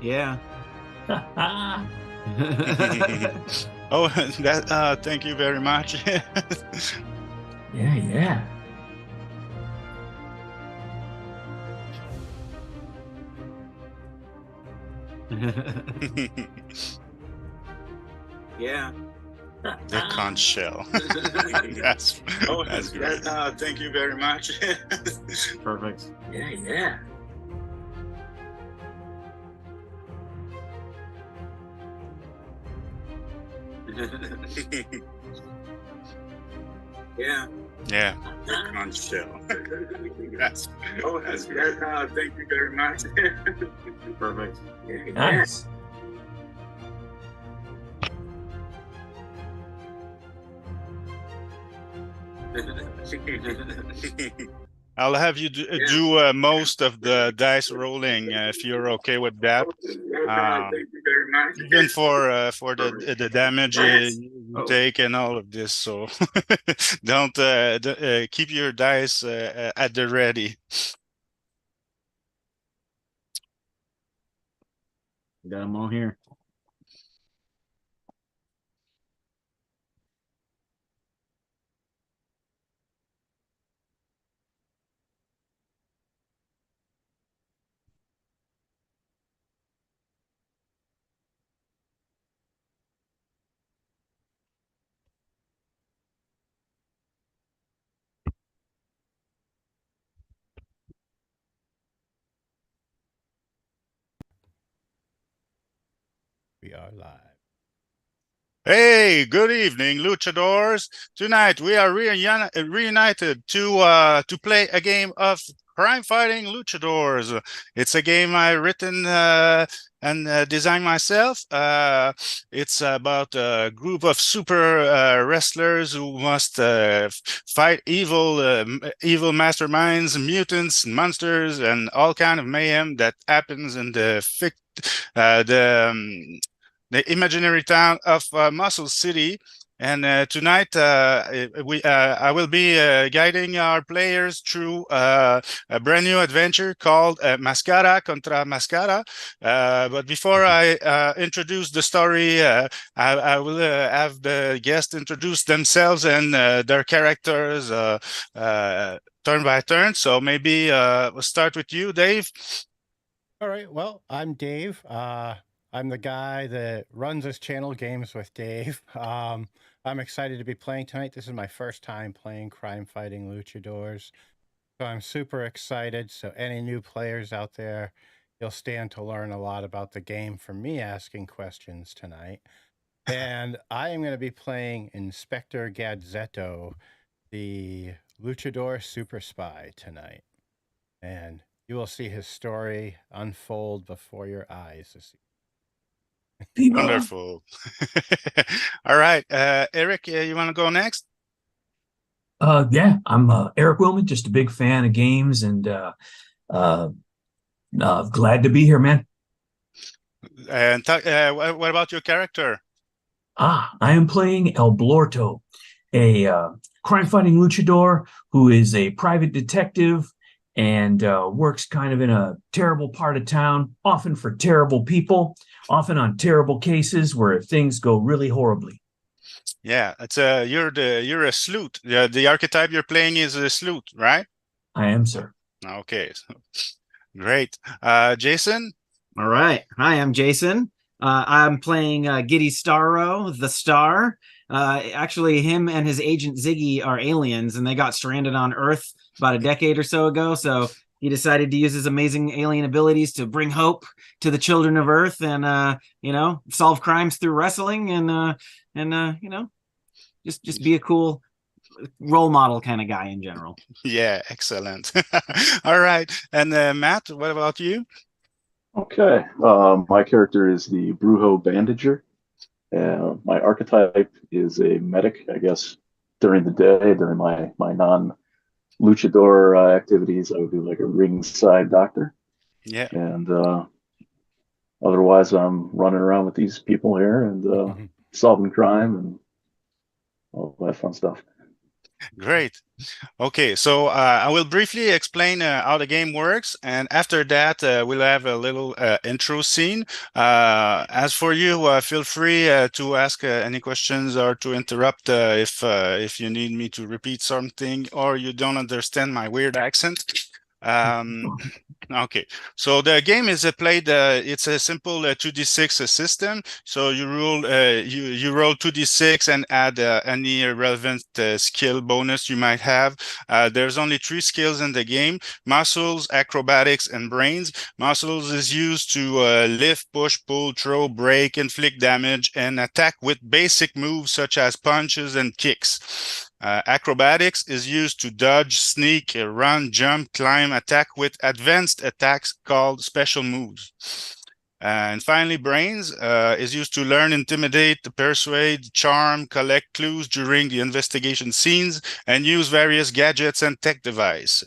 Yeah. Oh, that thank you very much. Yeah, yeah. Yeah. The conch shell. That's Oh, that's great. Thank you very much. perfect. Yeah, yeah. Yeah. Yeah, the conch shell. That's that's great. Thank you very much. Perfect. Yeah, nice. I'll have you do most of the dice rolling if you're okay with that. Thank you very much. Even for the damage you Oh, take and all of this, so don't keep your dice at the ready. got them all here. We are live. Hey, good evening, Luchadors. Tonight we are reunited to play a game of Crime Fighting Luchadors. It's a game I written and designed myself. It's about a group of super wrestlers who must fight evil masterminds, mutants, monsters, and all kind of mayhem that happens in uh, the um, the imaginary town of Muscle City. And tonight, I will be guiding our players through a brand new adventure called Mascara contra Mascara. But before I introduce the story, I will have the guests introduce themselves and their characters turn by turn. So maybe we'll start with you, Dave. All right. Well, I'm Dave. I'm the guy that runs this channel, Games with Dave. I'm excited to be playing tonight. This is my first time playing Crime Fighting Luchadors. So I'm super excited. So any new players out there, you'll stand to learn a lot about the game from me asking questions tonight. And I am going to be playing Inspector Gadzetto, the Luchador super spy tonight. And you will see his story unfold before your eyes this Viva. Wonderful. All right, Eric, you want to go next? Yeah, I'm Eric Willman, just a big fan of games and uh, glad to be here, man. And what about your character? I am playing El Blorto, a crime-fighting luchador who is a private detective and works kind of in a terrible part of town, often for terrible people, often on terrible cases where things go really horribly. Yeah, it's you're a sleuth. The archetype you're playing is a sleuth, right? I am, sir. Okay, great. Jason? All right. Hi, I'm Jason. I'm playing Giddy Starro, the Star. Actually, him and his agent Ziggy are aliens, and they got stranded on Earth about a decade or so ago. So he decided to use his amazing alien abilities to bring hope to the children of Earth, and solve crimes through wrestling, and just be a cool role model kind of guy in general. Yeah, excellent. All right, and Matt, what about you? Okay, my character is the Brujo Bandager. My archetype is a medic, I guess. During the day, during my non-luchador activities, I would be like a ringside doctor. Yeah. And otherwise, I'm running around with these people here and evening. solving crime and all that fun stuff. Great. Okay, so I will briefly explain how the game works, and after that, we'll have a little intro scene. As for you, feel free to ask any questions or to interrupt if you need me to repeat something or you don't understand my weird accent. Um, Okay, so the game is played. It's a simple 2d6 system. So you roll 2d6 and add any relevant skill bonus you might have. There's only 3 skills in the game: muscles, acrobatics, and brains. Muscles is used to lift, push, pull, throw, break, inflict damage, and attack with basic moves such as punches and kicks. Acrobatics is used to dodge, sneak, run, jump, climb, attack with advanced attacks called special moves. And finally, brains is used to learn, intimidate, persuade, charm, collect clues during the investigation scenes, and use various gadgets and tech device.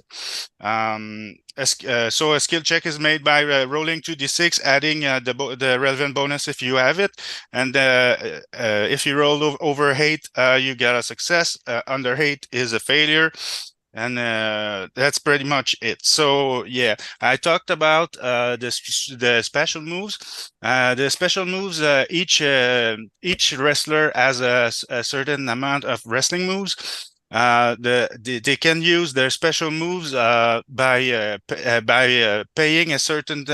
So a skill check is made by rolling 2d6, adding the relevant bonus if you have it. And if you roll over 8, you get a success. Under 8 is a failure. And that's pretty much it. So yeah, I talked about the special moves. The special moves, each wrestler has a certain amount of wrestling moves. They can use their special moves by paying a certain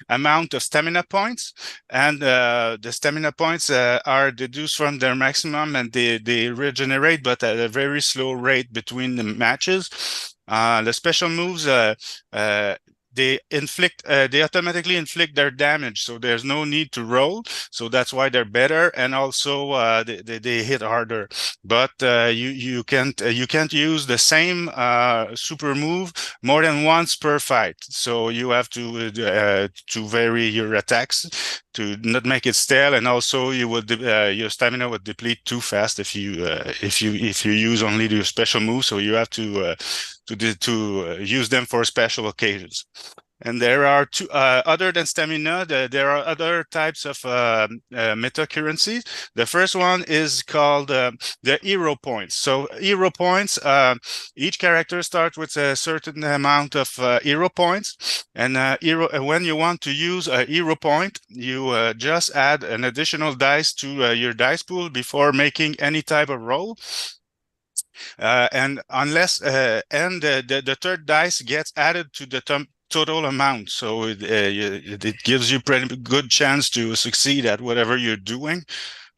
amount of stamina points, and the stamina points are deduced from their maximum, and they regenerate, but at a very slow rate between the matches. The special moves they automatically inflict their damage, so there's no need to roll. So that's why they're better, and also they hit harder. But you can't use the same super move more than once per fight. So you have to vary your attacks to not make it stale, and also your stamina would deplete too fast if you use only your special moves. So you have to use them for special occasions. And there are two, other than stamina, there are other types of meta currencies. The first one is called the hero points. So hero points, each character starts with a certain amount of hero points. And when you want to use a hero point, you just add an additional dice to your dice pool before making any type of roll. And the third dice gets added to the total amount, so it gives you pretty good chance to succeed at whatever you're doing,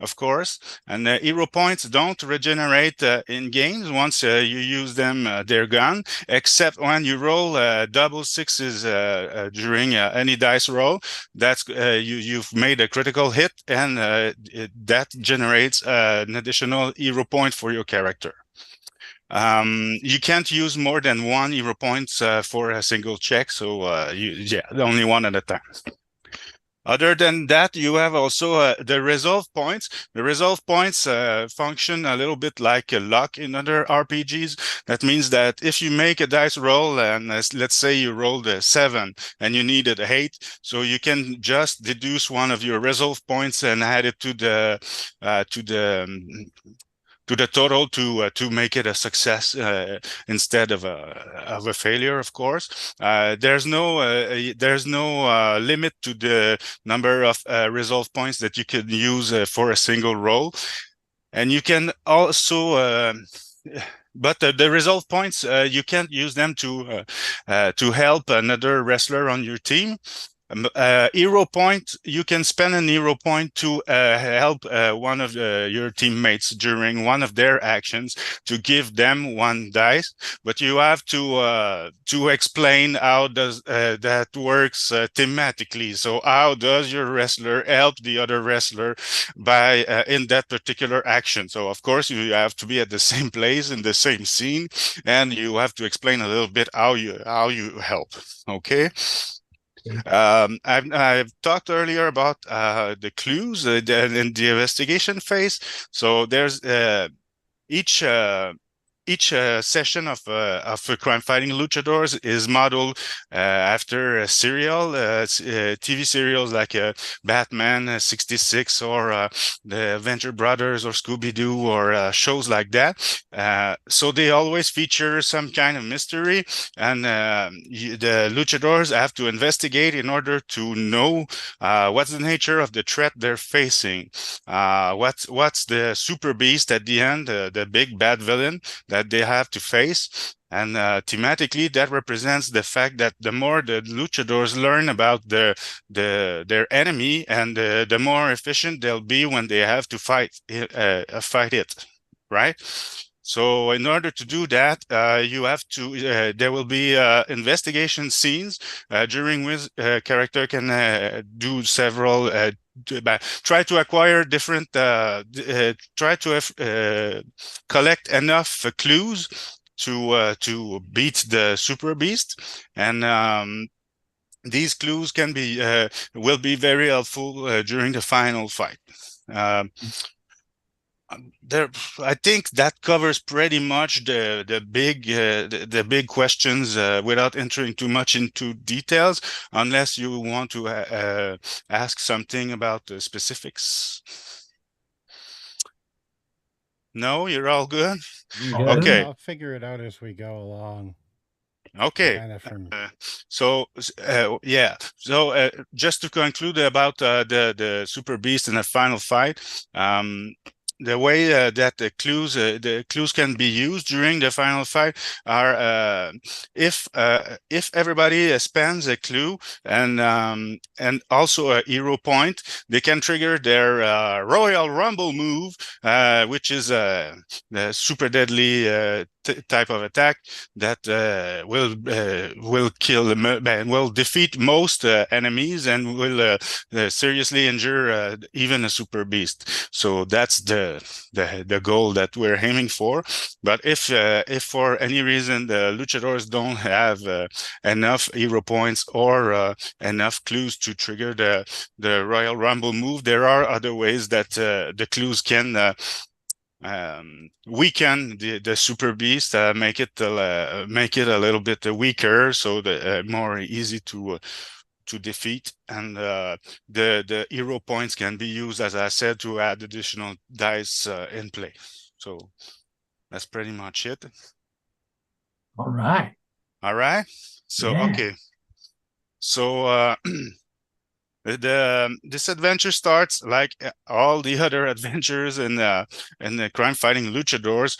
of course. And hero points don't regenerate in games. Once you use them, they're gone, except when you roll double sixes during any dice roll. That's you've made a critical hit, and that generates an additional hero point for your character. You can't use more than 1 hero points for a single check, so only one at a time. Other than that, you have also the resolve points. The resolve points function a little bit like a luck in other RPGs. That means that if you make a dice roll, and let's say you rolled a 7 and you needed a 8, so you can just deduce one of your resolve points and add it to the total to make it a success instead of a failure. Of course, there's no limit to the number of resolve points that you can use for a single roll, and you can also. But the resolve points, you can't use them to help another wrestler on your team. Hero point, you can spend an hero point to help one of your teammates during one of their actions to give them 1 dice, but you have to explain how does that works thematically. So how does your wrestler help the other wrestler by in that particular action? So of course you have to be at the same place in the same scene, and you have to explain a little bit how you help. Okay. I've talked earlier about the clues in the investigation phase. So there's each each session of Crime Fighting Luchadors is modeled after a serial, TV serials like Batman 66 or the Venture Brothers or Scooby-Doo or shows like that. So they always feature some kind of mystery, and the luchadors have to investigate in order to know what's the nature of the threat they're facing. What's the super beast at the end, the big bad villain that they have to face. And thematically, that represents the fact that the more the luchadors learn about their enemy, and the more efficient they'll be when they have to fight it, right? So in order to do that, you have to, there will be investigation scenes during which character can do several, try to acquire different, try to collect enough clues to beat the super beast. And these clues can be, will be very helpful during the final fight. I think that covers pretty much the big questions without entering too much into details, unless you want to ask something about the specifics. No, you're all good. Okay. I'll figure it out as we go along. Okay. Kind of from yeah. So just to conclude about the super beast in the final fight, the way that the clues can be used during the final fight are if everybody spends a clue and also a hero point, they can trigger their Royal Rumble move, which is the super deadly type of attack that will kill and will defeat most enemies and will seriously injure even a super beast. So that's the goal that we're aiming for. But if for any reason the luchadors don't have enough hero points or enough clues to trigger the Royal Rumble move, there are other ways that the clues can weaken the super beast, make it a little bit weaker, so the more easy to defeat. And the hero points can be used, as I said, to add additional dice in play. So that's pretty much it. All right. So Yeah. okay, so this adventure starts like all the other adventures in the Crime Fighting Luchadors,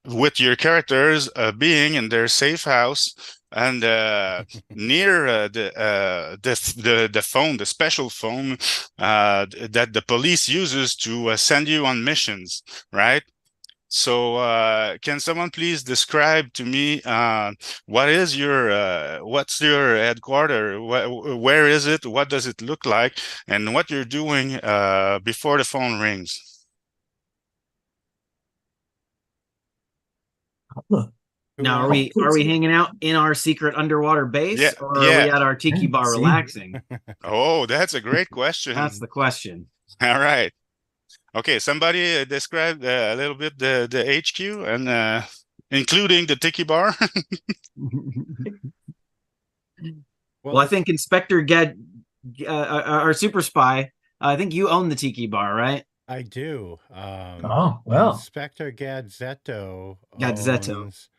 with your characters being in their safe house and near the phone, the special phone that the police uses to send you on missions, right? So can someone please describe to me what's your headquarters? Where is it? What does it look like? And what you're doing before the phone rings? Look. Now, are we hanging out in our secret underwater base, or are we at our tiki bar relaxing? Oh, that's a great question. That's the question. All right. Okay, somebody describe a little bit the HQ and including the tiki bar. Well, I think Inspector Ged, our super spy, I think you own the tiki bar, right? I do. Oh, well. Inspector Gadzetto owns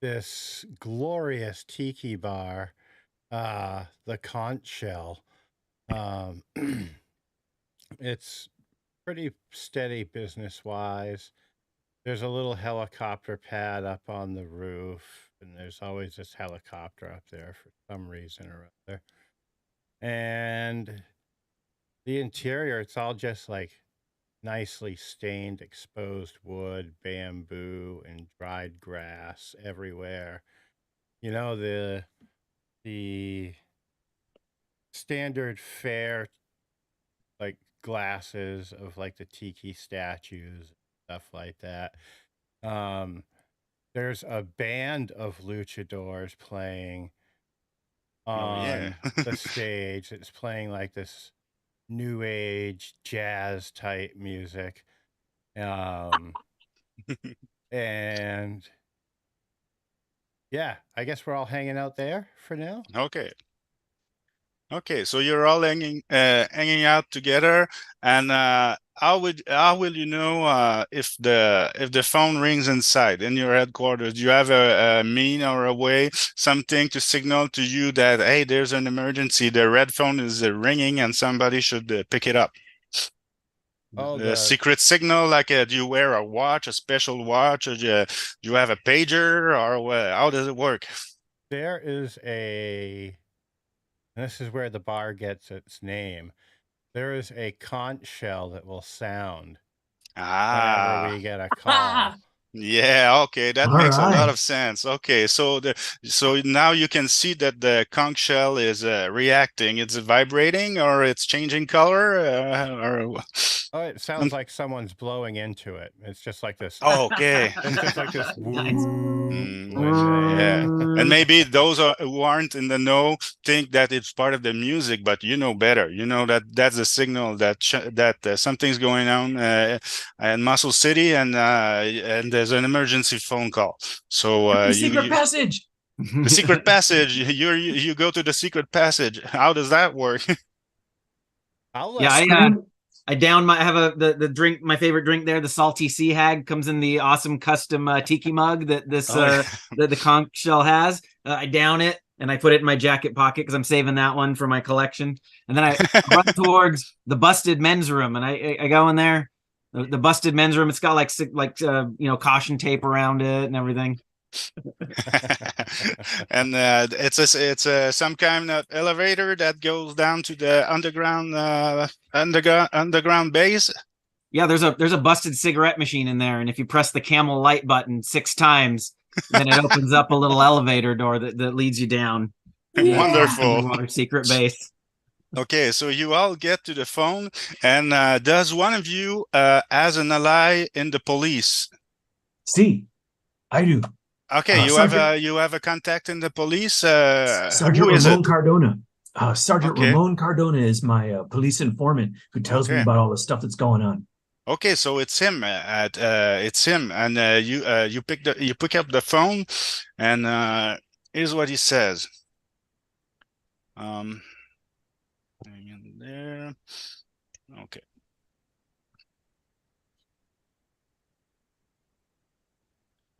this glorious tiki bar, the Conch Shell. It's pretty steady business-wise. There's a little helicopter pad up on the roof, and there's always this helicopter up there for some reason or other. And the interior, it's all just like nicely stained exposed wood, bamboo, and dried grass everywhere. You know, the standard fare like glasses of like the tiki statues, stuff like that. There's a band of luchadors playing on the stage. It's playing like this new age jazz type music. And yeah, I guess we're all hanging out there for now. Okay. Okay, so you're all hanging out together, and how will you know if the phone rings inside in your headquarters? Do you have a mean or a way, something to signal to you that, hey, there's an emergency, the red phone is ringing and somebody should pick it up? Oh, A secret signal, like do you wear a watch, a special watch, or do you have a pager, or how does it work? there is and this is where the bar gets its name. There is a conch shell that will sound whenever we get a call. Yeah, okay, that All makes a lot right. of sense. Okay, so now you can see that the conch shell is reacting. It's vibrating, or it's changing color, or Oh, it sounds like someone's blowing into it. It's just like this. oh, okay. It's just like this. Nice. Yeah, and maybe those who aren't in the know think that it's part of the music, but you know better. You know that that's a signal that something's going on in Muscle City, and there's an emergency phone call. So The secret passage. the secret passage. You go to the secret passage. How does that work? I down I have the drink, my favorite drink there, the salty sea hag, comes in the awesome custom tiki mug that this that the conch shell has. I down it and I put it in my jacket pocket because I'm saving that one for my collection. And then I run towards the busted men's room, and I go in there. The busted men's room. It's got like caution tape around it and everything. And it's some kind of elevator that goes down to the underground base. Yeah, there's a busted cigarette machine in there, and if you press the camel light button 6 times, then it opens up a little elevator door that leads you down. Wonderful. Our secret base. Okay, so you all get to the phone, and does one of you as an ally in the police? See, I do. Okay, you have a contact in the police. Sergeant Ramon Cardona. Sergeant Ramon Cardona is my police informant who tells me about all the stuff that's going on. Okay, so it's him. It's him, and you pick up the phone, and here's what he says. Hang in there. Okay.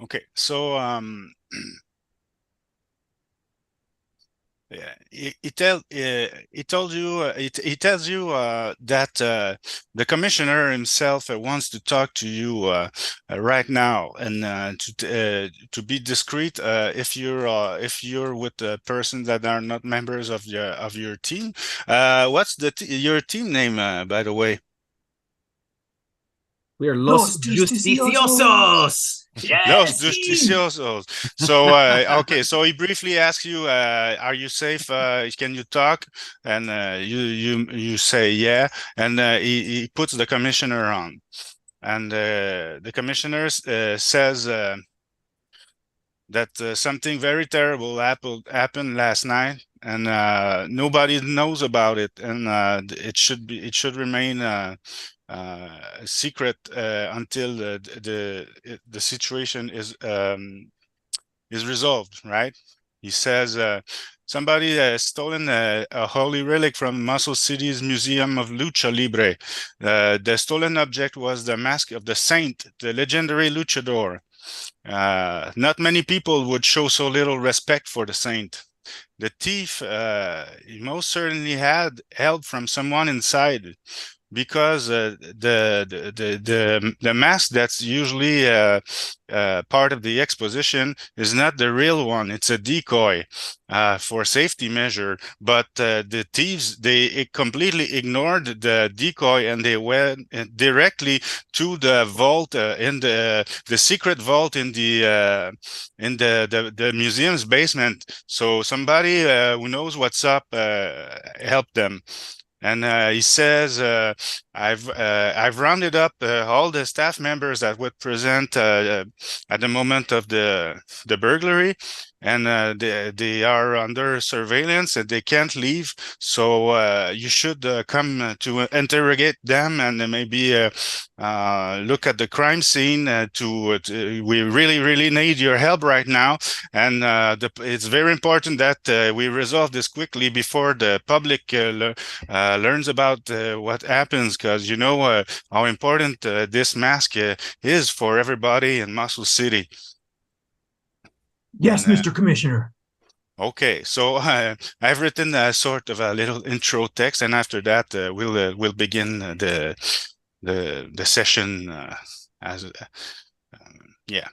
Okay, so yeah, he tells you that the commissioner himself wants to talk to you right now, and to be discreet, if you're with the persons that are not members of your team. What's your team name, by the way? We are Los Justiciosos. Yes, Los Justiciosos. So okay, so he briefly asks you, are you safe? Can you talk? And you say yeah, and he puts the commissioner on, and the commissioner says that something very terrible happened last night, and nobody knows about it, and it should remain secret until the situation is resolved, right? He says somebody has stolen a holy relic from Muscle City's Museum of Lucha Libre. The stolen object was the mask of the saint, the legendary Luchador. Not many people would show so little respect for the saint. The thief he most certainly had help from someone inside, because the mask that's usually part of the exposition is not the real one. It's a decoy for safety measure. But the thieves, they completely ignored the decoy, and they went directly to the vault in the secret vault in the museum's basement. So somebody who knows what's up helped them. And he says I've rounded up all the staff members that would present at the moment of the burglary, and they are under surveillance and they can't leave. So you should come to interrogate them and maybe look at the crime scene. We really need your help right now, and it's very important that we resolve this quickly before the public learns about what happens, because you know how important this mask is for everybody in Muscle City. Yes, Mr. Commissioner. Okay, so I've written a sort of a little intro text, and after that we'll begin the session yeah.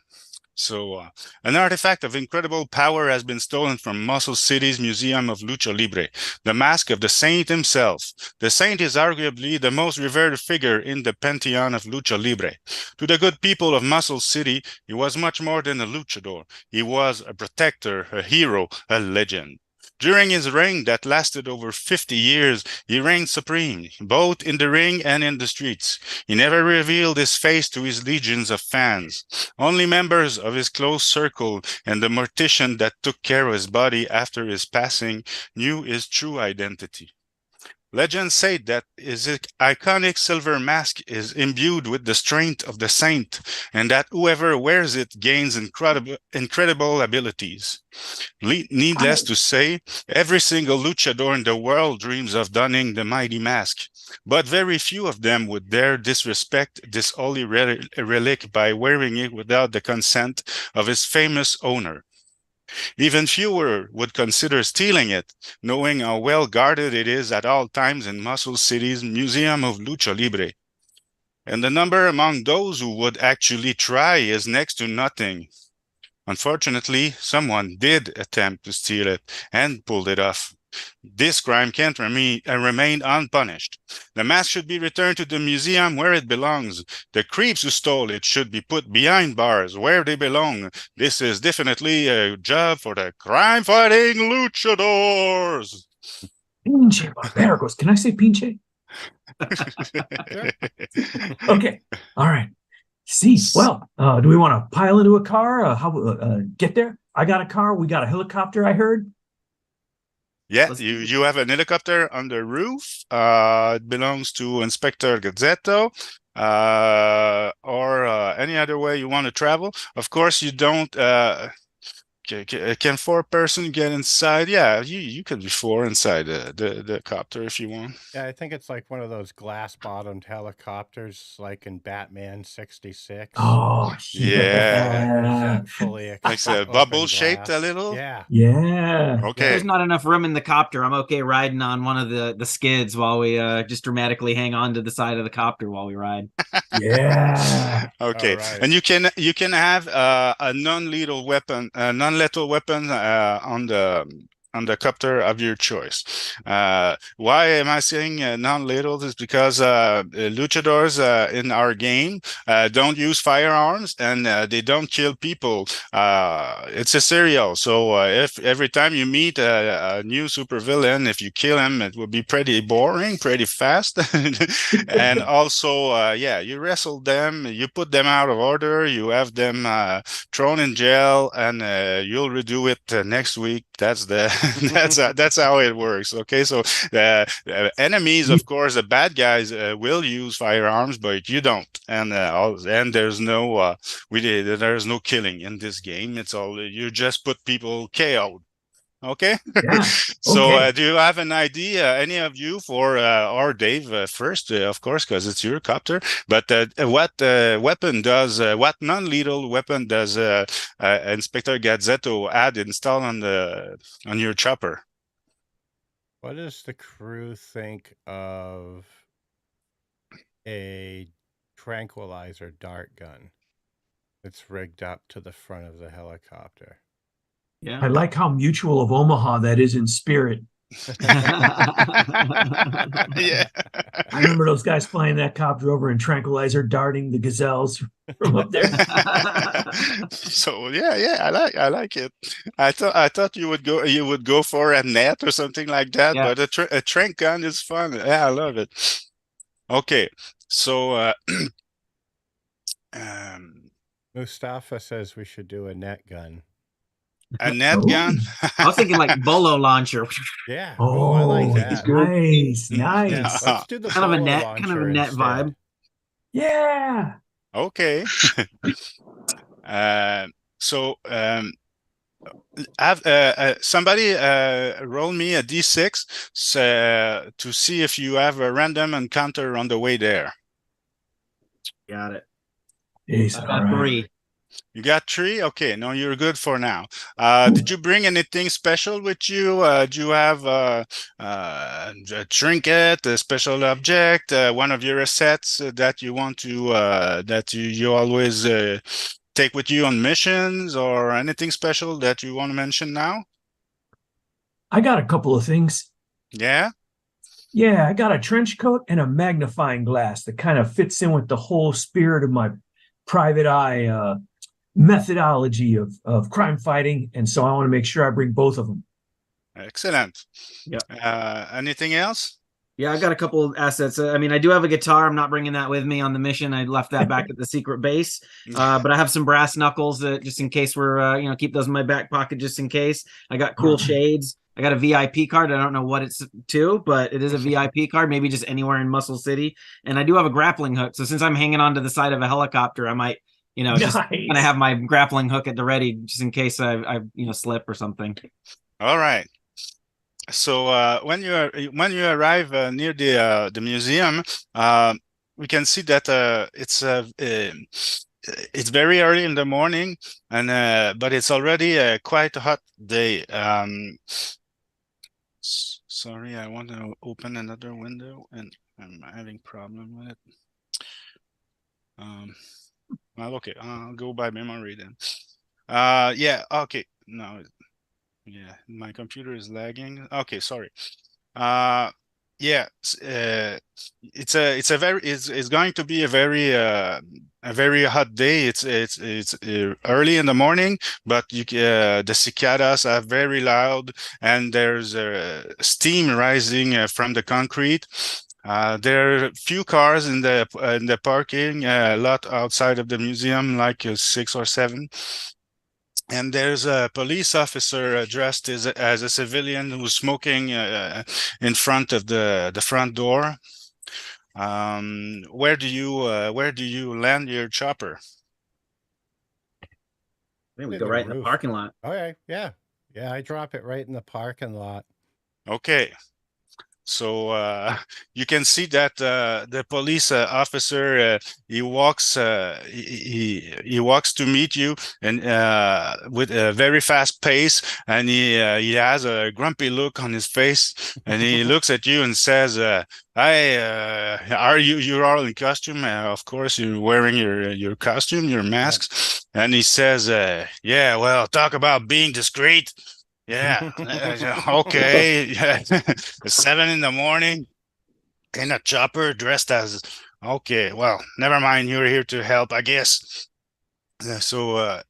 So, an artifact of incredible power has been stolen from Muscle City's Museum of Lucha Libre, the mask of the saint himself. The saint is arguably the most revered figure in the pantheon of Lucha Libre. To the good people of Muscle City, he was much more than a luchador. He was a protector, a hero, a legend. During his reign that lasted over 50 years, he reigned supreme, both in the ring and in the streets. He never revealed his face to his legions of fans. Only members of his close circle and the mortician that took care of his body after his passing knew his true identity. Legends say that his iconic silver mask is imbued with the strength of the saint, and that whoever wears it gains incredible abilities. Needless to say, every single luchador in the world dreams of donning the mighty mask, but very few of them would dare disrespect this holy relic by wearing it without the consent of his famous owner. Even fewer would consider stealing it, knowing how well guarded it is at all times in Muscle City's Museum of Lucha Libre. And the number among those who would actually try is next to nothing. Unfortunately, someone did attempt to steal it and pulled it off. This crime can't remain unpunished. The mask should be returned to the museum where it belongs. The creeps who stole it should be put behind bars where they belong. This is definitely a job for the Crime Fighting Luchadores. Pinche barbaricos. Can I say pinche? Okay. All right. See, well, do we want to pile into a car? How get there? I got a car. We got a helicopter, I heard. Yeah, you have an helicopter on the roof. It belongs to Inspector Gazzetto, or any other way you want to travel. Of course, you don't. Can four person get inside? Yeah, you can be four inside the copter if you want. Yeah, I think it's like one of those glass-bottomed helicopters, like in Batman '66. Oh, yeah. Fully like a bubble shaped a little. Yeah. Yeah. Okay. There's not enough room in the copter. I'm okay riding on one of the skids while we just dramatically hang on to the side of the copter while we ride. Yeah. Okay. Right. And you can have a non-lethal weapon, on the copter of your choice. Why am I saying non-lethal? Is because luchadors in our game don't use firearms and they don't kill people. It's a serial, so if every time you meet a new supervillain, if you kill him, it will be pretty boring, pretty fast. And also, yeah, you wrestle them, you put them out of order, you have them thrown in jail, and you'll redo it next week. That's that's how it works. Okay, so enemies, of course, the bad guys will use firearms, but you don't, and there's no there's no killing in this game. It's all you just put people KO'd. Okay. Yeah. So Okay. do you have an idea, any of you, for or Dave first, of course, because it's your copter, but what weapon does what non-lethal weapon does Inspector Gazzetto add install on your chopper? What does the crew think of a tranquilizer dart gun that's rigged up to the front of the helicopter? Yeah. I like how mutual of Omaha that is in spirit. Yeah. I remember those guys flying that copter over in Tranquilizer, darting the gazelles from up there. So yeah, I like it. I thought you would go for a net or something like that, Yeah. but a trank gun is fun. Yeah, I love it. Okay, so um, Mustafa says we should do a net gun. a net Oh. gun. I was thinking like bolo launcher, Yeah. Oh, I like That's that. good. nice, Yeah, nice. let's do the kind of a bolo kind of a launcher net instead. vibe. Yeah. Okay. So have somebody roll me a d6 to see if you have a random encounter on the way there. Got it. Jeez, I all got right. 3. You got 3? Okay, no, you're good for now. Did you bring anything special with you? Do you have a trinket, a special object, one of your assets that you want to that you always take with you on missions, or anything special that you want to mention now? I got a couple of things. Yeah. Yeah, I got a trench coat and a magnifying glass that kind of fits in with the whole spirit of my private eye methodology of crime fighting. And so I want to make sure I bring both of them. Excellent. Yeah. Anything else? Yeah, I got a couple of assets. I mean, I do have a guitar. I'm not bringing that with me on the mission. I left that back at the secret base. But I have some brass knuckles just in case we're, keep those in my back pocket just in case. I got cool shades. I got a VIP card. I don't know what it's to, but it is a VIP card, maybe just anywhere in Muscle City. And I do have a grappling hook. So since I'm hanging on to the side of a helicopter, I might, just kind of have my grappling hook at the ready just in case I slip or something. All right. So when you arrive near the museum, we can see that it's very early in the morning, and but it's already quite a hot day. Sorry, I want to open another window, and I'm having problem with it. Well, okay, I'll go by memory then. Yeah, okay, no. Yeah, my computer is lagging. Okay, sorry. Yeah, it's going to be a very hot day. It's early in the morning, but the cicadas are very loud, and there's steam rising from the concrete. There are few cars in the parking lot outside of the museum, like 6 or 7. And there's a police officer dressed as a civilian who's smoking in front of the front door. Where do you land your chopper? Maybe we go right in the parking lot. Okay, yeah. I drop it right in the parking lot. Okay. So you can see that the police officer he walks to meet you, and with a very fast pace, and he has a grumpy look on his face, and he looks at you and says, "Hi, you're all in costume? Of course, you're wearing your costume, your masks." Yeah. And he says, "Yeah, well, talk about being discreet." Yeah. Okay. Yeah. 7 in the morning in a chopper dressed as. Okay. Well, never mind. You're here to help, I guess. So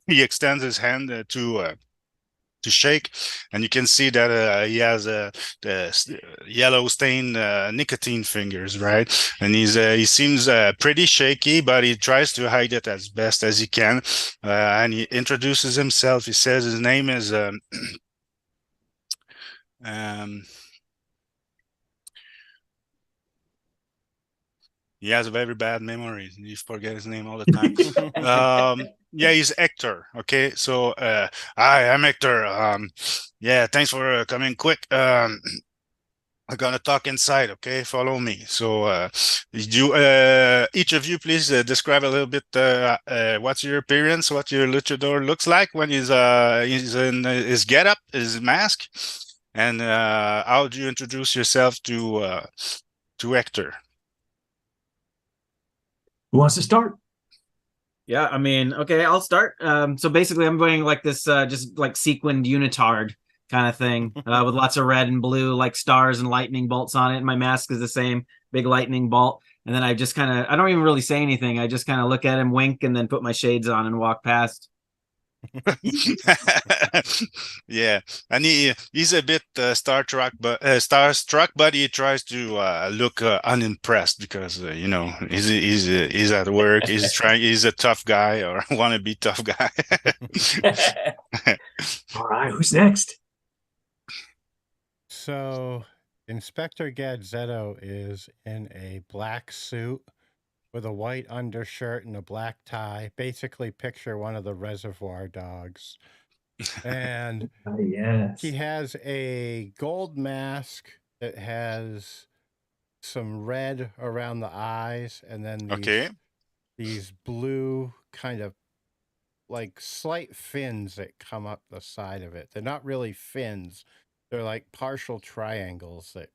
he extends his hand to shake, and you can see that he has the yellow stained nicotine fingers, right? And he seems pretty shaky, but he tries to hide it as best as he can. And he introduces himself. He says his name is he has a very bad memory. You forget his name all the time. Yeah, he's Hector. Okay, so hi, I'm Hector. Yeah, thanks for coming quick. I'm gonna talk inside. Okay, follow me. So each of you, please describe a little bit what's your appearance, what your luchador looks like when he's in his getup, his mask, and how do you introduce yourself to Hector? Who wants to start? Yeah, I mean, okay, I'll start. So basically, I'm wearing like this just like sequined unitard kind of thing with lots of red and blue, like stars and lightning bolts on it. And my mask is the same, big lightning bolt. And then I just kind of, I don't even really say anything. I just kind of look at him, wink, and then put my shades on and walk past. Yeah, and he's a bit starstruck, but he tries to look unimpressed because you know he's at work. He's a tough guy or want to be tough guy. All right, who's next? So, Inspector Gadzetto is in a black suit with a white undershirt and a black tie. Basically, picture one of the Reservoir Dogs. And Yes. he has a gold mask that has some red around the eyes, and then these blue kind of like slight fins that come up the side of it. They're not really fins. They're like partial triangles that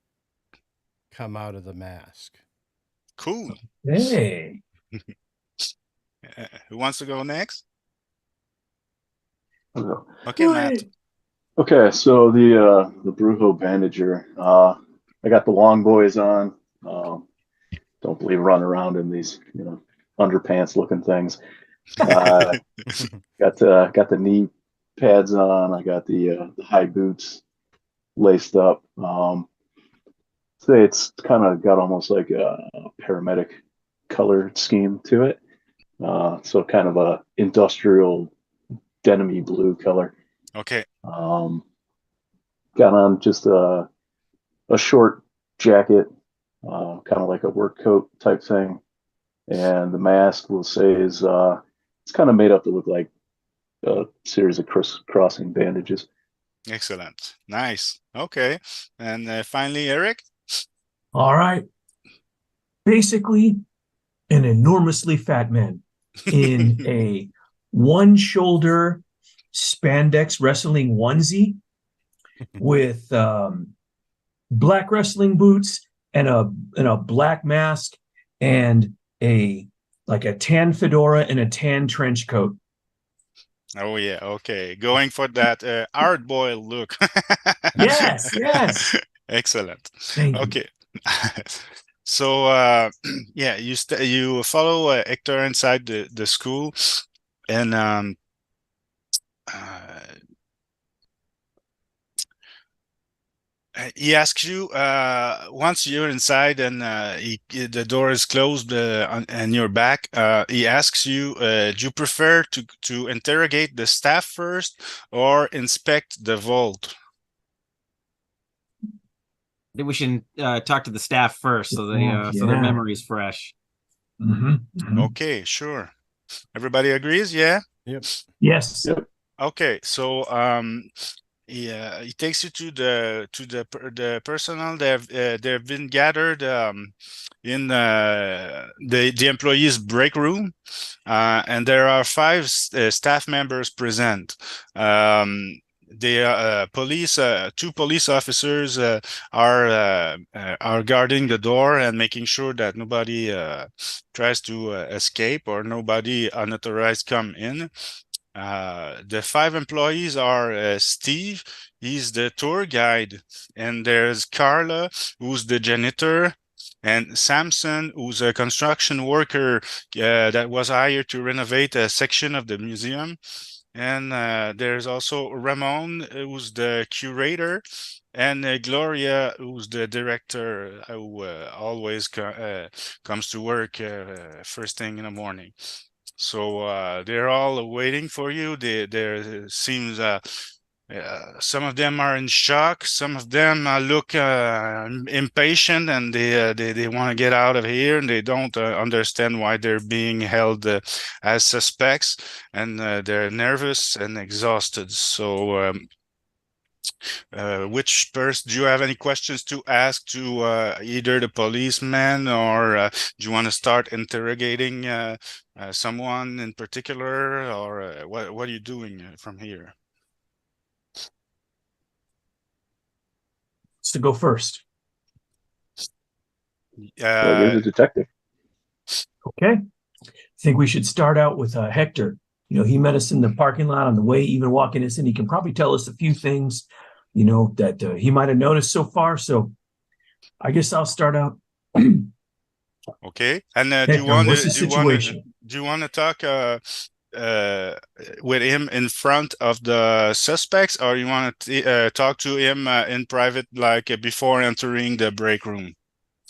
come out of the mask. Cool. Hey. Who wants to go next? Okay, Matt. Okay, so the Brujo Bandager. I got the long boys on. Don't believe running around in these, underpants looking things. Got the knee pads on. I got the high boots laced up. Say it's kind of got almost like a paramedic color scheme to it. So kind of a industrial denim-y blue color. Okay. Got on just a short jacket, kind of like a work coat type thing, and the mask we'll say is it's kind of made up to look like a series of crossing bandages. Excellent. Nice. Okay. And finally, Eric. All right. Basically, an enormously fat man in a one-shoulder spandex wrestling onesie with black wrestling boots and a black mask and a tan fedora and a tan trench coat. Oh yeah, okay. Going for that hard boiled look. Yes. Excellent. Thank okay. So yeah, you follow Hector inside the school, and he asks you once you're inside and the door is closed on your back. He asks you, do you prefer to interrogate the staff first or inspect the vault? I think we should talk to the staff first, so so their memory's fresh. Okay, sure. Everybody agrees? Yeah. Yep. Yes. Yep. Okay, so yeah, he takes you to the personnel. They've been gathered in the employees' break room, and there are 5 staff members present. The police, 2 police officers are guarding the door and making sure that nobody tries to escape or nobody unauthorized come in. The 5 employees are Steve, he's the tour guide, and there's Carla, who's the janitor, and Samson, who's a construction worker that was hired to renovate a section of the museum. And there's also Ramon, who's the curator, and Gloria, who's the director, who always comes to work first thing in the morning. So they're all waiting for you. There seems some of them are in shock. Some of them look impatient, and they want to get out of here, and they don't understand why they're being held as suspects, and they're nervous and exhausted. So which person, do you have any questions to ask to either the policeman, or do you want to start interrogating someone in particular, or what are you doing from here? To go first. You're the detective. Okay. I think we should start out with Hector. He met us in the parking lot on the way, even walking us in. He can probably tell us a few things, that he might have noticed so far. So I guess I'll start out. Okay. And Hector, what's the situation? Do you want to talk with him in front of the suspects, or you want to talk to him in private, like before entering the break room?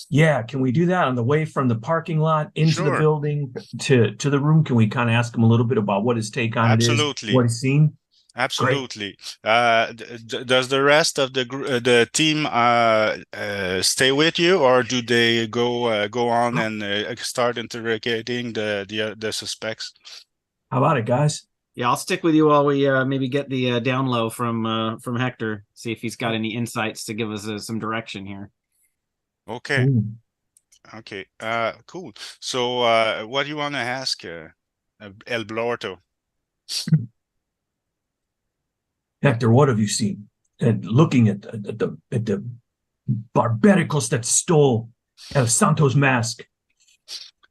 Yeah, can we do that on the way from the parking lot into the Sure. building to the room? Can we kind of ask him a little bit about what his take on it is, Absolutely. what he's seen? Absolutely. Does the rest of the team stay with you, or do they go on and start interrogating the suspects? How about it, guys? Yeah, I'll stick with you while we maybe get the down low from Hector. See if he's got any insights to give us some direction here. Okay. Ooh. Okay. Cool. So, what do you want to ask El Blorto? Hector, what have you seen? And looking at the barbaticos that stole El Santo's mask,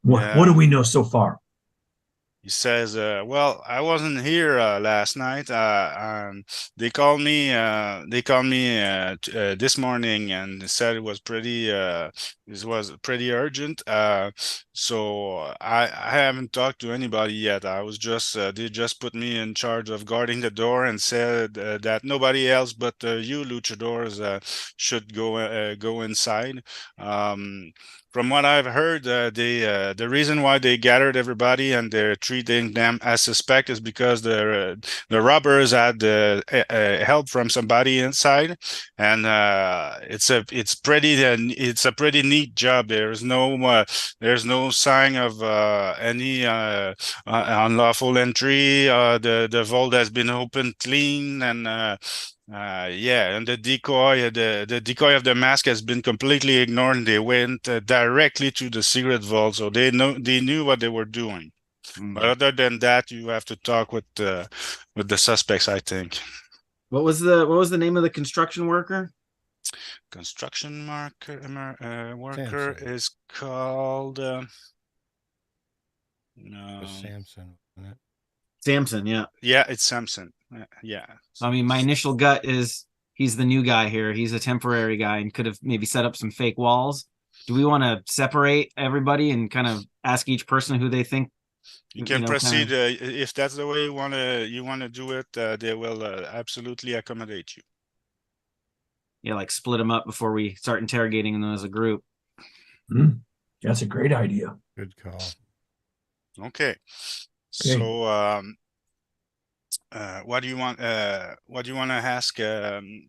what do we know so far? He says, "Well, I wasn't here last night. They called me. This morning and said it was pretty urgent. So I haven't talked to anybody yet. I was just they just put me in charge of guarding the door and said that nobody else but you luchadors should go inside. From what I've heard, the reason why they gathered everybody and they're treating them as suspect is because the robbers had help from somebody inside, and it's a pretty neat job. There's no sign of any unlawful entry. The vault has been opened clean, and yeah, and the decoy of the mask has been completely ignored. They went directly to the secret vault, so they knew what they were doing. But other than that, you have to talk with the suspects, I think. What was the name of the construction worker? Construction worker Samson. is called Samson, isn't it? Samson, yeah. Yeah, it's Samson. Yeah. I mean, my initial gut is he's the new guy here. He's a temporary guy and could have maybe set up some fake walls. Do we want to separate everybody and kind of ask each person who they think? You can proceed if that's the way you want to do it. They will absolutely accommodate you. Yeah, like split them up before we start interrogating them as a group. That's a great idea. Good call. Okay. So, what do you want? What do you want to ask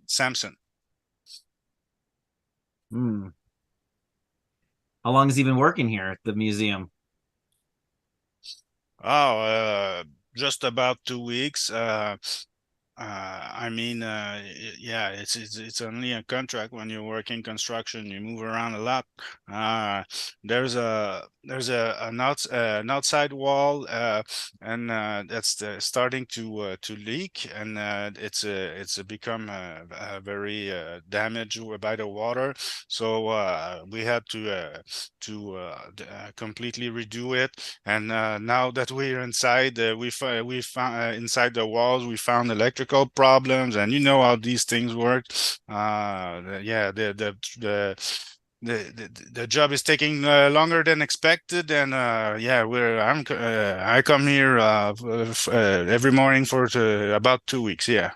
Samson? How long has he been working here at the museum? Oh, just about 2 weeks. I mean, yeah, it's only a contract. When you work in construction, you move around a lot. There's an outside wall, and that's starting to leak, and it's become very damaged by the water. So we had to completely redo it. And now that we're inside, we found inside the walls we found electrical problems, and you know how these things work. Yeah, the job is taking longer than expected, and yeah, I come here every morning for about 2 weeks. Yeah.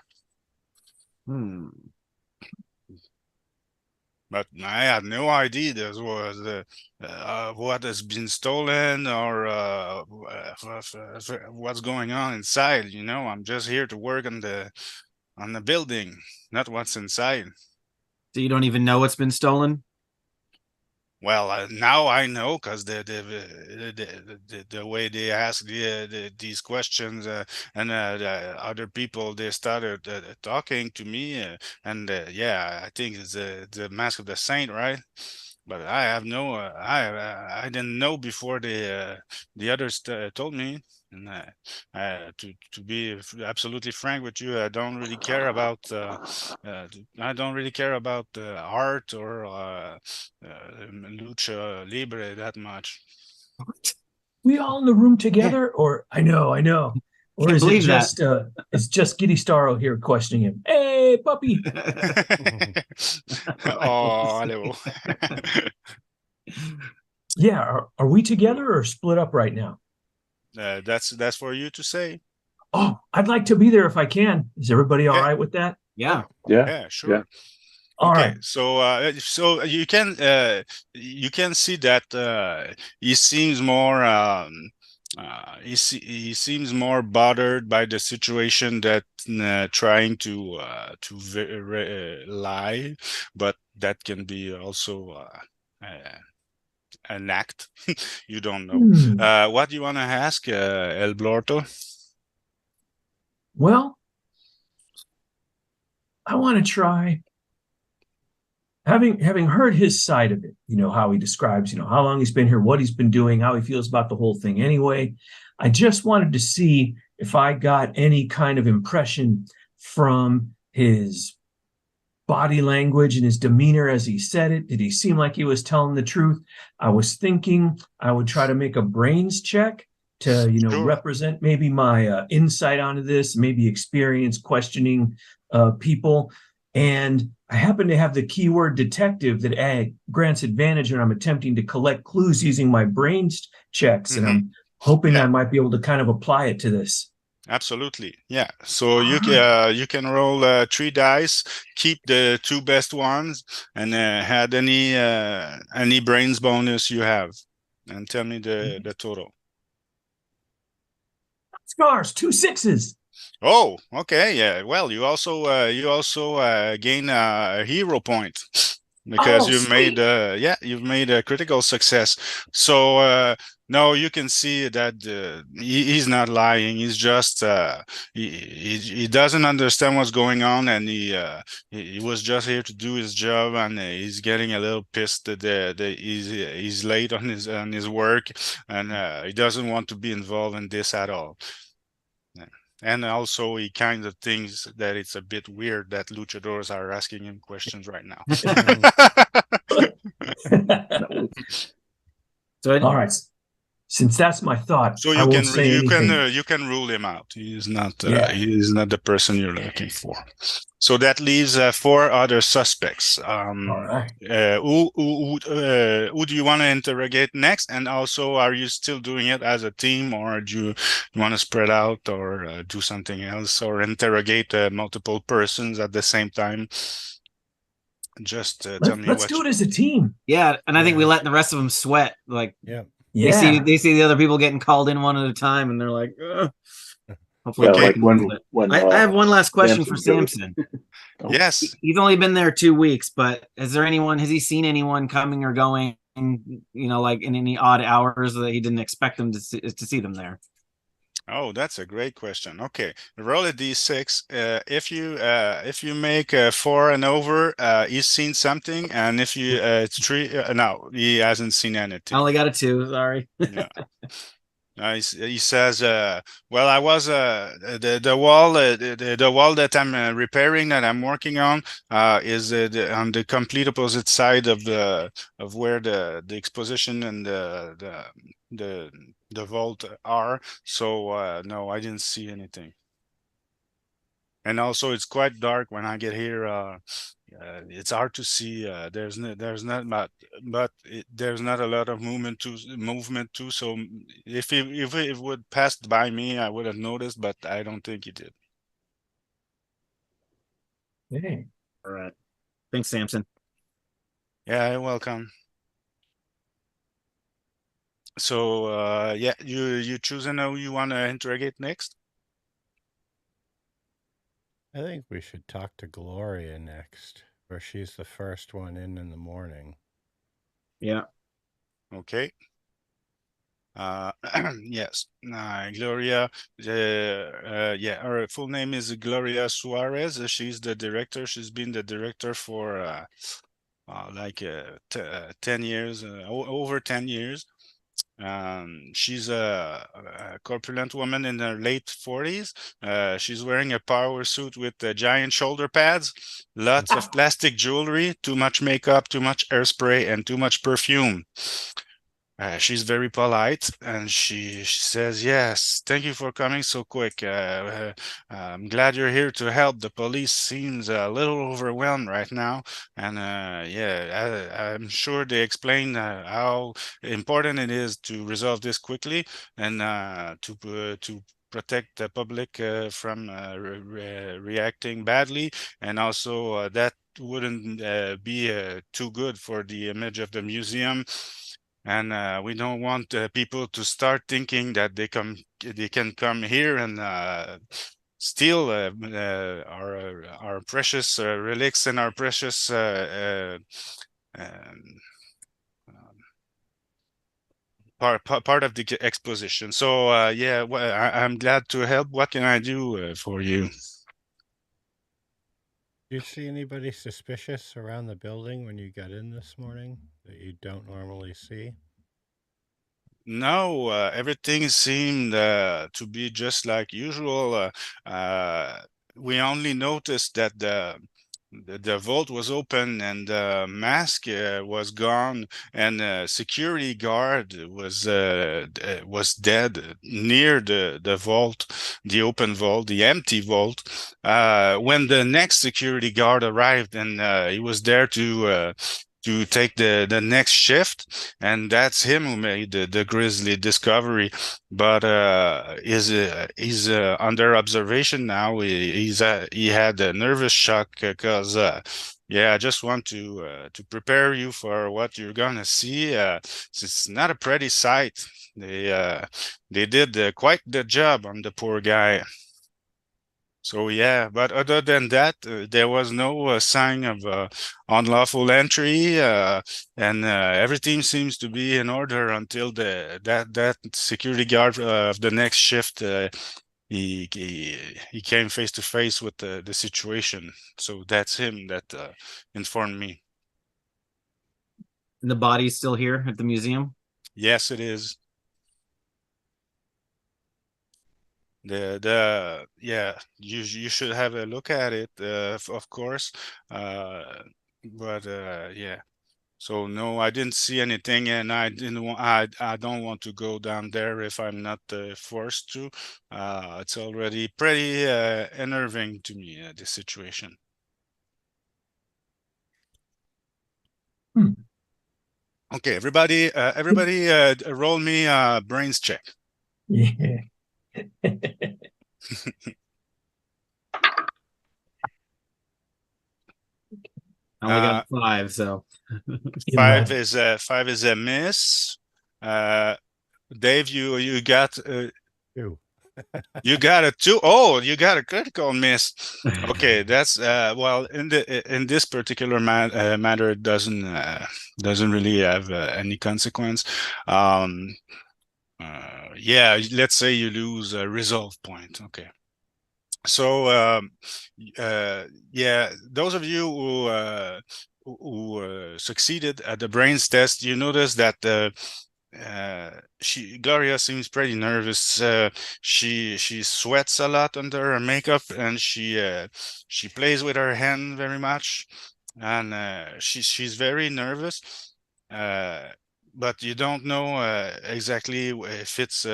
But I had no idea this was what has been stolen or what's going on inside. You know, I'm just here to work on the building, not what's inside. So you don't even know what's been stolen? Well, now I know, because the way they ask these questions, and the other people, they started talking to me, and yeah, I think it's the Mask of the Saint, right? But I have no, I didn't know before the others told me. And to be absolutely frank with you, I don't really care about art or Lucha Libre that much. We all in the room together, or I know. Or Can't is it believe just it's just Giddy Starro here questioning him? Hey, puppy. Oh, hello. Yeah, are we together or split up right now? That's for you to say. Oh, I'd like to be there if I can. Is everybody all Yeah. right with that? Yeah. Yeah, sure. Yeah. All Okay, right. so you can see that he seems more he seems more bothered by the situation that trying to lie, but that can be also an act. You don't know. What do you want to ask, El Blorto? Well, I want to try. Having heard his side of it, how he describes, how long he's been here, what he's been doing, how he feels about the whole thing anyway, I just wanted to see if I got any kind of impression from his body language and his demeanor as he said it. Did he seem like he was telling the truth? I was thinking I would try to make a brains check to, Sure. represent maybe my insight onto this, maybe experience questioning people. And I happen to have the keyword detective that grants advantage when I'm attempting to collect clues using my brains checks. And I'm hoping I might be able to kind of apply it to this. Absolutely, yeah. So you can roll 3 dice, keep the 2 best ones, and add any brains bonus you have, and tell me the total. Scars, 2 6s. Oh, okay, yeah. Well, you also gain a hero point because you've made you've made a critical success. So no, you can see that he's not lying. He's just he doesn't understand what's going on, and he was just here to do his job, and he's getting a little pissed that he's late on his work, and he doesn't want to be involved in this at all. And also, he kind of thinks that it's a bit weird that luchadors are asking him questions right now. All right. Since that's my thought, so I won't say anything. You can rule him out. He is not the person you're looking for. So that leaves 4 other suspects. All right. Who do you want to interrogate next? And also, are you still doing it as a team, or do you want to spread out, or do something else, or interrogate multiple persons at the same time? Just tell me. Let's do it as a team. Yeah, and I think we let the rest of them sweat. Like, they see the other people getting called in one at a time, and they're like, ugh. Hopefully, like when I have one last question for Samson. Yes, he's only been there 2 weeks, but has he seen anyone coming or going? Like in any odd hours that he didn't expect them to see them there? Oh, that's a great question. Okay, roll a d6. If you make 4 and over, he's seen something, and if you it's 3, no, he hasn't seen anything. I only got a 2. Sorry. Yeah. He says, well, I was the wall that I'm repairing, that I'm working on, is on the complete opposite side of where the exposition and the vault are. So no, I didn't see anything. And also, it's quite dark when I get here. It's hard to see. There's not there's not a lot of movement too. So if it would pass by me, I would have noticed, but I don't think he did. Hey. All right. Thanks, Samson. Yeah, you're welcome. So yeah, you choosing who you want to interrogate next? I think we should talk to Gloria next, where she's the first one in the morning. Yeah. Okay. Yes, Gloria. Yeah, her full name is Gloria Suarez. She's the director. She's been the director for 10 years, over 10 years. She's a corpulent woman in her late 40s. She's wearing a power suit with giant shoulder pads, lots of plastic jewelry, too much makeup, too much hairspray, and too much perfume. she's very polite, and she says, "Yes, thank you for coming so quick. I'm glad you're here to help. The police seems a little overwhelmed right now, and yeah, I'm sure they explained how important it is to resolve this quickly and to protect the public from reacting badly, and also that wouldn't be too good for the image of the museum, and we don't want people to start thinking that they can come here and steal our precious relics and our precious um, part of the exposition. So yeah, well, I'm glad to help. What can I do for you? Do you see anybody suspicious around the building when you got in this morning that you don't normally see? No, everything seemed to be just like usual. We only noticed that the vault was open and the mask was gone, and security guard was dead near the vault, the open vault, the empty vault. When the next security guard arrived, and he was there to take the next shift, and that's him who made the grisly discovery. But he's under observation now. He had a nervous shock because yeah, I just want to prepare you for what you're gonna see. It's not a pretty sight. They did quite the job on the poor guy. So yeah, but other than that, there was no sign of unlawful entry, and everything seems to be in order until that security guard of the next shift he came face to face with the situation. So that's him that informed me. And the body's still here at the museum? Yes, it is. The yeah, you should have a look at it, of course, but yeah. So no, I didn't see anything, and I didn't want. I don't want to go down there if I'm not forced to. It's already pretty unnerving to me, this situation. Okay, everybody, roll me brains check. Yeah. I only got 5, so 5 is a miss. Dave, you got 2. you got a 2. Oh, you got a critical miss. Okay, that's well, in this particular matter, it doesn't really have any consequence. Yeah, let's say you lose a resolve point. Okay. So yeah, those of you who succeeded at the brains test, you notice that Gloria seems pretty nervous. She sweats a lot under her makeup, and she plays with her hand very much, and she's very nervous. But you don't know exactly if it's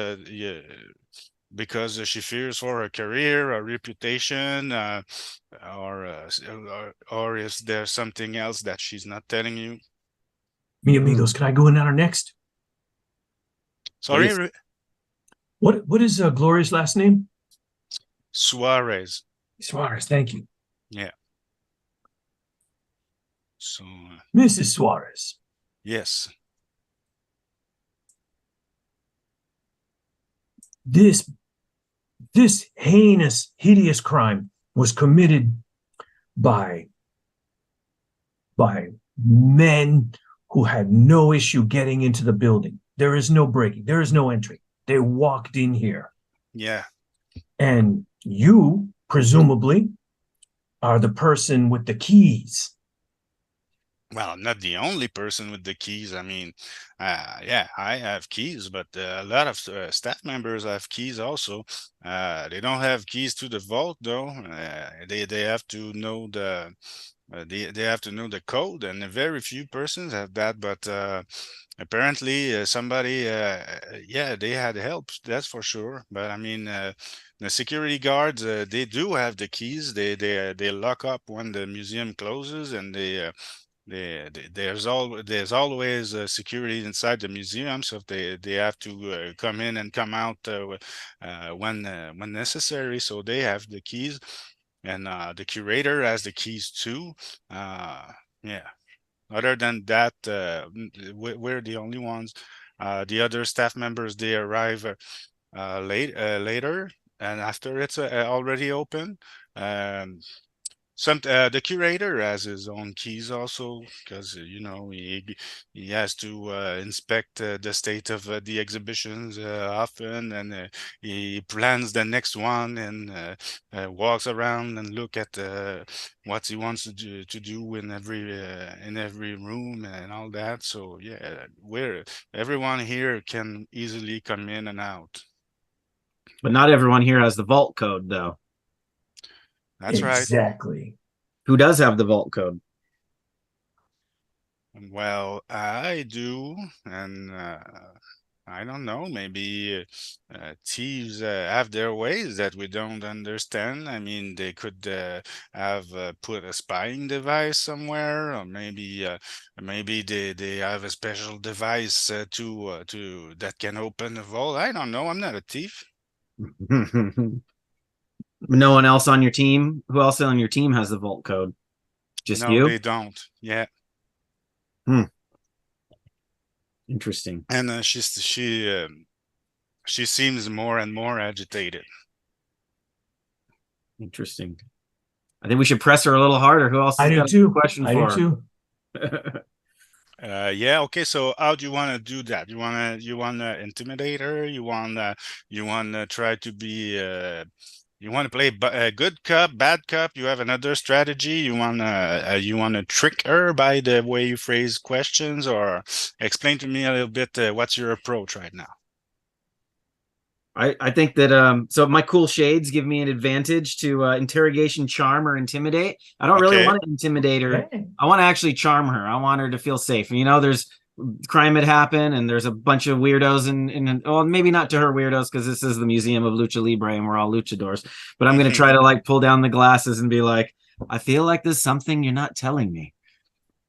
because she fears for her career or reputation, or is there something else that she's not telling you? Me amigos, can I go in on her next? Sorry, Please. What is Gloria's last name? Suarez. Suarez, thank you. Yeah. So Mrs. Suarez. yes. This heinous, hideous crime was committed by men who had no issue getting into the building. There is no breaking. There is no entry. They walked in here. Yeah. And you, presumably, are the person with the keys. Well, I'm not the only person with the keys. I mean, yeah, I have keys, but a lot of staff members have keys also. They don't have keys to the vault, though. They have to know they have to know the code, and very few persons have that. But apparently, somebody, yeah, they had help. That's for sure. But I mean, the security guards, they do have the keys. They lock up when the museum closes, and there's always security inside the museum, so they have to come in and come out when necessary. So they have the keys, and the curator has the keys too. Yeah. Other than that, we're the only ones. The other staff members, they arrive later, and after it's already open. Um, the curator has his own keys also, because you know, he has to inspect the state of the exhibitions often, and he plans the next one, and walks around and look at what he wants to do in every room and all that. So yeah, everyone here can easily come in and out. But not everyone here has the vault code, though. That's right. Exactly. Who does have the vault code? Well, I do, and I don't know, maybe thieves have their ways that we don't understand. I mean, they could have put a spying device somewhere, or maybe they have a special device to that can open the vault. I don't know. I'm not a thief. No one else on your team? Who else on your team has the vault code? Just No, you? they don't. Yeah. Interesting. And she seems more and more agitated. Interesting. I think we should press her a little harder. Who else has got a question for her? I do too. Yeah, okay, so how do you want to do that? You want to intimidate her? You want to try to be you want to play a good cop, bad cop? You have another strategy? You want to trick her by the way you phrase questions, or explain to me a little bit what's your approach right now? I think that so my cool shades give me an advantage to interrogation, charm, or intimidate. I don't really want to intimidate her. I want to actually charm her. I want her to feel safe. You know, there's crime had happened, and there's a bunch of weirdos in well, maybe not to her weirdos, because this is the Museum of Lucha Libre and we're all luchadors. But I'm gonna try to like pull down the glasses and be like, I feel like there's something you're not telling me.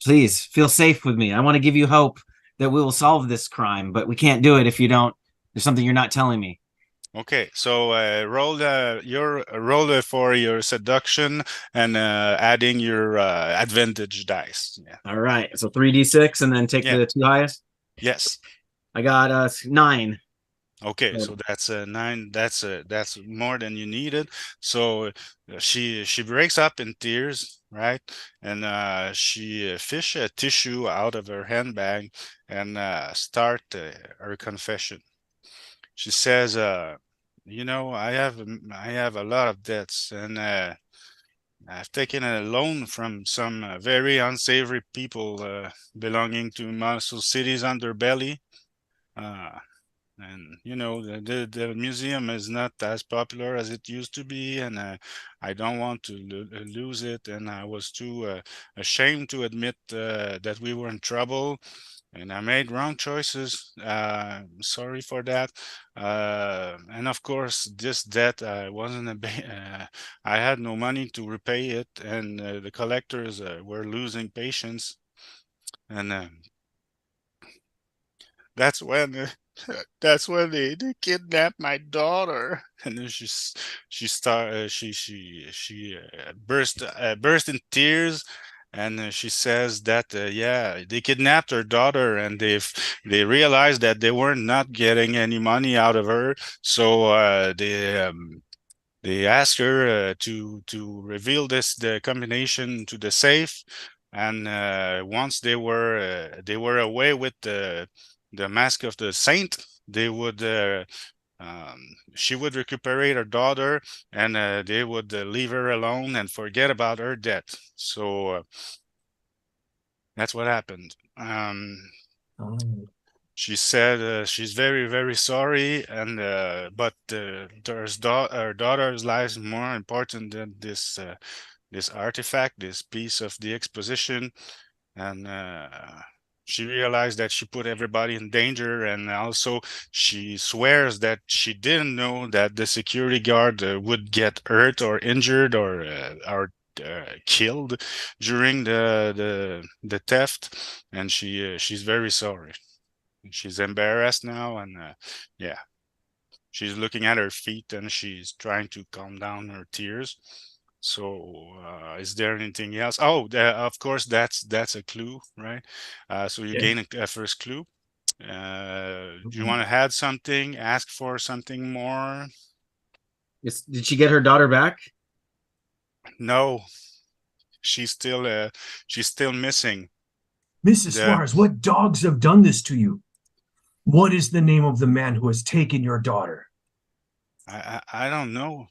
Please feel safe with me. I want to give you hope that we will solve this crime, but we can't do it if you don't. There's something you're not telling me. Okay, so roll for your seduction, and adding your advantage dice. Yeah. All right, so 3d6 and then take the two highest. Yes. I got 9. Okay, so that's 9. That's more than you needed. So she breaks up in tears, right? And she fish a tissue out of her handbag and start her confession. She says, you know, I have a lot of debts, and I've taken a loan from some very unsavory people belonging to Muscle City's underbelly. And you know, the museum is not as popular as it used to be, and I don't want to lose it. And I was too ashamed to admit that we were in trouble, and I made wrong choices. Sorry for that. And of course, this debt wasn't I had no money to repay it, and the collectors were losing patience, and that's when. That's when they kidnapped my daughter, and then she burst in tears, and she says that yeah, they kidnapped her daughter, and they realized that they were not getting any money out of her, so they asked her to reveal the combination to the safe, and once they were away with the mask of the saint, they would she would recuperate her daughter, and they would leave her alone and forget about her debt. So that's what happened. She said she's very, very sorry, and but her daughter's life is more important than this artifact, this piece of the exposition, and she realized that she put everybody in danger, and also she swears that she didn't know that the security guard would get hurt or injured or killed during the theft, and she's very sorry. She's embarrassed now, and yeah, she's looking at her feet and she's trying to calm down her tears. So, is there anything else? Oh, of course, that's a clue, right? So you gain a first clue. Do you want to add something? Ask for something more? Did she get her daughter back? No, she's still missing. Mrs. Suarez, what dogs have done this to you? What is the name of the man who has taken your daughter? I don't know.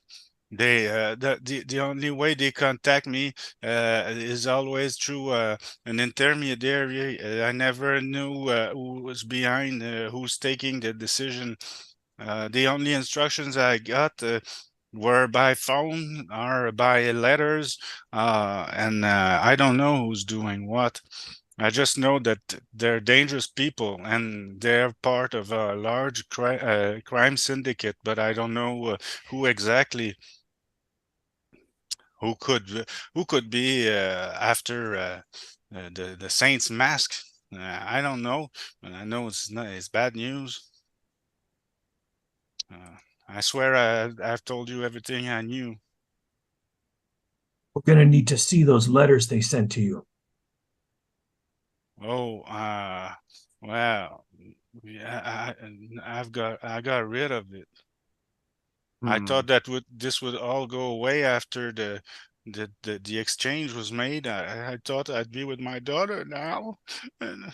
They the only way they contact me is always through an intermediary. I never knew who was behind, who's taking the decision. The only instructions I got were by phone or by letters, and I don't know who's doing what. I just know that they're dangerous people and they're part of a large crime syndicate, but I don't know who exactly. Who could be after the Saint's mask? I don't know, but I know it's bad news. I swear I've told you everything I knew. We're gonna need to see those letters they sent to you. Oh, well, yeah, I got rid of it. I thought that this would all go away after the exchange was made. I thought I'd be with my daughter now. And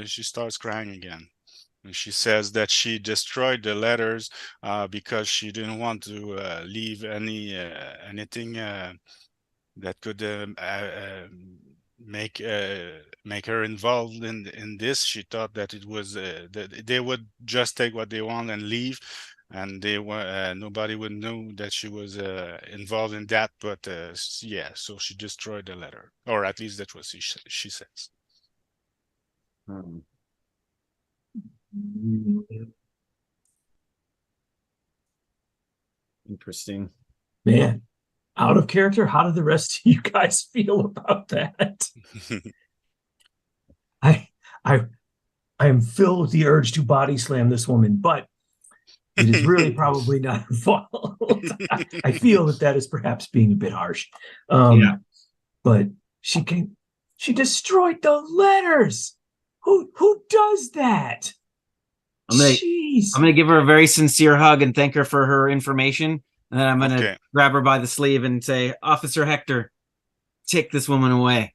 she starts crying again. And she says that she destroyed the letters because she didn't want to leave anything that could make her involved in this. She thought that it was that they would just take what they want and leave, and they were nobody would know that she was involved in that. But yeah, so she destroyed the letter, or at least that's what she says. Interesting. Man, out of character. How do the rest of you guys feel about that? I am filled with the urge to body slam this woman, but it is really probably not her fault. I feel that is perhaps being a bit harsh. But she destroyed the letters. Who does that? I'm gonna give her a very sincere hug and thank her for her information. And then I'm gonna grab her by the sleeve and say, Officer Hector, take this woman away.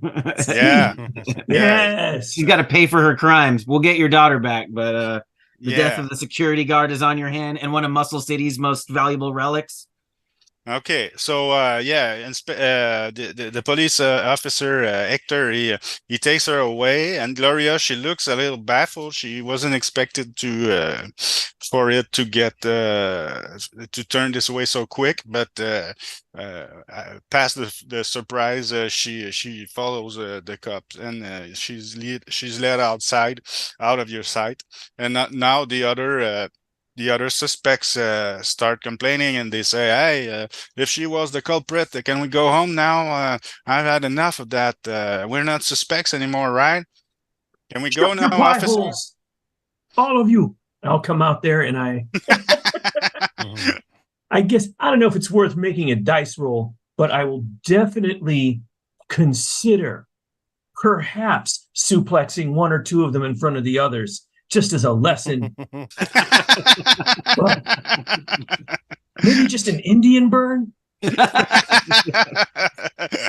Yeah. Yes. She's got to pay for her crimes. We'll get your daughter back, but the death of the security guard is on your hand, and one of Muscle City's most valuable relics. Okay, so the police officer Hector, he takes her away, and Gloria, she looks a little baffled. She wasn't expected for it to get to turn this way so quick, but past the surprise, she follows the cops, and she's led outside, out of your sight, and now the other suspects start complaining, and they say, hey, if she was the culprit, can we go home now? I've had enough of that. We're not suspects anymore, right? Can we go now, officer? All of you. I'll come out there and I guess, I don't know if it's worth making a dice roll, but I will definitely consider perhaps suplexing one or two of them in front of the others, just as a lesson. Maybe just an Indian burn?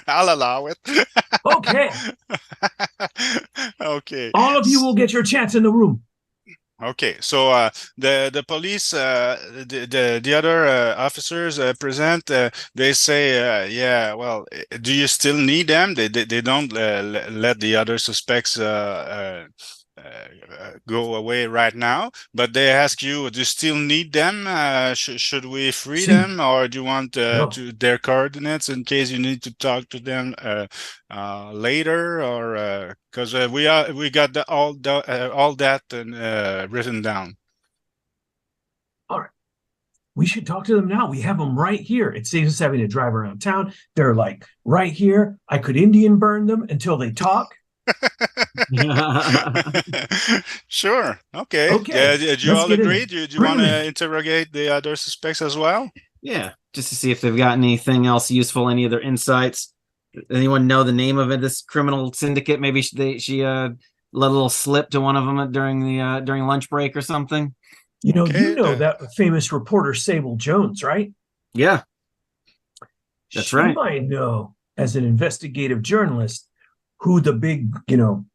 I'll allow it. Okay. Okay. All of you will get your chance in the room. Okay, so the police, the other officers present. They say, yeah, well, do you still need them? They don't let the other suspects go away right now, but they ask you, do you still need them? Should we free See, them, or do you want no. to their coordinates in case you need to talk to them later, or because we got all that written down. All right. We should talk to them now. We have them right here. It saves us having to drive around town. They're like right here. I could Indian burn them until they talk. Sure. Okay. Okay. Do you Let's all get in agree? there. Do you Bring want 'em to in. interrogate the other suspects as well? Yeah, just to see if they've got anything else useful, any other insights. Anyone know the name of it, this criminal syndicate? Maybe she let a little slip to one of them during lunch break or something. You know, Okay, that famous reporter Sable Jones, right? Yeah, that's She right. might know, as an investigative journalist, who the big, the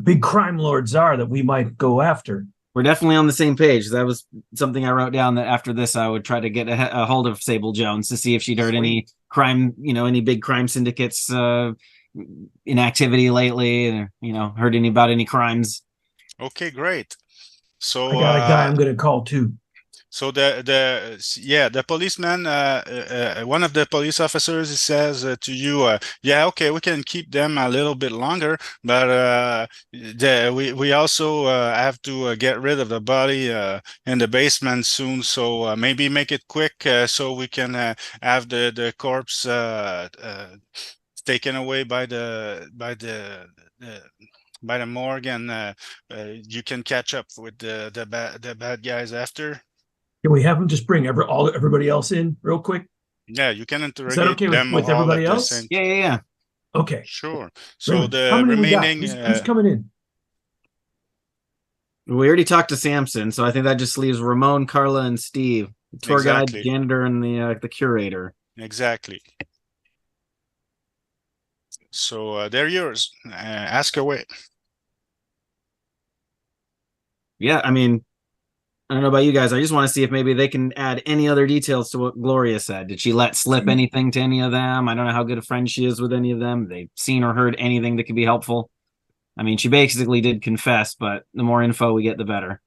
big crime lords are that we might go after. We're definitely on the same page. That was something I wrote down, that after this I would try to get a hold of Sable Jones to see if she'd heard any crime, any big crime syndicates in activity lately, or heard about any crimes. Okay, great. So I got a guy I'm going to call too. So the policeman, one of the police officers, he says to you, yeah, okay, we can keep them a little bit longer, but we also have to get rid of the body in the basement soon. So maybe make it quick so we can have the corpse taken away by the morgue, and you can catch up with the bad guys after. Can we have them just bring everybody else in real quick? Yeah, you can interrogate Is that okay them with all everybody at the else? same. Yeah. Okay. Sure. So How the many we got? remaining. Who's coming in? We already talked to Samson, so I think that just leaves Ramon, Carla, and Steve, the tour guide, janitor, and the curator. Exactly. So they're yours. Ask away. Yeah, I mean, I don't know about you guys. I just want to see if maybe they can add any other details to what Gloria said. Did she let slip anything to any of them? I don't know how good a friend she is with any of them. They've seen or heard anything that could be helpful. I mean, she basically did confess, but the more info we get, the better.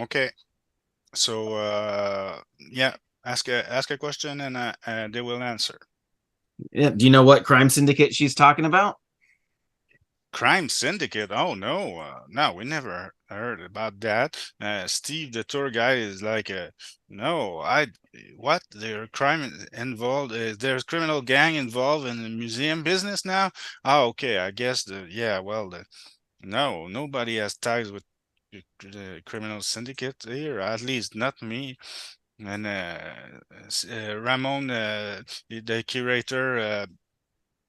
Okay. So yeah, ask a question, and they will answer. Yeah. Do you know what crime syndicate she's talking about? Crime syndicate? Oh no, no, we never heard about that. Steve, the tour guide, is like, no, what? There's crime involved? There's criminal gang involved in the museum business now? Oh, okay, I guess no, nobody has ties with the criminal syndicate here, at least not me. And Ramon, the curator,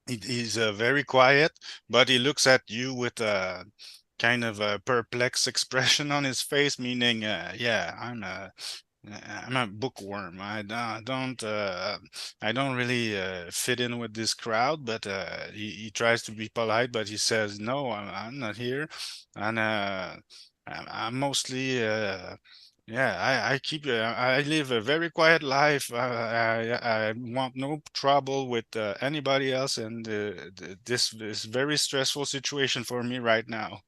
he's very quiet, but he looks at you with a kind of a perplexed expression on his face, meaning, yeah, I'm a bookworm. I don't really fit in with this crowd, but he tries to be polite, but he says, no, I'm not here, and I'm mostly yeah, I live a very quiet life. I want no trouble with anybody else, and this is very stressful situation for me right now.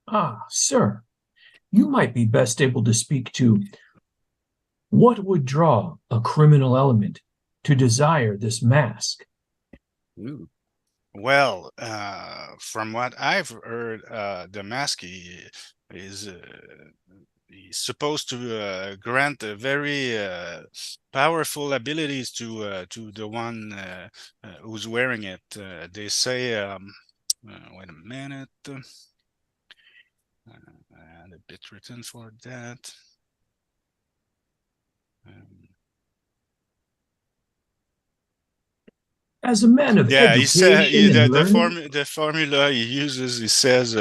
Ah, sir, you might be best able to speak to what would draw a criminal element to desire this mask. Ooh. Well, from what I've heard, the mask is he's supposed to grant very powerful abilities to the one who's wearing it. They say, wait a minute, and a bit written for that. As a man of He said education and learning, the formula he uses. He says,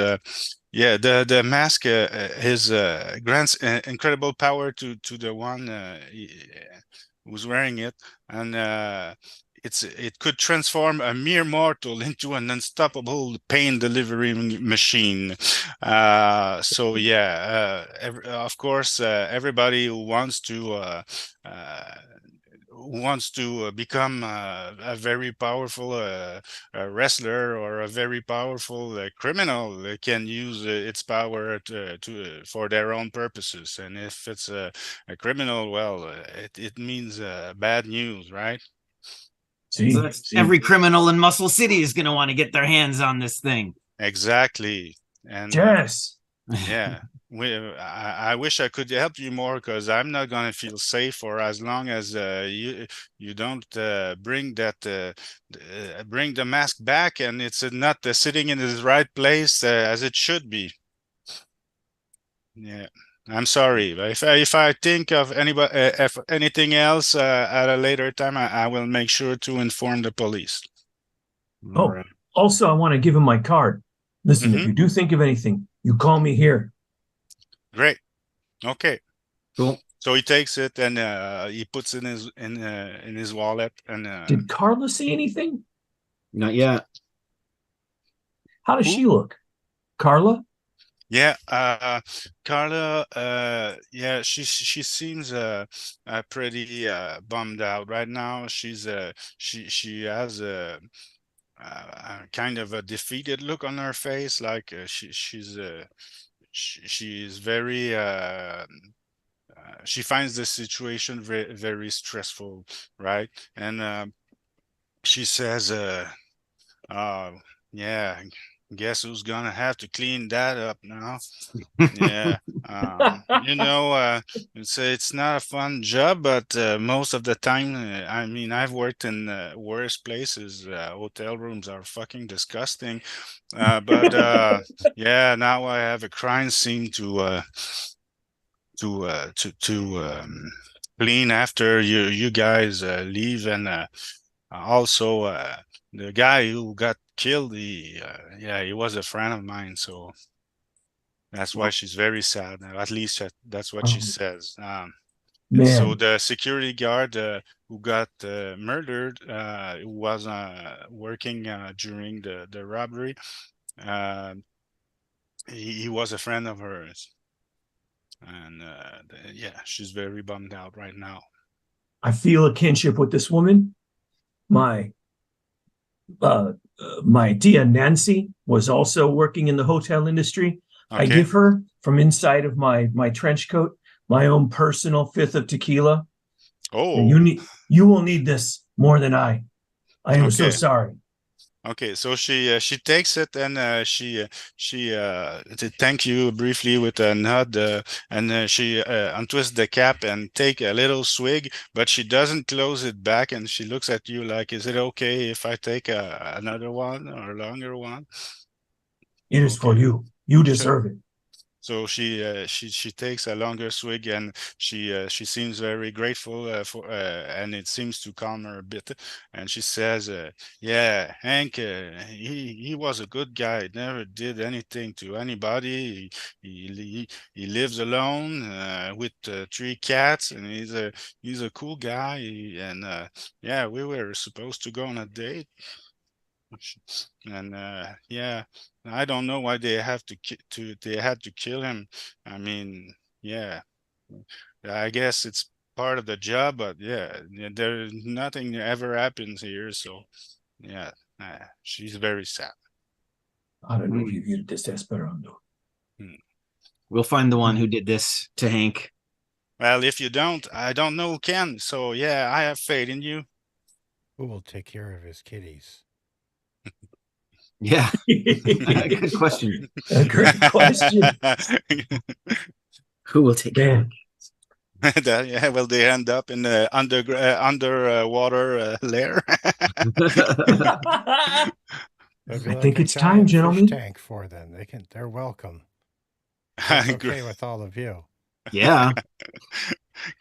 yeah, the mask grants incredible power to the one who's wearing it, and it could transform a mere mortal into an unstoppable pain delivery machine. So yeah, of course, everybody who wants to wants to become a very powerful wrestler or a very powerful criminal can use its power for their own purposes. And if it's a criminal, well, it means bad news, right? So that's every criminal in Muscle City is going to want to get their hands on this thing. Exactly. And Yes. yeah, I wish I could help you more, because I'm not gonna feel safe for as long as you don't bring the mask back, and it's not sitting in its right place as it should be. Yeah, I'm sorry, but if I think of anybody if anything else at a later time, I will make sure to inform the police. Oh, Right. also, I want to give him my card. Listen, if Mhm. you do think of anything, you call me here. Great. Okay. Cool. So he takes it and he puts it in his wallet and Did Carla say anything? Not yet. How does Who? she look? Carla? Yeah, Carla, yeah, she seems pretty bummed out right now. She has a kind of a defeated look on her face, like she's very she finds the situation very, very stressful, right? And she says, "Oh, yeah, guess who's gonna have to clean that up now?" Yeah, it's not a fun job, but most of the time, I mean, I've worked in worse places. Hotel rooms are fucking disgusting. But yeah, now I have a crime scene to clean after you guys leave, and also the guy who got killed, he was a friend of mine, so that's why she's very sad. At least that's what she says. So Man, the security guard who got murdered, who was working during the robbery, uh, he was a friend of hers. And yeah, she's very bummed out right now. I feel a kinship with this woman. My my tia Nancy was also working in the hotel industry. I Okay. give her from inside of my trench coat my own personal fifth of tequila. Oh, And you will need this more than I. I am so okay. sorry. Okay, so she takes it and she thank you briefly with a nod, and she untwists the cap and take a little swig, but she doesn't close it back, and she looks at you like, "Is it okay if I take another one or a longer one?" It is for Okay. you. You deserve it. So she takes a longer swig, and she seems very grateful and it seems to calm her a bit. And she says, "Yeah, Hank, he was a good guy. Never did anything to anybody. He lives alone with 3 cats, and he's a cool guy. And yeah, we were supposed to go on a date." And yeah, I don't know why they have they had to kill him. I mean, yeah, I guess it's part of the job, but yeah, there nothing ever happens here, so yeah, she's very sad. I don't know if you've used Desesperando. We'll find the one who did this to Hank. Well, if you don't, I don't know who can. So yeah, I have faith in you. Who will take care of his kitties? Yeah. Good question. A great question. Who will take care? Man, Yeah, well, they end up in the underwater lair. It'd be I like think a it's time, giant fish gentlemen. tank for them. They're welcome. It's okay with all of you. Yeah,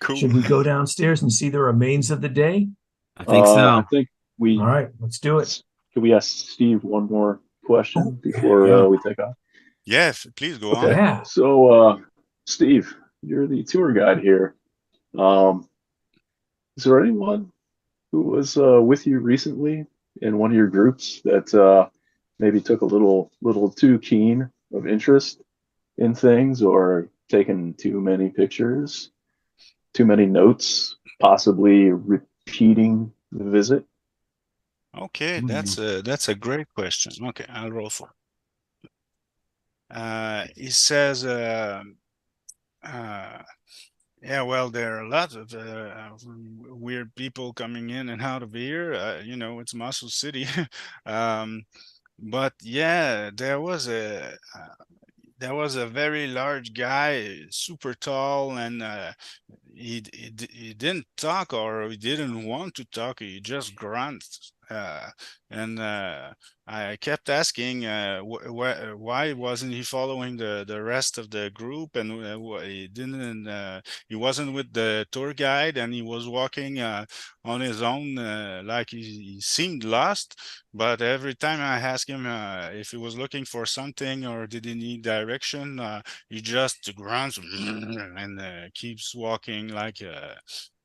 Cool. Should we go downstairs and see the remains of the day? I think so. I think we All right, let's do it. can we ask Steve one more question Oh, before yeah. we take off? Yes, please go Okay. on. Yeah. So, Steve, you're the tour guide here. Is there anyone who was with you recently in one of your groups that maybe took a little too keen of interest in things, or taken too many pictures, too many notes, possibly impeding the visit? Okay, that's a great question. Okay, I'll roll for it. He says, yeah, well, there are a lot of weird people coming in and out of here. It's Muscle City. um, but yeah, there was a very large guy, super tall, and he didn't talk, or he didn't want to talk. He just grunted. And I kept asking why wasn't he following the rest of the group, and he didn't. He wasn't with the tour guide, and he was walking on his own, like he seemed lost. But every time I asked him if he was looking for something or did he need direction, he just grunts and keeps walking like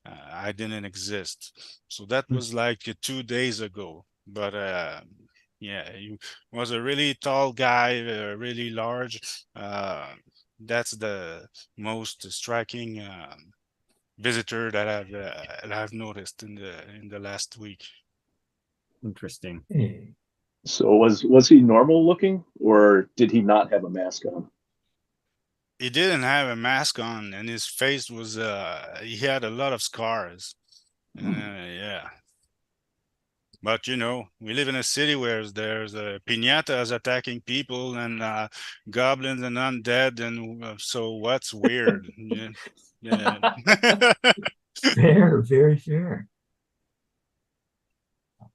I didn't exist. So that was like 2 days ago. But yeah, he was a really tall guy, really large. That's the most striking visitor that I've noticed in the last week. Interesting. Hey. So was he normal looking, or did he not have a mask on? He didn't have a mask on, and his face was he had a lot of scars. Yeah. But we live in a city where there's piñatas attacking people and goblins and undead, and so what's weird? Yeah. Yeah. Fair, very fair.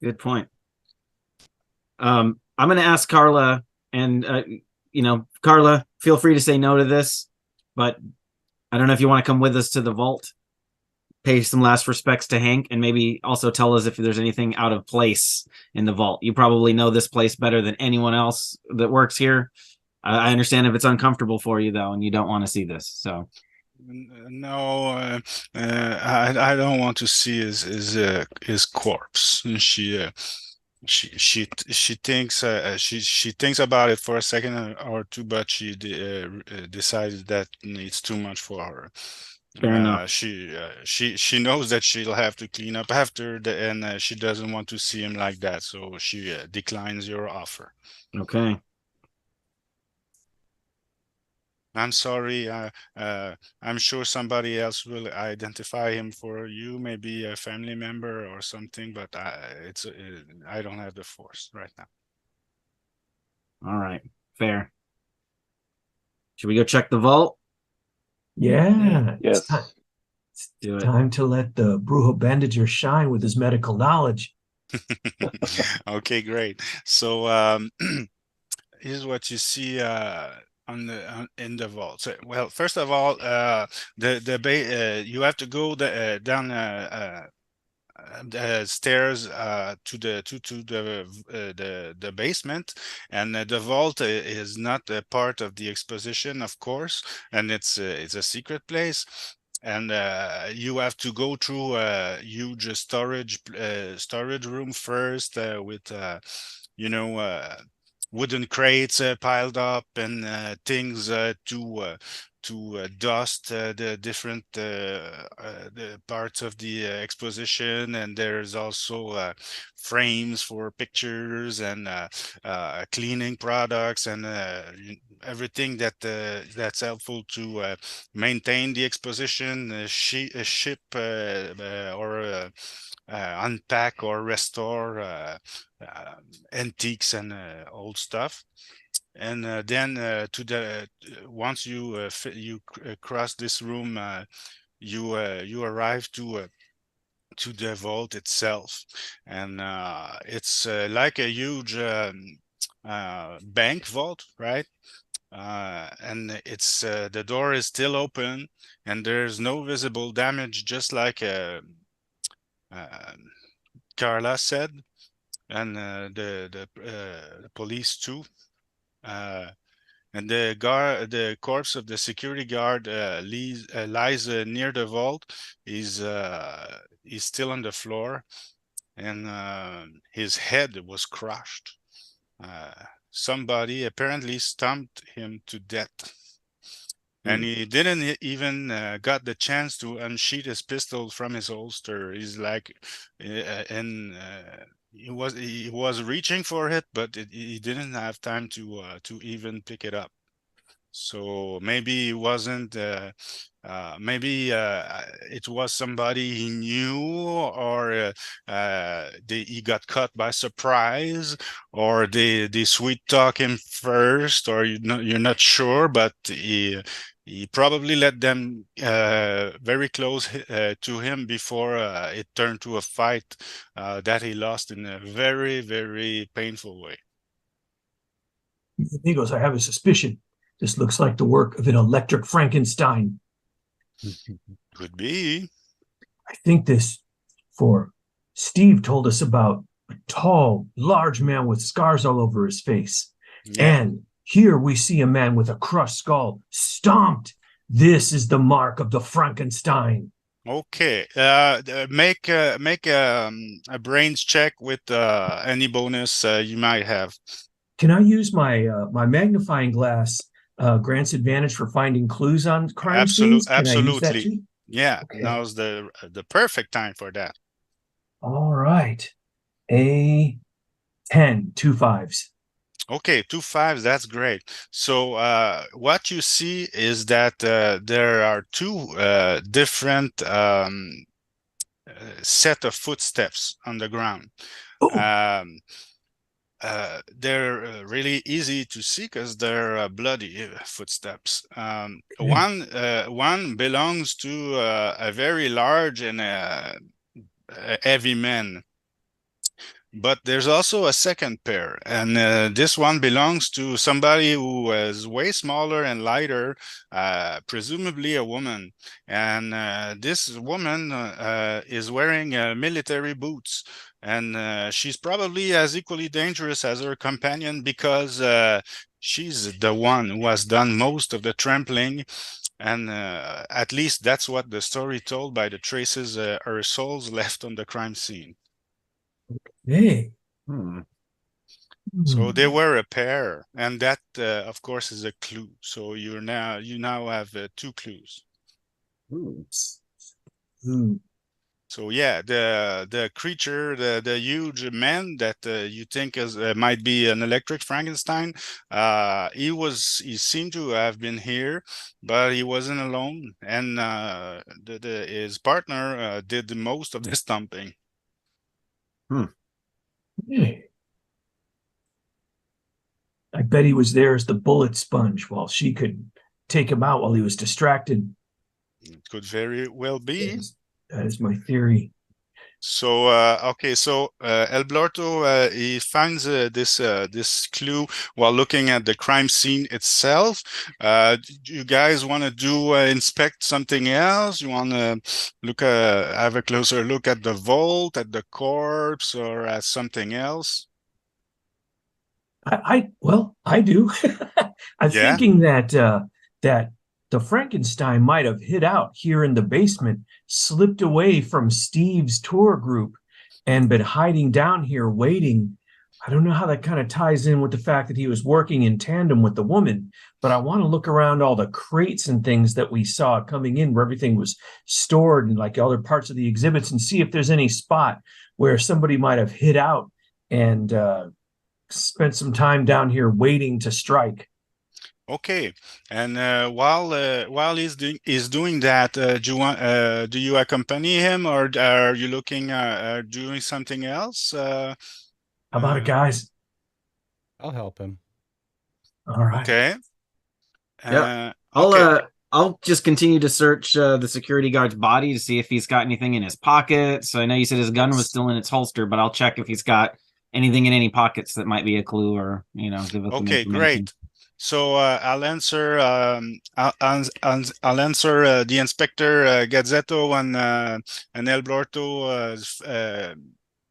Good point. I'm going to ask Carla, and Carla, feel free to say no to this, but I don't know if you want to come with us to the vault, pay some last respects to Hank, and maybe also tell us if there's anything out of place in the vault. You probably know this place better than anyone else that works here. I understand if it's uncomfortable for you, though, and you don't want to see this. So No, I don't want to see his corpse. She thinks she thinks about it for a second or two, but she decided that it's too much for her. fair enough. She knows that she'll have to clean up after and she doesn't want to see him like that, so she declines your offer. Okay. I'm sorry. I'm sure somebody else will identify him for you, maybe a family member or something. But I don't have the force right now. All right. Fair. Should we go check the vault? Yeah. Yes. Let's do it. Time to let the Brujo Bandager shine with his medical knowledge. Okay, great. So here's what you see in the vault. So, well, first of all, you have to go down the stairs to the basement, and the vault is not a part of the exposition, of course, and it's a secret place. And you have to go through a huge storage room first with wooden crates piled up and things to dust the different the parts of the exposition. And there's also frames for pictures and cleaning products and everything that's helpful to maintain the exposition, ship or unpack or restore antiques and old stuff. And then once you cross this room, you arrive to the vault itself, and it's like a huge bank vault, right? And it's the door is still open, and there's no visible damage, just like Carla said, and the police too. And the corpse of the security guard lies near the vault. He's still on the floor, and his head was crushed. Somebody apparently stomped him to death. and he didn't even got the chance to unsheath his pistol from his holster. He's like, he was reaching for it, but he didn't have time to even pick it up. So maybe it wasn't. Maybe it was somebody he knew, or he got caught by surprise, or they sweet talk him first, or you're not sure, but he probably let them very close to him before it turned to a fight that he lost in a very, very painful way. Amigos, I have a suspicion. This looks like the work of an electric Frankenstein. Could be. I think this, for Steve told us about a tall, large man with scars all over his face. Yeah. And here we see a man with a crushed skull, stomped. This is the mark of the Frankenstein. Okay. Make a brains check with any bonus you might have. Can I use my my magnifying glass? Grants advantage for finding clues on crime scenes. Can I use that Absolutely. too? Yeah. Okay. Now's the perfect time for that. All right. A 10, 2 5s. Okay, 2 5s, that's great. So what you see is that there are two different set of footsteps on the ground. They're really easy to see because they're bloody footsteps. One belongs to a very large and heavy man. But there's also a second pair, and this one belongs to somebody who is way smaller and lighter, presumably a woman. And this woman is wearing military boots, and she's probably as equally dangerous as her companion because she's the one who has done most of the trampling. And at least that's what the story told by the traces her souls left on the crime scene. Hey. So they were a pair, and that, of course, is a clue. So you now have 2 clues. So yeah, the creature, the huge man that you think is might be an electric Frankenstein, he seemed to have been here, but he wasn't alone, and his partner did the most of the stomping. Hey. I bet he was there as the bullet sponge while she could take him out while he was distracted. It could very well be. That is my theory. So okay, so El Blorto he finds this clue while looking at the crime scene itself. Do you guys want to do inspect something else? You want to look have a closer look at the vault, at the corpse, or at something else? I do. I'm thinking that that the Frankenstein might have hid out here in the basement, slipped away from Steve's tour group, and been hiding down here waiting. I don't know how that kind of ties in with the fact that he was working in tandem with the woman, but I want to look around all the crates and things that we saw coming in where everything was stored and like other parts of the exhibits and see if there's any spot where somebody might have hid out and spent some time down here waiting to strike. Okay, and while he's doing that, do you accompany him, or are you looking doing something else? How about it, guys? I'll help him. All right. Okay. Yeah. Okay. I'll just continue to search the security guard's body to see if he's got anything in his pockets. So I know you said his gun was still in its holster, but I'll check if he's got anything in any pockets that might be a clue or give us some information. Great. So I'll answer. I'll answer the Inspector Gazzetto and El Blorto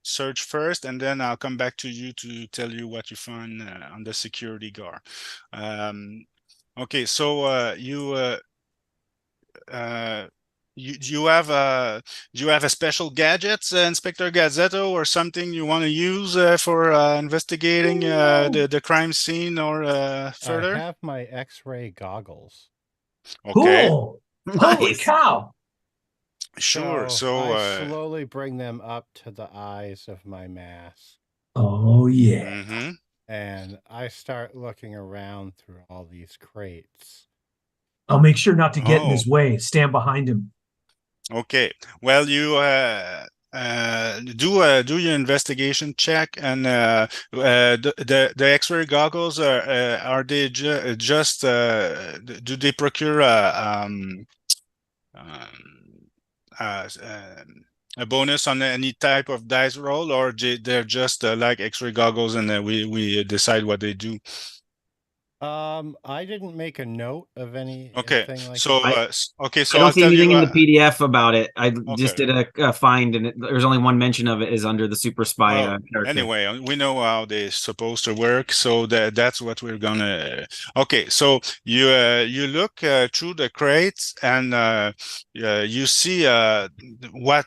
search first, and then I'll come back to you to tell you what you find on the security guard. Okay, so do you have a special gadgets, Inspector Gazzetto, or something you want to use for investigating the crime scene or further? I have my X-ray goggles. Okay. Cool. Holy Nice. cow. Sure. So I slowly bring them up to the eyes of my mask, Oh, yeah. mhm. and I start looking around through all these crates. I'll make sure not to get in Oh, his way. Stand behind him. okay. Well, you do your investigation check, and the X-ray goggles are they just do they procure um, a bonus on any type of dice roll, or they're just like X-ray goggles, and we decide what they do? I didn't make a note of Okay, anything like so that. okay, I so don't I'll see tell anything you. in the PDF about it. I just Okay. did a find, and there's only one mention of it is under the super spy Well, character. anyway, we know how they're supposed to work, so that's what we're gonna. Okay, so you look through the crates, and you see what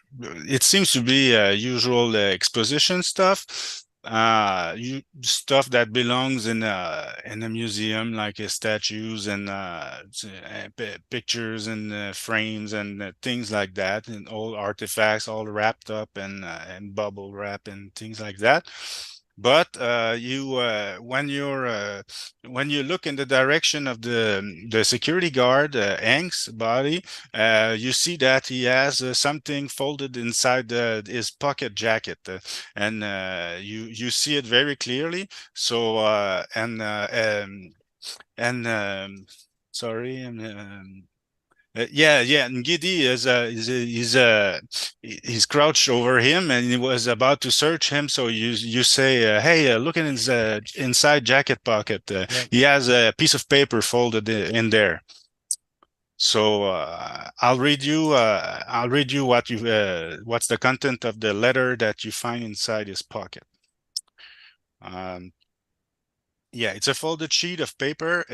it seems to be usual exposition stuff. You stuff that belongs in a museum, like statues and pictures and frames and things like that, and all artifacts all wrapped up and bubble wrap and things like that. But when you look in the direction of the security guard, Hank's body, you see that he has something folded inside his pocket jacket, and you see it very clearly. So sorry, yeah, and Giddy he's crouched over him, and he was about to search him. So you say, "Hey, look in his inside jacket pocket. Yep. He has a piece of paper folded in there." So I'll read you. I'll read you what you what's the content of the letter that you find inside his pocket. Yeah, it's a folded sheet of paper.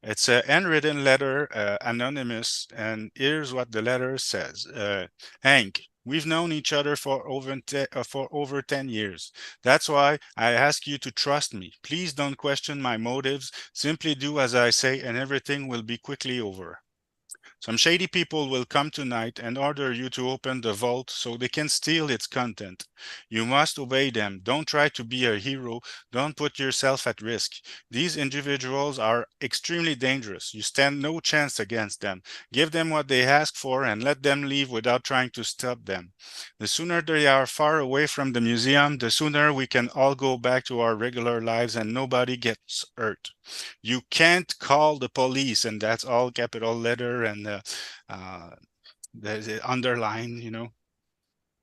It's a handwritten letter, anonymous, and here's what the letter says. Hank, we've known each other for over 10 years. That's why I ask you to trust me. Please don't question my motives. Simply do as I say, and everything will be quickly over. Some shady people will come tonight and order you to open the vault so they can steal its content. You must obey them. Don't try to be a hero. Don't put yourself at risk. These individuals are extremely dangerous. You stand no chance against them. Give them what they ask for and let them leave without trying to stop them. The sooner they are far away from the museum, the sooner we can all go back to our regular lives and nobody gets hurt. You can't call the police, and that's all capital letter, and the underline,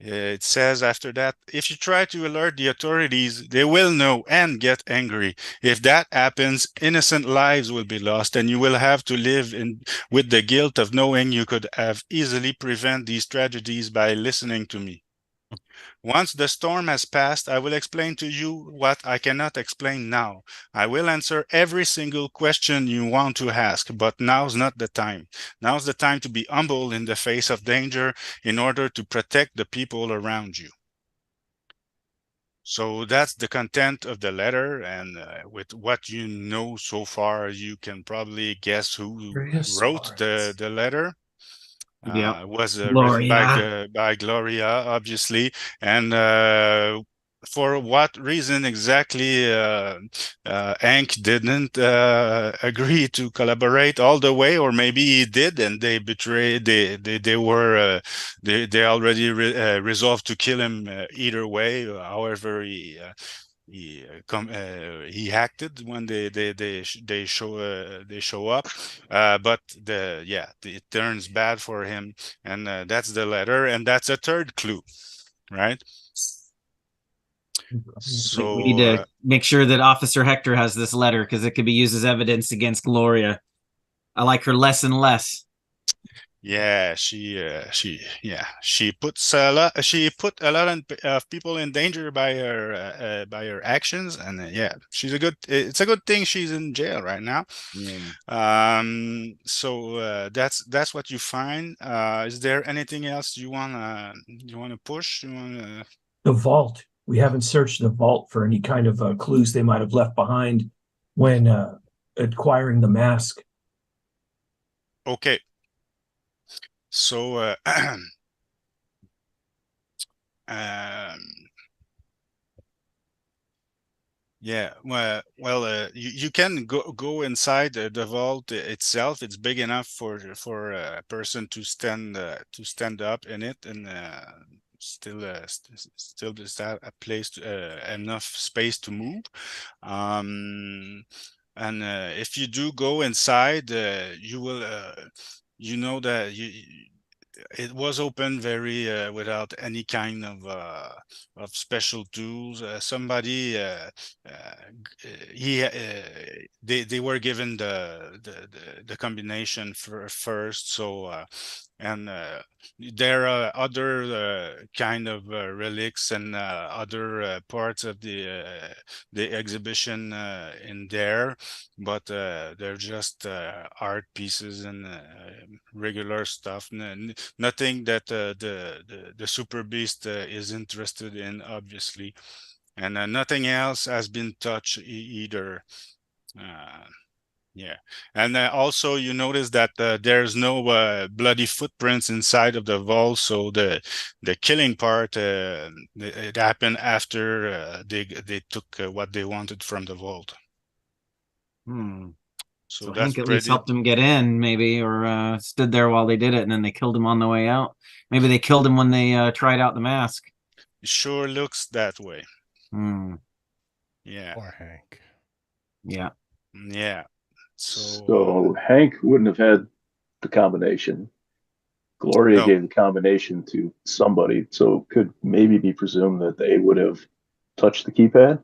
It says after that, if you try to alert the authorities, they will know and get angry. If that happens, innocent lives will be lost, and you will have to live with the guilt of knowing you could have easily prevented these tragedies by listening to me. Once the storm has passed, I will explain to you what I cannot explain now. I will answer every single question you want to ask, but now's not the time. Now's the time to be humble in the face of danger in order to protect the people around you. So that's the content of the letter, and with what you know so far, you can probably guess who wrote the letter. Yeah, Was written Gloria. by Gloria, obviously, and for what reason exactly Hank didn't agree to collaborate all the way, or maybe he did, and they betrayed. They were they already resolved to kill him either way. However, he acted when they show up, but it turns bad for him, and that's the letter, and that's a third clue, right? We need to make sure that Officer Hector has this letter because it could be used as evidence against Gloria. I like her less and less. Yeah, she puts a lot. She put a lot of people in danger by her actions, and she's a good. It's a good thing she's in jail right now. Yeah. So that's what you find. Is there anything else you wanna push? The vault. We haven't searched the vault for any kind of clues they might have left behind when acquiring the mask. Okay. So yeah, you can go inside the vault itself. It's big enough for a person to stand up in it, and still just have a place enough space to move. And if you do go inside, you will you know that it was open very without any kind of special tools. Somebody they were given the combination first, so and there are other kind of relics and other parts of the exhibition in there, but they're just art pieces and regular stuff. Nothing that the Super Beast is interested in, obviously, and nothing else has been touched either. Yeah, and also you notice that there's no bloody footprints inside of the vault, so the killing part it happened after they took what they wanted from the vault. So that's Hank at least helped him get in, maybe, or stood there while they did it, and then they killed him on the way out. Maybe they killed him when they tried out the mask. It sure looks that way. Yeah. Poor Hank. Yeah. Yeah. So Hank wouldn't have had the combination. Gloria gave the combination to somebody, so it could maybe be presumed that they would have touched the keypad.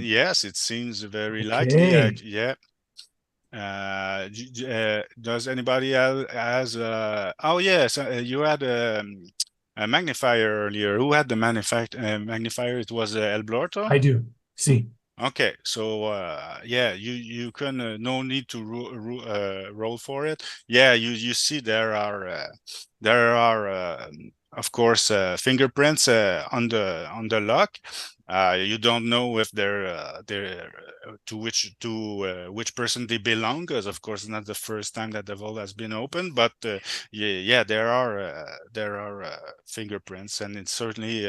Yes, it seems very likely. Yeah. Does anybody else has? Oh yes, you had a magnifier earlier. Who had the magnifier? It was El Blorto. I do. See. Okay, so yeah, you can no need to roll for it. Yeah, you see there are of course fingerprints on the lock. You don't know if they're to which person they belong, because of course it's not the first time that the vault has been opened. But yeah, there are fingerprints, and it certainly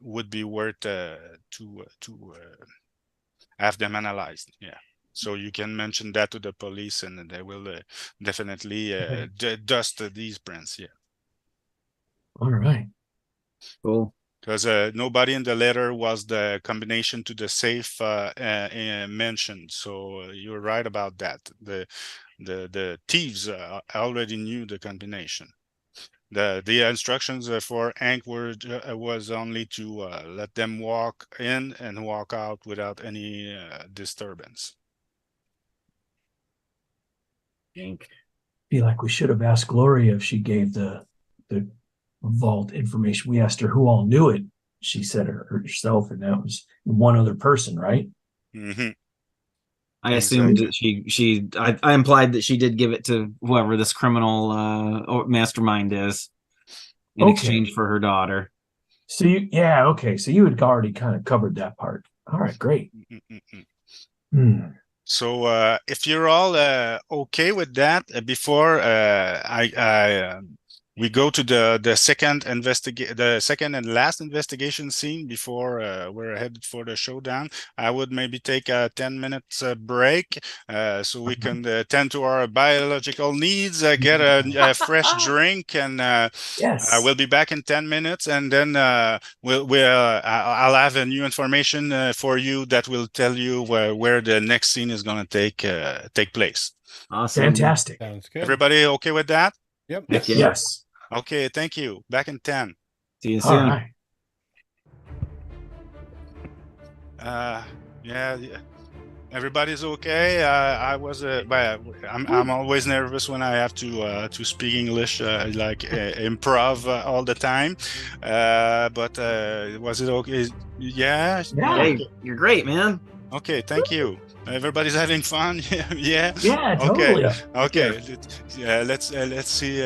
would be worth to have them analyzed. Yeah. So you can mention that to the police, and they will definitely dust these prints. Yeah. All right. Cool. Because nobody in the letter was the combination to the safe mentioned. So you're right about that. The thieves already knew the combination. The instructions for Hank was only to let them walk in and walk out without any disturbance. Hank, feel like we should have asked Gloria if she gave the vault information. We asked her who all knew it. She said it herself, and that was one other person, right? Mm-hmm. I assumed that I implied that she did give it to whoever this criminal or mastermind is in exchange for her daughter. So okay. So you had already kind of covered that part. All right, great. So if you're all okay with that, before we go to the second and last investigation scene before we're headed for the showdown, I would maybe take a 10 minutes break so we can tend to our biological needs, get a fresh drink, and we'll be back in 10 minutes, and then I'll have a new information for you that will tell you where the next scene is going to take place. Awesome. Fantastic. Sounds good. Everybody okay with that? Yep. Yes. Okay, thank you. Back in 10. See you soon. All right. Yeah. Everybody's okay. I'm always nervous when I have to speak English, like improv all the time. But was it okay? Yeah. Hey, you're great, man. Okay, thank you. Everybody's having fun. Yeah. Yeah, totally. Okay. Yeah. Let's see.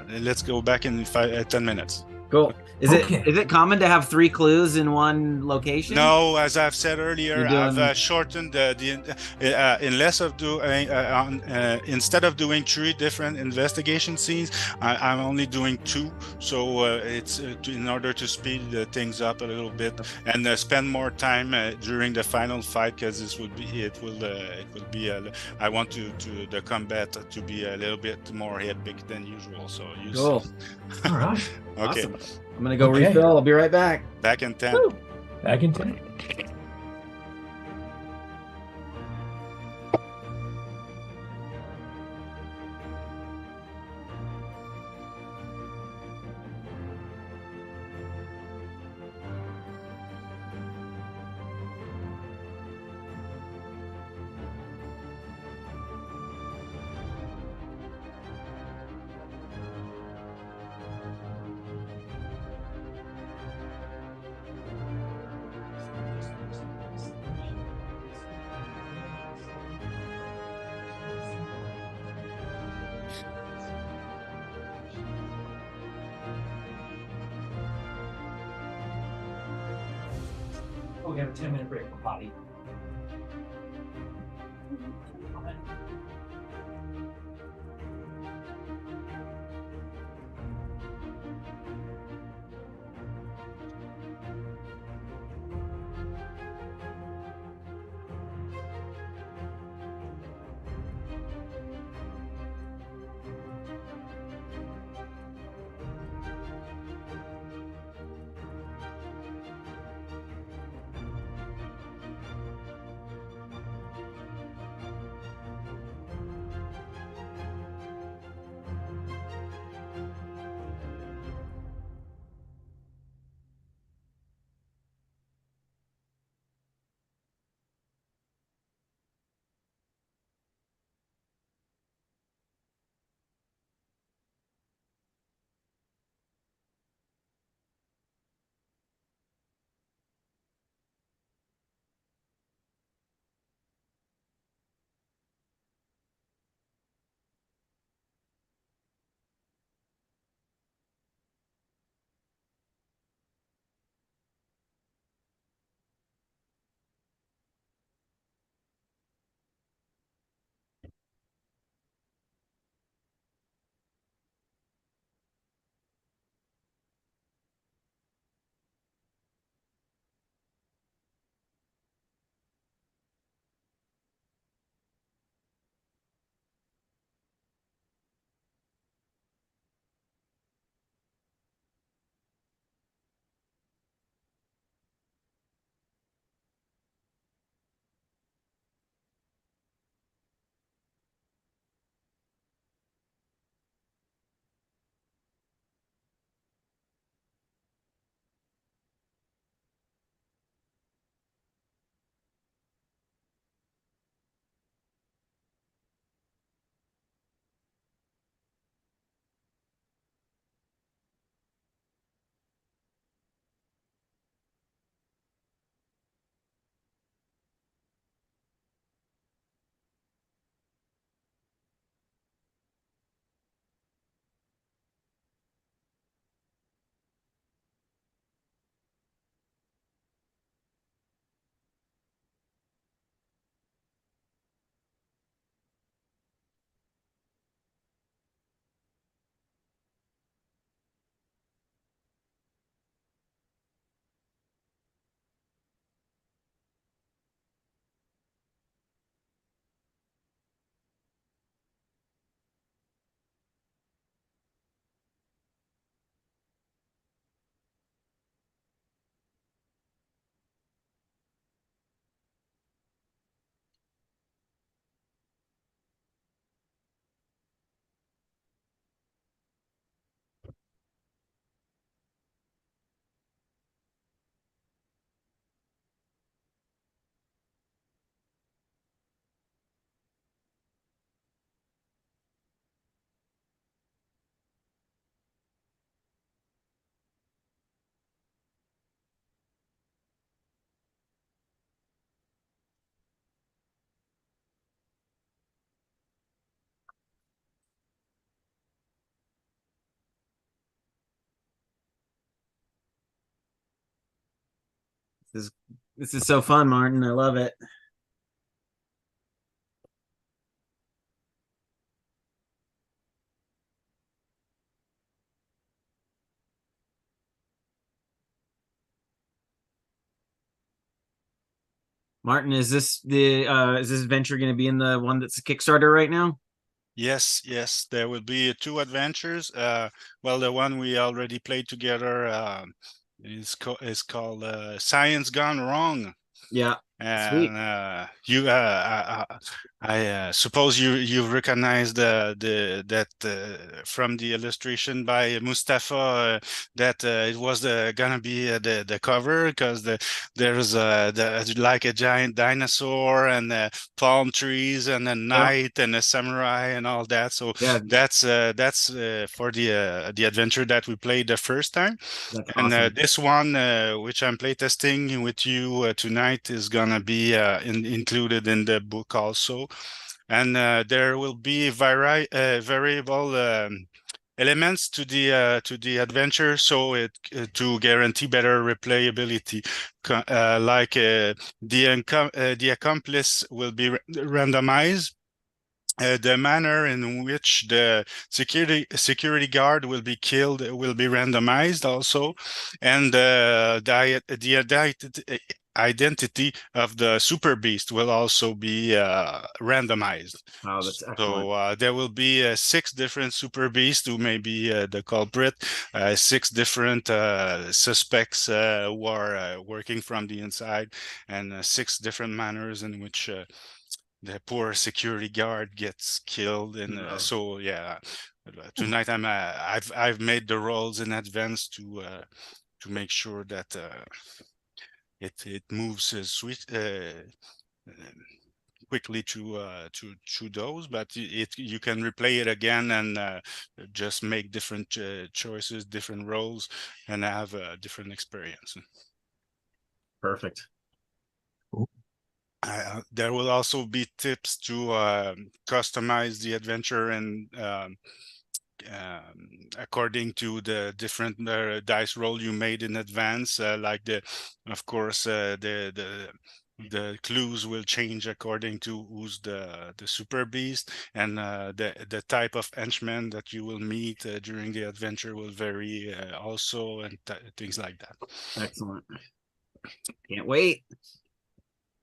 Let's go back in 10 minutes. Cool. Okay. Is it common to have 3 clues in one location? No, as I've said earlier, You're doing- I've shortened instead of doing 3 different investigation scenes, I'm only doing 2. So it's in order to speed things up a little bit and spend more time during the final fight, because it will be I want the combat to be a little bit more epic than usual. So Cool. All right. Okay. Awesome. I'm gonna go Okay. refill. I'll be right back. Back in 10. Woo. Back in 10. Oh, we have a 10-minute break for potty. This is so fun, Martin. I love it. Martin, is this adventure going to be in the one that's a Kickstarter right now? Yes, there will be two adventures. Well, the one we already played together is called Science Gone Wrong. Yeah. Sweet. And I suppose you recognize that from the illustration by Mustafa that it was gonna be the cover, because there's like a giant dinosaur and palm trees and a knight and a samurai and all that. So yeah, that's for the adventure that we played the first time. That's And awesome. this one, which I'm playtesting with you tonight, is gonna be included in the book also. And there will be variable elements to the adventure, so it to guarantee better replayability. Like the accomplice will be randomized. The manner in which the security guard will be killed will be randomized also, and the identity of the super beast will also be randomized. Wow, that's excellent. So there will be 6 different super beasts who may be the culprit, 6 different suspects who are working from the inside, and 6 different manners in which the poor security guard gets killed. And so yeah, tonight I've made the rolls in advance to make sure that it moves quickly to those, but you can replay it again and just make different choices, different roles, and have a different experience. Perfect. There will also be tips to customize the adventure and according to the different dice roll you made in advance. Like of course, the clues will change according to who's the super beast, and the type of henchman that you will meet during the adventure will vary also, and things like that. Excellent. Can't wait.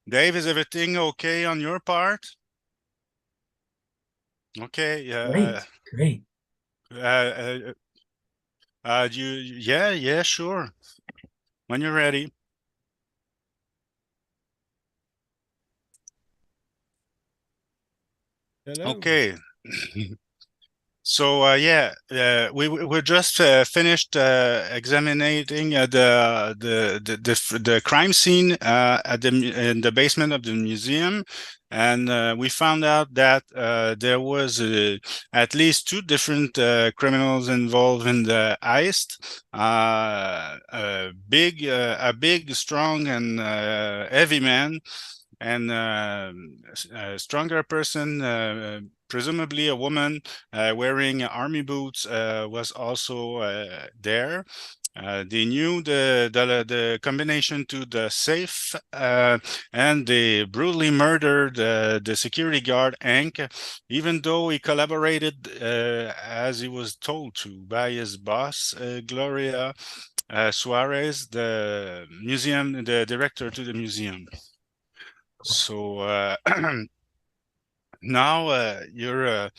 Dave, is everything okay on your part? Okay. Great. Yeah, sure. When you're ready. Hello. Okay. So we just finished examining the crime scene in the basement of the museum, and we found out that there was at least 2 different criminals involved in the heist. A big, strong, and heavy man, and a stronger person, presumably a woman wearing army boots, was also there. They knew the combination to the safe, and they brutally murdered the security guard, Hank, even though he collaborated as he was told to by his boss, Gloria Suarez, the director to the museum. So now you're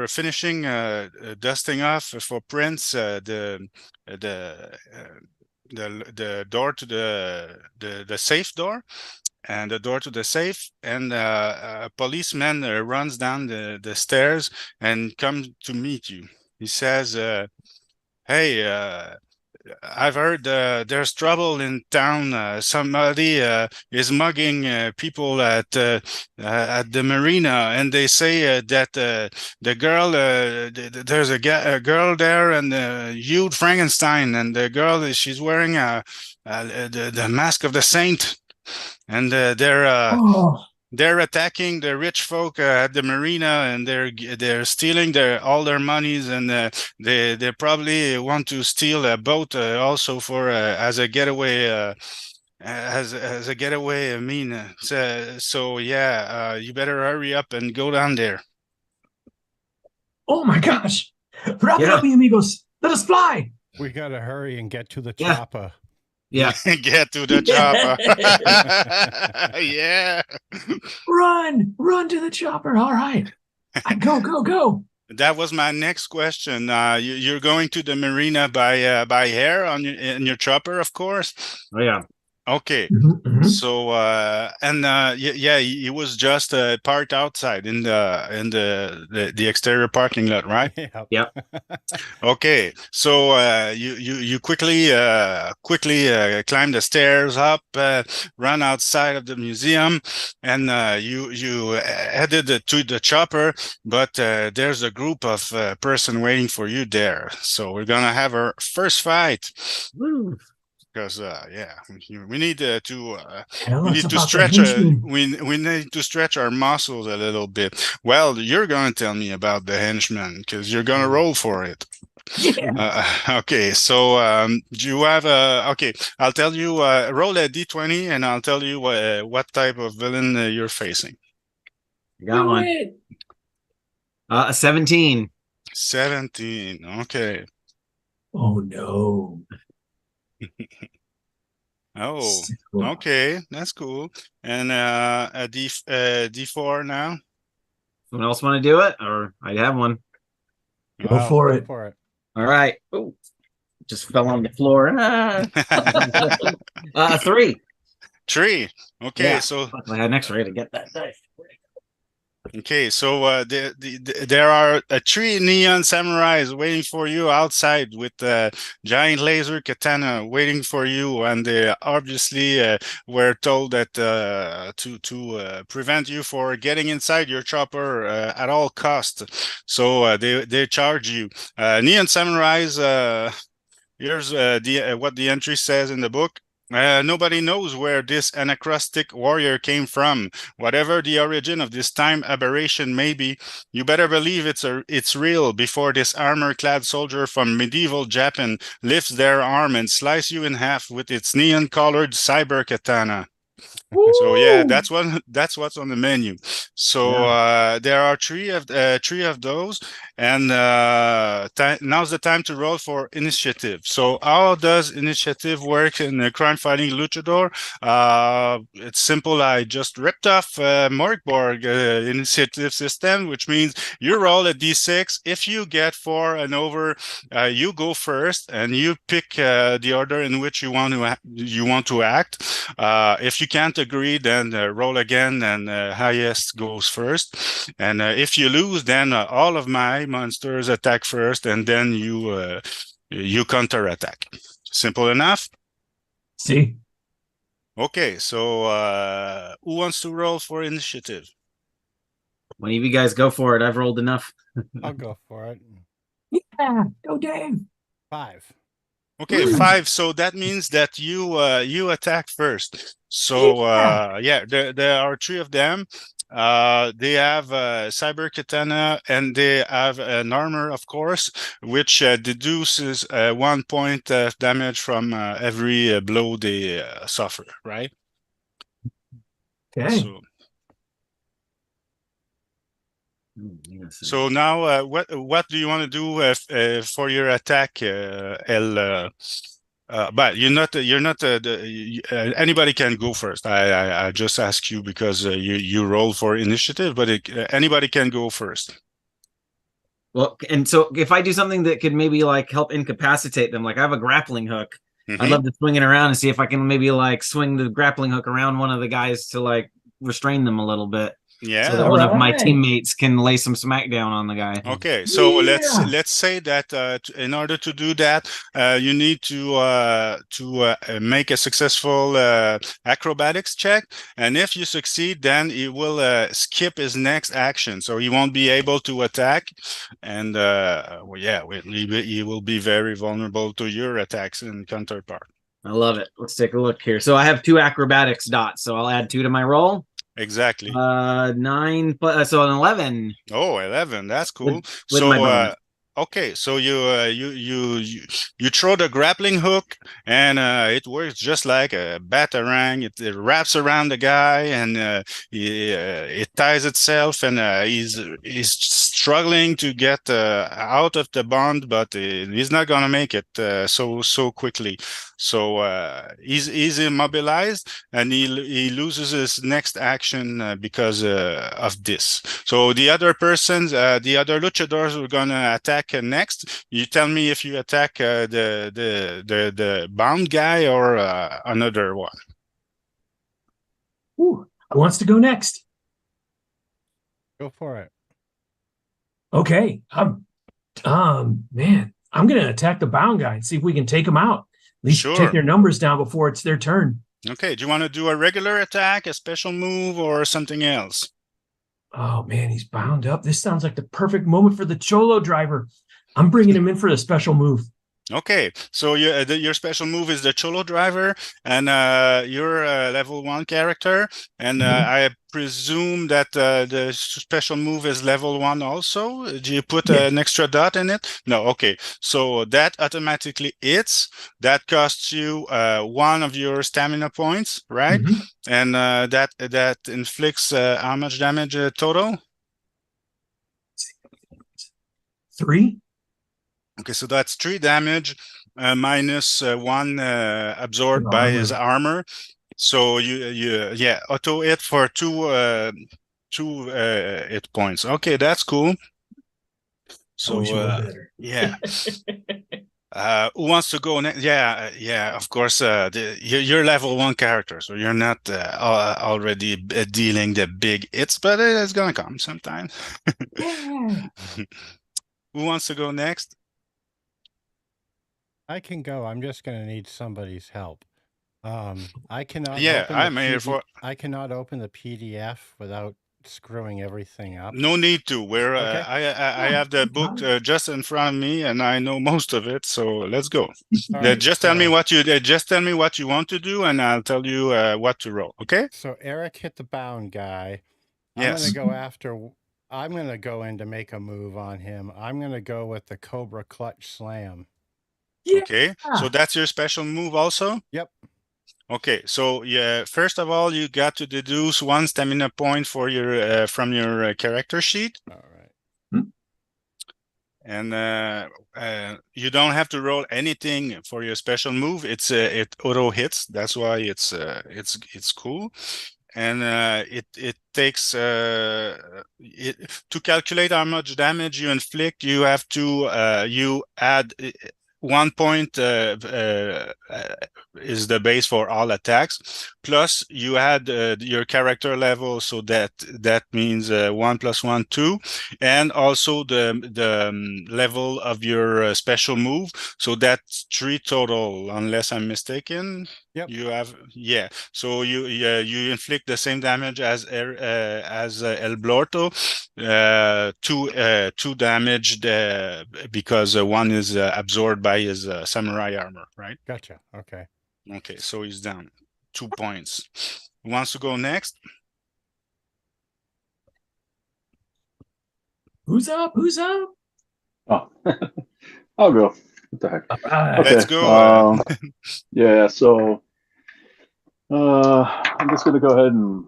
finishing dusting off for prints the door to the safe door, and the door to the safe, and a policeman runs down the stairs and comes to meet you. He says, hey, I've heard there's trouble in town. Somebody is mugging people at the marina, and they say that the girl, there's a girl there, and huge Frankenstein, and the girl, she's wearing the mask of the saint, and they're they're attacking the rich folk at the marina, and they're stealing all their monies, and they probably want to steal a boat also for as a getaway. As a getaway, I mean, so yeah, you better hurry up and go down there. Oh my gosh! Wrap it up, mi amigos. Let us fly. We gotta hurry and get to the chopper. Yeah. Get to the chopper. Yeah. Run to the chopper. All right. Go. That was my next question. You're going to the marina by air in your chopper, of course. Oh yeah. Okay. So yeah, he was just parked outside in the exterior parking lot, right? Yep. Okay. So you quickly climb the stairs up, run outside of the museum, and you headed to the chopper, but there's a group of person waiting for you there. So we're gonna have our first fight. Woo. Because yeah, we need to stretch our muscles a little bit. Well, you're going to tell me about the henchman because you're going to roll for it. Yeah. Okay, so do you have okay, I'll tell you, roll a d20 and I'll tell you what type of villain you're facing. Got one. A 17. 17. Okay. Oh no. Oh, okay, that's cool. And a D4 now. Someone else want to do it, or I have one? Go for it. All right. Oh, just fell on the floor. 3. 3. Okay, yeah. So I had an X-ray to get that dice. Okay, so there are 3 neon samurais waiting for you outside with a giant laser katana waiting for you, and they obviously were told that to prevent you for getting inside your chopper at all cost. So they charge you. Neon samurais. Here's what the entry says in the book. Nobody knows where this anachronistic warrior came from. Whatever the origin of this time aberration may be, you better believe it's real before this armor-clad soldier from medieval Japan lifts their arm and slices you in half with its neon-colored cyber katana. So yeah, that's what's on the menu. So there are 3 of those, and now's the time to roll for initiative. So how does initiative work in the Crime Fighting Luchador? It's simple. I just ripped off Morgborg initiative system, which means you roll a d6. If you get 4 and over, you go first, and you pick the order in which you want to act. If you can't agree, then roll again, and highest goes first. And if you lose, then all of my monsters attack first, and then you counter attack. Simple enough. See. Okay, so who wants to roll for initiative? One of you guys go for it. I've rolled enough. I'll go for it. Yeah, go Dave. 5. Okay, 5. So that means that you attack first. So yeah, there are 3 of them. They have cyber katana, and they have an armor, of course, which deduces 1 point of damage from every blow they suffer. Right. Okay. So now, what do you want to do for your attack, El? But you're not. Anybody can go first. I just ask you because you roll for initiative, but anybody can go first. Well, and so if I do something that could maybe like help incapacitate them, like I have a grappling hook, I'd love to swing it around and see if I can maybe like swing the grappling hook around one of the guys to like restrain them a little bit. Yeah. So that one of my teammates can lay some smackdown on the guy. Okay, so let's say that in order to do that, you need to make a successful acrobatics check, and if you succeed, then he will skip his next action, so he won't be able to attack, and he will be very vulnerable to your attacks and counterpart. I love it. Let's take a look here. So I have 2 acrobatics dots, so I'll add 2 to my roll. Exactly. 9 so an 11 Oh, 11. That's cool. with my bonus. Okay, so you throw the grappling hook, and it works just like a batarang. It wraps around the guy, and it ties itself, and he's struggling to get out of the bond, but he's not gonna make it so quickly. So he's immobilized, and he loses his next action because of this. So the other persons, the other luchadors, are gonna attack next. You tell me if you attack the bound guy or another one. Ooh, who wants to go next? Go for it. Okay, man, I'm gonna attack the bound guy and see if we can take him out. At least Sure. take their numbers down before it's their turn. Okay, do you want to do a regular attack, a special move, or something else? Oh man, he's bound up. This sounds like the perfect moment for the Cholo driver. I'm bringing him in for the special move. Okay, so your special move is the Cholo driver, and you're a level 1 character, and I presume that the special move is level 1 also. Do you put an extra dot in it? No, okay. So that automatically hits. That costs you 1 of your stamina points, right? And that inflicts how much damage total? 3. Okay, so that's 3 damage minus 1 absorbed by his armor. So you auto hit for 2 hit points. Okay, that's cool. So yeah. Who wants to go next? Yeah, of course. You're level 1 character, so you're not already dealing the big hits, but it's gonna come sometime. Who wants to go next? I can go. I'm just going to need somebody's help. I cannot. I'm here for. I cannot open the PDF without screwing everything up. No need to. Where okay. I have the book just in front of me, and I know most of it. So let's go. Right, just tell me what you want to do, and I'll tell you what to roll. Okay. So Eric hit the bound guy. Yes. I'm going to go after. I'm going to go in to make a move on him. I'm going to go with the Cobra Clutch Slam. Yeah. Okay, so that's your special move also? Yep. Okay, so first of all, you got to deduce 1 stamina point for your from your character sheet. All right. And you don't have to roll anything for your special move. It auto hits. That's why it's cool. And it takes to calculate how much damage you inflict. You have to you add 1 point is the base for all attacks. Plus, you add your character level, so that means 1 + 1, 2, and also the level of your special move. So that's 3 total, unless I'm mistaken. Yep. You have So you inflict the same damage as El Blorto, 2 damage because 1 is absorbed by his samurai armor, right? Gotcha. Okay. Okay, so he's down 2 points. Who wants to go next? Who's up? Oh, I'll go. What the heck? Okay. Let's go. Yeah, so I'm just gonna go ahead and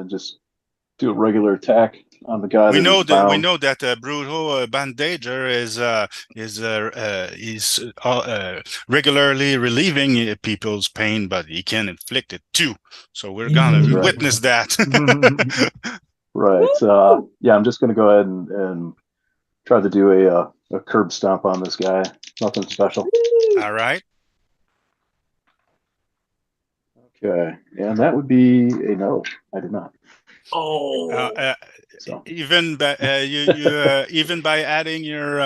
just do a regular attack on the guy. We know that Brujo Bandager is regularly relieving people's pain, but he can inflict it too. So we're gonna witness that. Right. Yeah, I'm just gonna go ahead and try to do a curb stomp on this guy. Nothing special. All right. Okay, and that would be a no. I did not. Oh. So. Even by even by adding your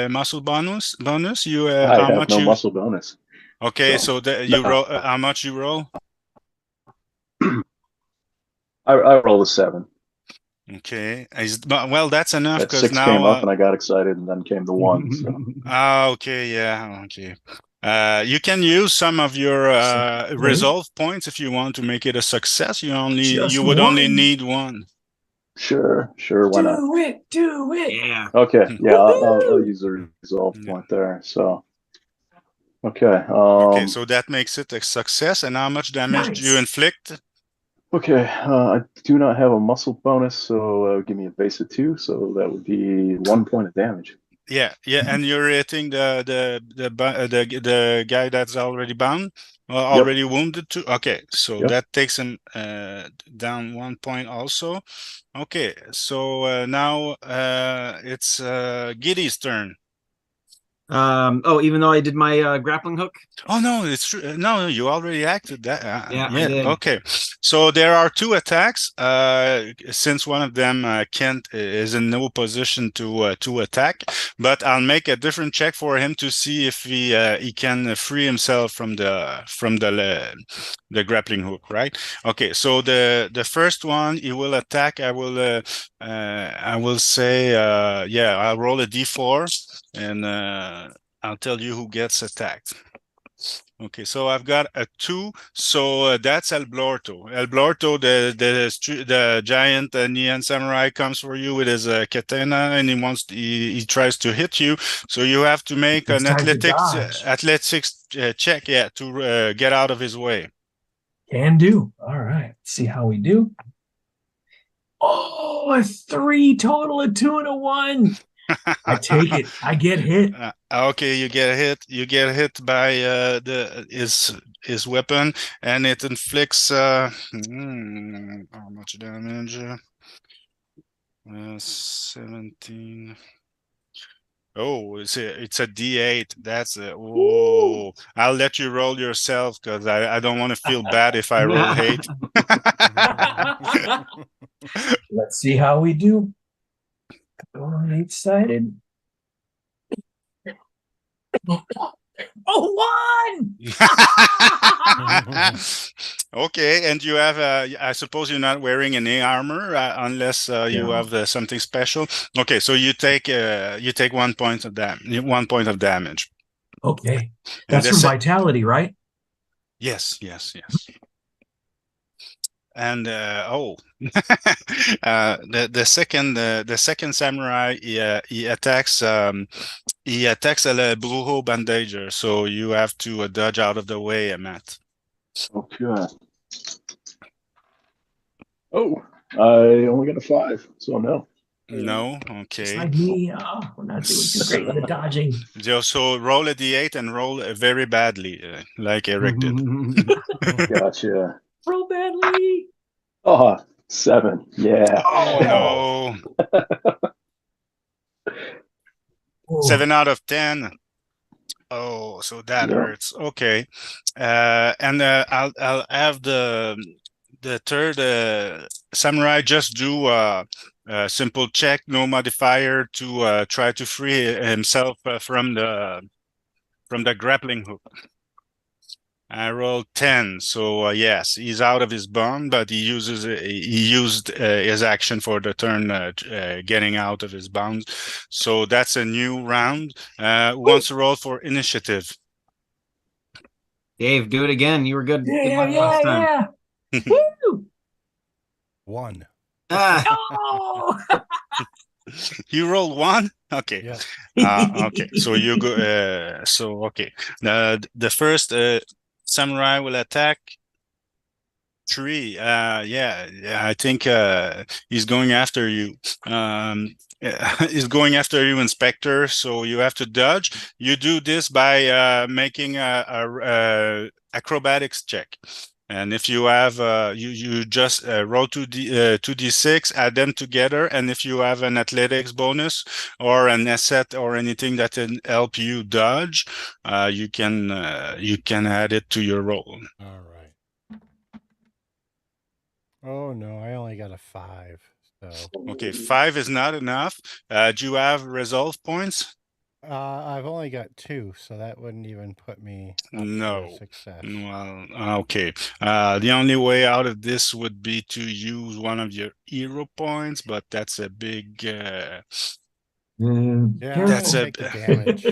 muscle bonus, you I how have much no you muscle bonus. Okay, so you roll how much you roll? I rolled a 7. Okay, well that's enough because 6 now came up and I got excited, and then came the 1. So. Okay, yeah, okay. You can use some of your resolve points if you want to make it a success. You would only need one. Sure, why not? Do it. Yeah. Okay, yeah, I'll use a resolve point there. So, okay. Okay, so that makes it a success. And how much damage do you inflict? Okay, I do not have a muscle bonus, so give me a base of 2, so that would be 1 point of damage. Yeah, and you're hitting the guy that's already bound, already wounded too. Okay, so that takes him down 1 point also. Okay, so now it's Giddy's turn. Even though I did my grappling hook. Oh no, it's true. No, you already acted that. Yeah, I did. Okay. So there are 2 attacks. Since one of them Kent is in no position to attack, but I'll make a different check for him to see if he can free himself from the grappling hook. Right. Okay. So the first one he will attack. I will say I'll roll a d4 and I'll tell you who gets attacked. Okay, so I've got a 2, so that's El Blorto. El Blorto, the giant neon samurai, comes for you with his katana, and he tries to hit you. So you have to make an athletics check, to get out of his way. Can do. All right, let's see how we do. Oh, a 3 total, a 2 and a 1. I take it. I get hit. Okay, you get hit. You get hit by his weapon, and it inflicts how much damage? 17. Oh, it's a D8. That's a I'll let you roll yourself because I don't want to feel bad if I roll 8. Let's see how we do. I'm excited. Oh, 1! Okay, and you have I suppose you're not wearing any armor unless you have something special. Okay, so you take 1 point of damage. Okay, that's from vitality, right? Yes. And the second samurai he attacks a Brujo Bandager, so you have to dodge out of the way, Matt. Okay. Oh, I only got a 5, so no. No, okay. Just like me, we're not doing too great with the dodging. So roll a d8 and roll very badly, like Eric did. Gotcha. Roll badly. Oh, 7. Yeah. Oh no. 7 out of 10. Oh, so that hurts. Okay. And I'll have the third samurai just do a simple check, no modifier, to try to free himself from the grappling hook. I rolled 10, so yes, he's out of his bond, but he used his action for the turn, getting out of his bounds. So that's a new round. Who wants to roll for initiative? Dave, do it again. You were good. Yeah. Woo! 1. Oh! You rolled 1? Okay. Yeah. Okay. So you go. Okay. The first samurai will attack 3. I think he's going after you. He's going after you, Inspector. So you have to dodge. You do this by making a acrobatics check. And if you have, you just roll 2d6, add them together, and if you have an athletics bonus or an asset or anything that can help you dodge, you can add it to your roll. All right. Oh no, I only got a 5. So okay, 5 is not enough. Do you have resolve points? I've only got 2, so that wouldn't even put me up No. to a success. Well, okay. The only way out of this would be to use one of your hero points, but that's a big. Yeah, that's take the damage.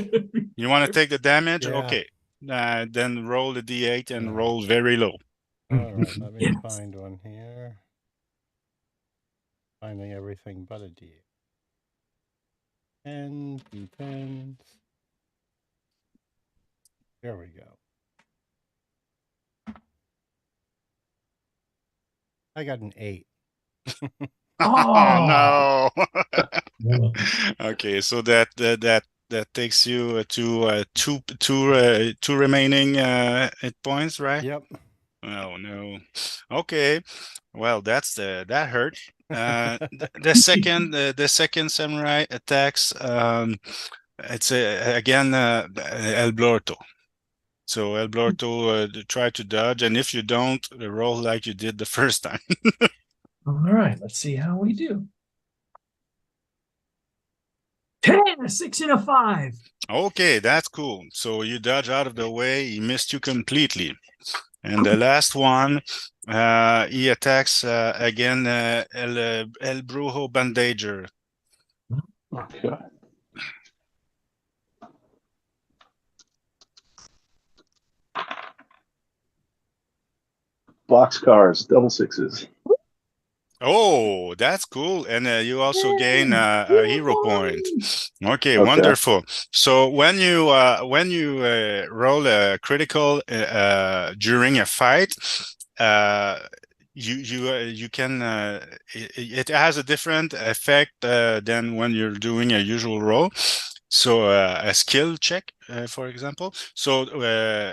You want to take the damage? Yeah. Okay. then roll the D8 and roll very low. All right, let me Yes. find one here. Finding everything but a D8. 10 D10s. There we go. I got an 8. Oh, Oh. no. Okay, so that takes you to two remaining hit points, right? Yep. Oh no. Okay. Well, that hurt. The second samurai attacks. It's again El Blorto. So El Blorto try to dodge, and if you don't, roll like you did the first time. All right, let's see how we do. 10, a 6, and a 5. Okay, that's cool. So you dodge out of the way. He missed you completely. And the last one, he attacks again El Brujo Bandager. Okay. Boxcars, double sixes. Oh, that's cool. And you also gain a hero point. Okay, Okay. wonderful. So when you roll a critical during a fight, you can it has a different effect than when you're doing a usual roll. So a skill check, for example. So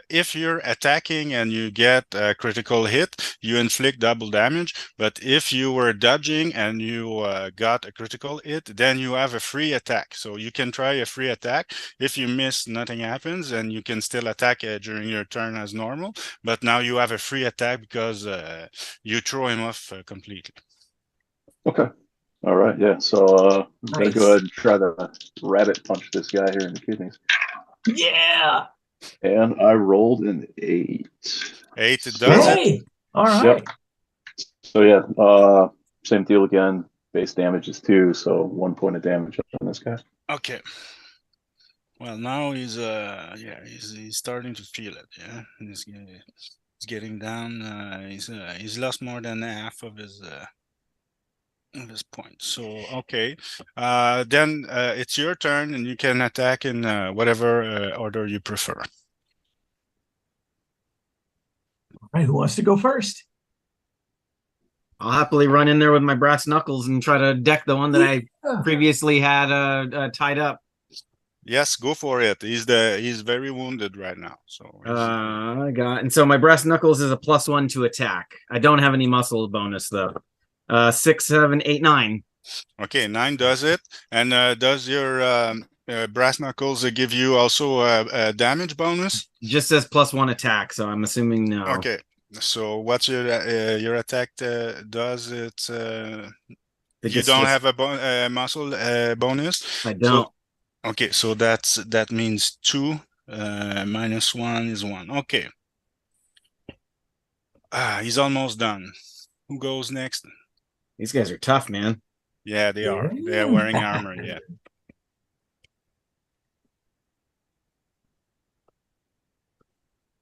if you're attacking and you get a critical hit, you inflict double damage. But if you were dodging and you got a critical hit, then you have a free attack. So you can try a free attack. If you miss, nothing happens, and you can still attack during your turn as normal. But now you have a free attack because you throw him off completely. Okay. All right. Yeah. So I'm gonna Nice. go ahead and try to rabbit punch this guy here in the kidneys. Yeah. And I rolled an 8. 8 does it. Hey. All right. Yep. So yeah, same deal again. Base damage is 2, so 1 point of damage on this guy. Okay. Well, now he's he's starting to feel it. Yeah, he's getting down. He's lost more than half of his point. So okay, then it's your turn, and you can attack in whatever order you prefer. All right, who wants to go first? I'll happily run in there with my brass knuckles and try to deck the one that I previously had tied up. Yes, go for it. He's very wounded right now. So and so my brass knuckles is a +1 to attack. I don't have any muscle bonus though. 6, 7, 8, 9. Okay, 9 does it. And does your brass knuckles give you also a damage bonus? Just says +1 attack, so I'm assuming no. Okay, so what's your attack does it? You don't have a muscle bonus? I don't. So, okay, so that means 2 minus 1 is 1. Okay. He's almost done. Who goes next? These guys are tough, man. Yeah, they are. They're wearing armor, yeah.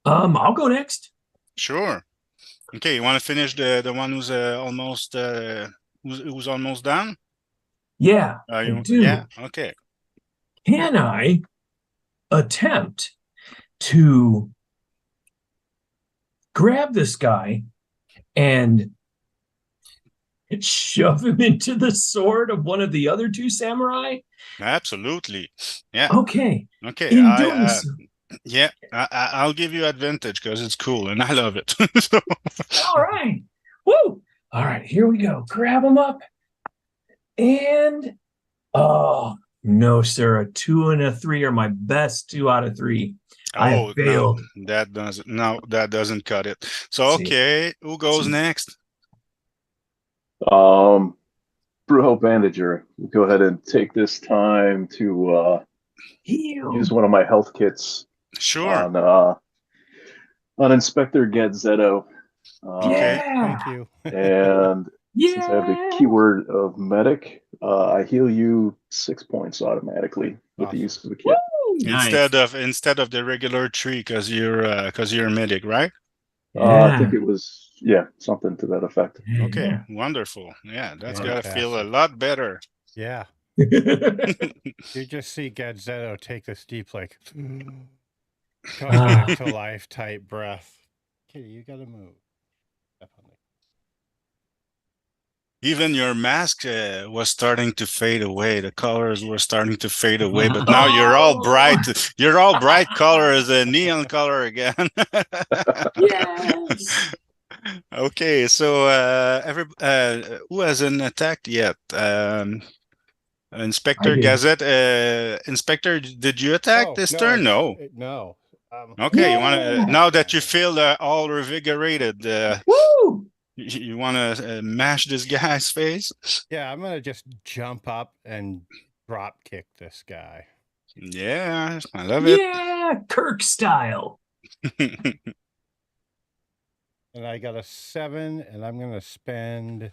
I'll go next. Sure. Okay, you want to finish the one who's almost who's almost done? Yeah, I do. Yeah, okay. Can I attempt to grab this guy and shove him into the sword of one of the other 2 samurai? Absolutely. Yeah. Okay. Okay. In doing so, yeah, I'll give you advantage because it's cool and I love it. All right. Woo! All right, here we go. Grab him up. And oh no, sir. A 2 and a 3 are my best 2 out of 3. I failed. No, that doesn't cut it. So okay, who goes next? Brujo Bandager. We'll go ahead and take this time to use one of my health kits. Sure. On Inspector Gadzetto. Okay. Thank you. And since I have the keyword of medic, I heal you 6 points automatically with the use of the kit. Nice. instead of the regular 3 because you're a medic, right? I think it was, something to that effect. Okay, Yeah. wonderful. Yeah, that's Yeah. gotta feel a lot better. Yeah. You just see Gadzetto take this deep, like, come back to life type breath. Kitty, you gotta move. Even your mask was starting to fade away. The colors were starting to fade away, but now you're all bright. You're all bright colors, a neon color again. Yes. Okay, so who hasn't attacked yet? Inspector Gazette. Inspector, did you attack this turn? No. No. Okay, you want to now that you feel all revigorated. Woo! You want to mash this guy's face? Yeah, I'm gonna just jump up and drop kick this guy. Yeah, I love it. Yeah, Kirk style. And I got a 7, and I'm gonna spend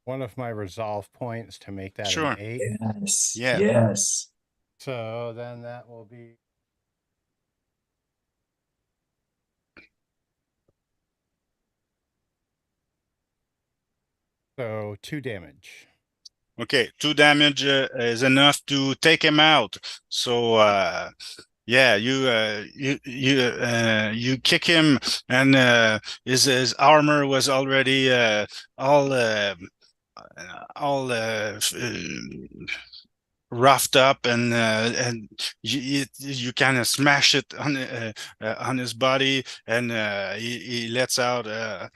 one of my resolve points to make that Sure. an 8. Yes. Yeah. Yes. So then that will be. So 2 damage. Okay, 2 damage is enough to take him out. So yeah, you kick him, and his armor was already all roughed up, and you kind of smash it on his body, and he lets out a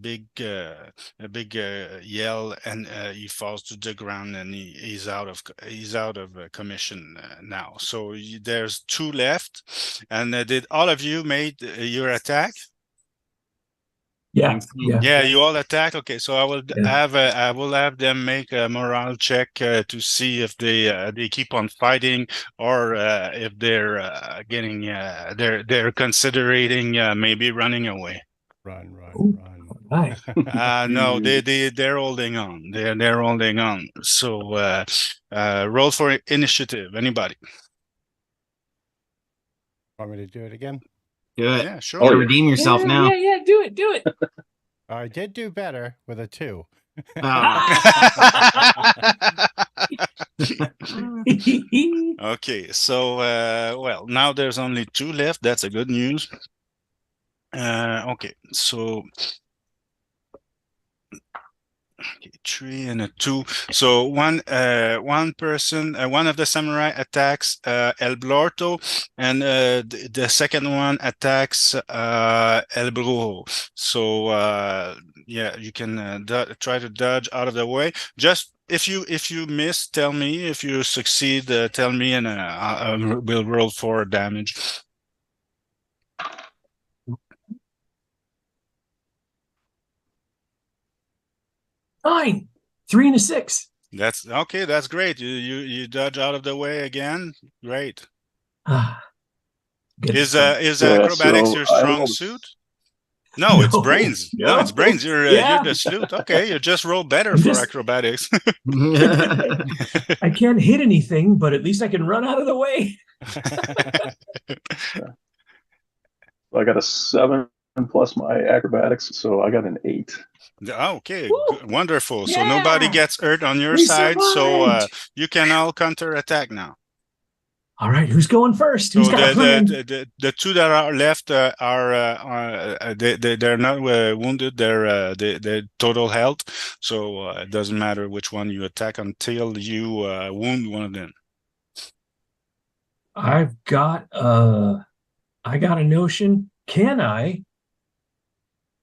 big yell, and he falls to the ground, and he's out of commission now. So there's 2 left, and did all of you made your attack? Yeah. Yeah, you all attack. Okay, so I will Yeah. have them make a morale check to see if they keep on fighting, or if they're getting they're considering maybe running away. Run. Right. No, they're holding on. They're holding on. So roll for initiative. Anybody? Want me to do it again? Do it. Yeah, sure. Gotta redeem yourself now. Yeah. Do it. I did do better with a 2. Okay, so well, now there's only 2 left. That's a good news. Okay, so 3 and a 2. So one person, one of the samurai attacks El Blorto, and the second one attacks El Brujo. So yeah, you can try to dodge out of the way. Just if you miss, tell me. If you succeed, tell me, and we'll roll for damage. Nine. 3 and a 6. That's okay. That's great. You dodge out of the way again. Great. Is acrobatics your strong suit? No, it's brains. No, it's brains. You're the sleuth. Okay, you just roll better for acrobatics. I can't hit anything, but at least I can run out of the way. I got a 7 plus my acrobatics, so I got an 8. Okay, wonderful. So nobody gets hurt on your side, so you can all counter attack now. All right, who's going first? Who's got a plan? The 2 that are left they're not wounded. They're total health, so it doesn't matter which one you attack until you wound one of them. I got a notion. Can I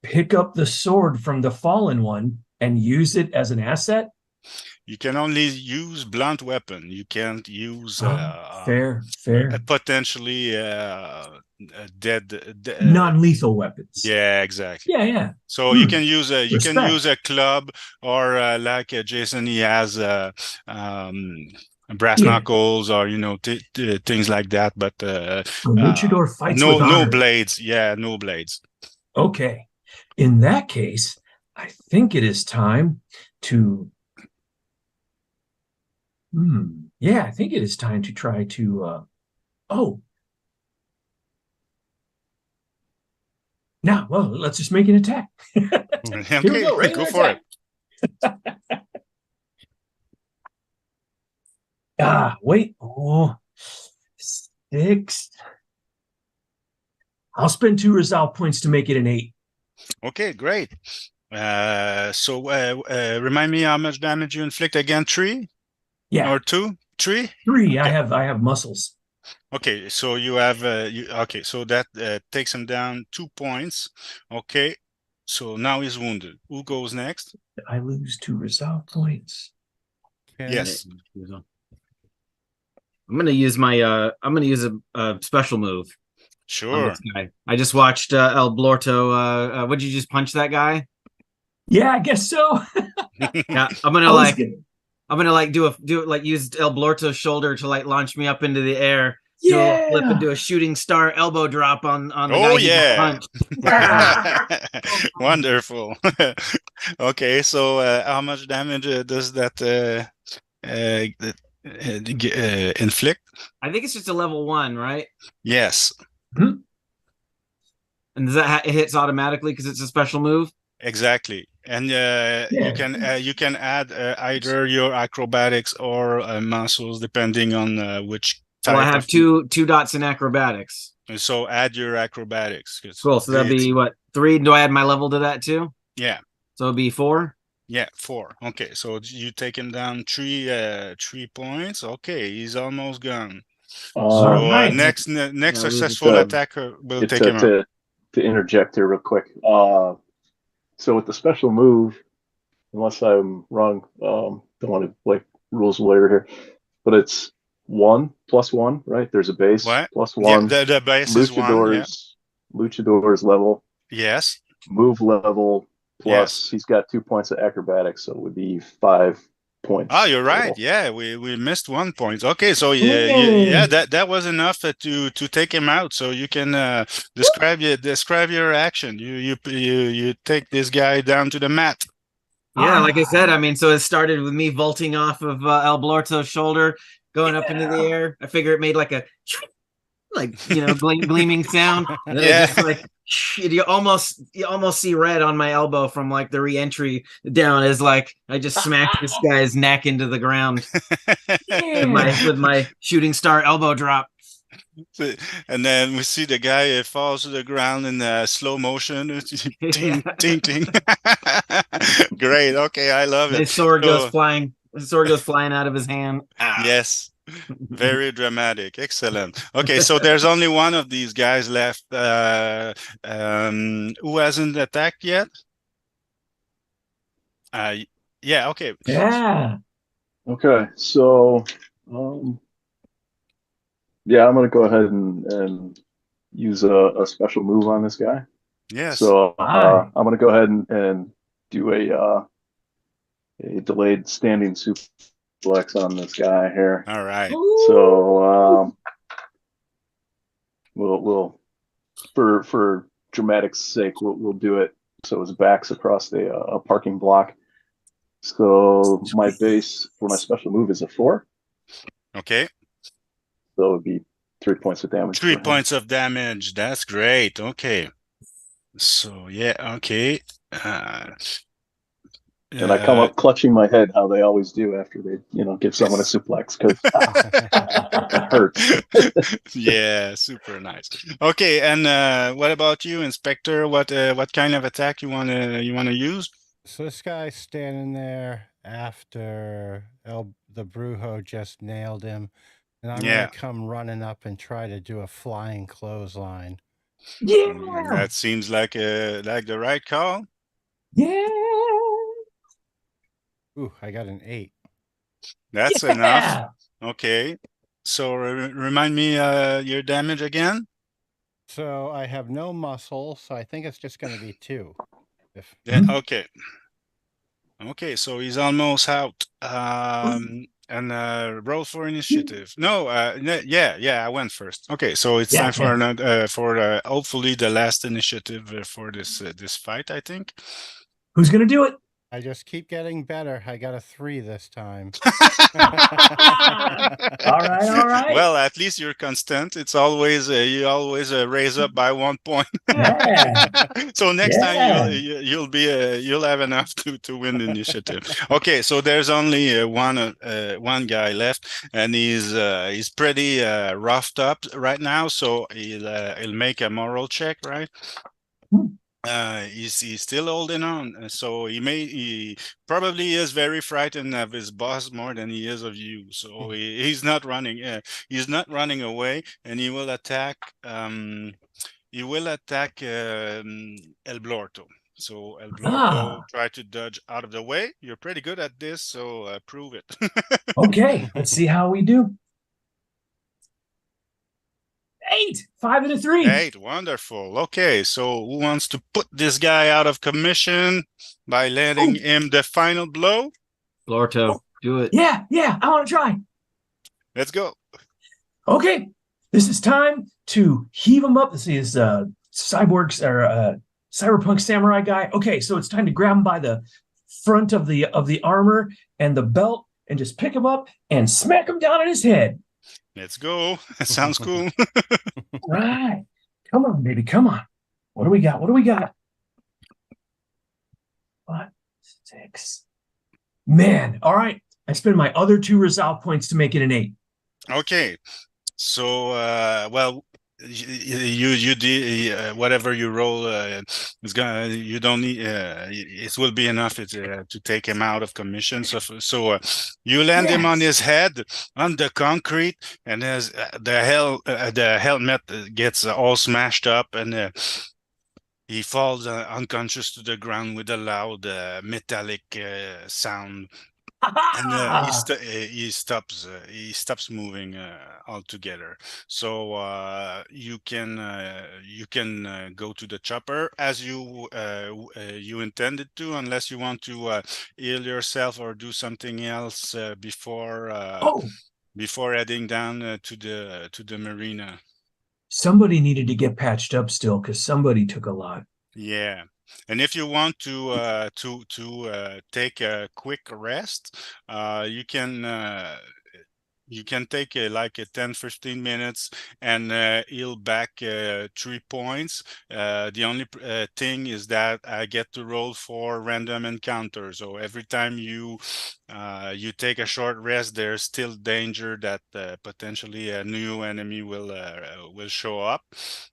pick up the sword from the fallen one and use it as an asset? You can only use blunt weapon. You can't use fair. Potentially dead non-lethal weapons. Yeah, exactly. Yeah. So you can use a club, or like Jason, he has brass knuckles, or things like that. But Luchador fights with no honor. blades. Yeah, no blades. Okay. In that case, I think it is time to. I think it is time to try to Oh. Now, well, let's just make an attack. Here we go. Okay, go for it. Wait. Oh, 6. I'll spend 2 resolve points to make it an 8. Okay, great. Remind me how much damage you inflict again. 3? Yeah. Or 2? 3? 3. Okay. I have muscles. Okay, so you have okay, so that takes him down 2 points. Okay, so now he's wounded. Who goes next? I lose 2 resolve points. Okay. Yes. I'm gonna use a special move on Sure. this guy. I just watched El Blorto. Would you just punch that guy? Yeah, I guess so. Yeah, I'm gonna use El Blorto's shoulder to like launch me up into the air. Do a flip and do a shooting star elbow drop on the guy. Oh he yeah. punched. Wonderful. Okay, so how much damage does that inflict? I think it's just a level 1, right? Yes, And does that it hits automatically because it's a special move? exactly. And you can add either your acrobatics or muscles depending on which type. Well, I have two dots in acrobatics. So add your acrobatics. Cool. So that'd be what, 3? Do I add my level to that too? Yeah. So it'd be 4. Yeah, 4. Okay, so you take him down 3 points. Okay, he's almost gone. So nice. next successful attacker will take him out. To interject here real quick. So with the special move, unless I'm wrong, don't want to like rules lawyer here, but it's 1 plus 1, right? There's a base plus 1. Yeah, the base is 1. Yeah. Luchador's level. Yes. Move level plus he's got 2 points of acrobatics, so it would be 5 points. Oh, you're right. total. Yeah, we missed 1 point. Okay, so yeah, that was enough to take him out. So you can describe your action. You take this guy down to the mat. Yeah, like I said, I mean, so it started with me vaulting off of El Blorto's shoulder, going up into the air. I figure it made like a gleaming sound. And then it just like you almost see red on my elbow from like the re-entry down as like I just smacked this guy's neck into the ground with my shooting star elbow drop. And then we see the guy falls to the ground in slow motion. Ding, ding, ding. Great. Okay, I love it. His sword goes flying. His sword goes flying out of his hand. Yes. Very dramatic. Excellent. Okay, so there's only one of these guys left. Who hasn't attacked yet? Yeah, okay. Yeah. Okay, so yeah, I'm gonna go ahead and use a special move on this guy. Yes. So I'm gonna go ahead and do a delayed standing suplex on this guy here. All right. So we'll for dramatics sake we'll do it so his back's across a parking block. So my base for my special move is a 4. Okay. So it would be 3 points of damage. 3 points of damage. That's great. Okay. So yeah. Okay. And I come up clutching my head, how they always do after they, give someone a suplex, because it hurts. Yeah, super nice. Okay, and what about you, Inspector? What kind of attack you wanna use? So this guy's standing there after the Brujo just nailed him, and I'm gonna come running up and try to do a flying clothesline. Yeah. That seems like the right call. Yeah. Ooh, I got an 8. That's enough. Okay. So remind me your damage again. So I have no muscle, so I think it's just going to be 2. Okay. Okay, so he's almost out. And roll for initiative. No, yeah, I went first. Okay, so it's time for another for hopefully the last initiative for this fight, I think. Who's gonna do it? I just keep getting better. I got a 3 this time. All right, all right. Well, at least you're constant. It's always you always raise up by 1 point. Yeah. So next time Yeah. you'll be you'll have enough to win the initiative. Okay, so there's only one guy left, and he's pretty roughed up right now. So he'll make a moral check, right? He's still holding on, so he probably is very frightened of his boss more than he is of you. So he's not running. He's not running away, and he will attack. He will attack El Blorto. So El Blorto, try to dodge out of the way. You're pretty good at this, so prove it. Okay, let's see how we do. 8, 5 and a 3. 8, wonderful. Okay, so who wants to put this guy out of commission by letting him the final blow? Blorto, do it. Yeah, I want to try. Let's go. Okay, this is time to heave him up. This is cyborgs or cyberpunk samurai guy. Okay, so it's time to grab him by the front of the armor and the belt and just pick him up and smack him down on his head. Let's go. That sounds cool. All right. Come on, baby. Come on. What do we got? 5, 6. Man. All right. I spend my other 2 resolve points to make it an 8. Okay. So, well, you did whatever you roll. It's gonna. You don't need. It will be enough to take him out of commission. So you land him on his head on the concrete, and as the helmet gets all smashed up, and he falls unconscious to the ground with a loud metallic sound. And he stops moving altogether. So you can go to the chopper as you intended to, unless you want to heal yourself or do something else before heading down to the marina. Somebody needed to get patched up still because somebody took a lot. Yeah. And if you want to take a quick rest, you can take like a 10-15 minutes and heal back 3 points. The only thing is that I get to roll for random encounters. So every time you take a short rest, there's still danger that potentially a new enemy will show up.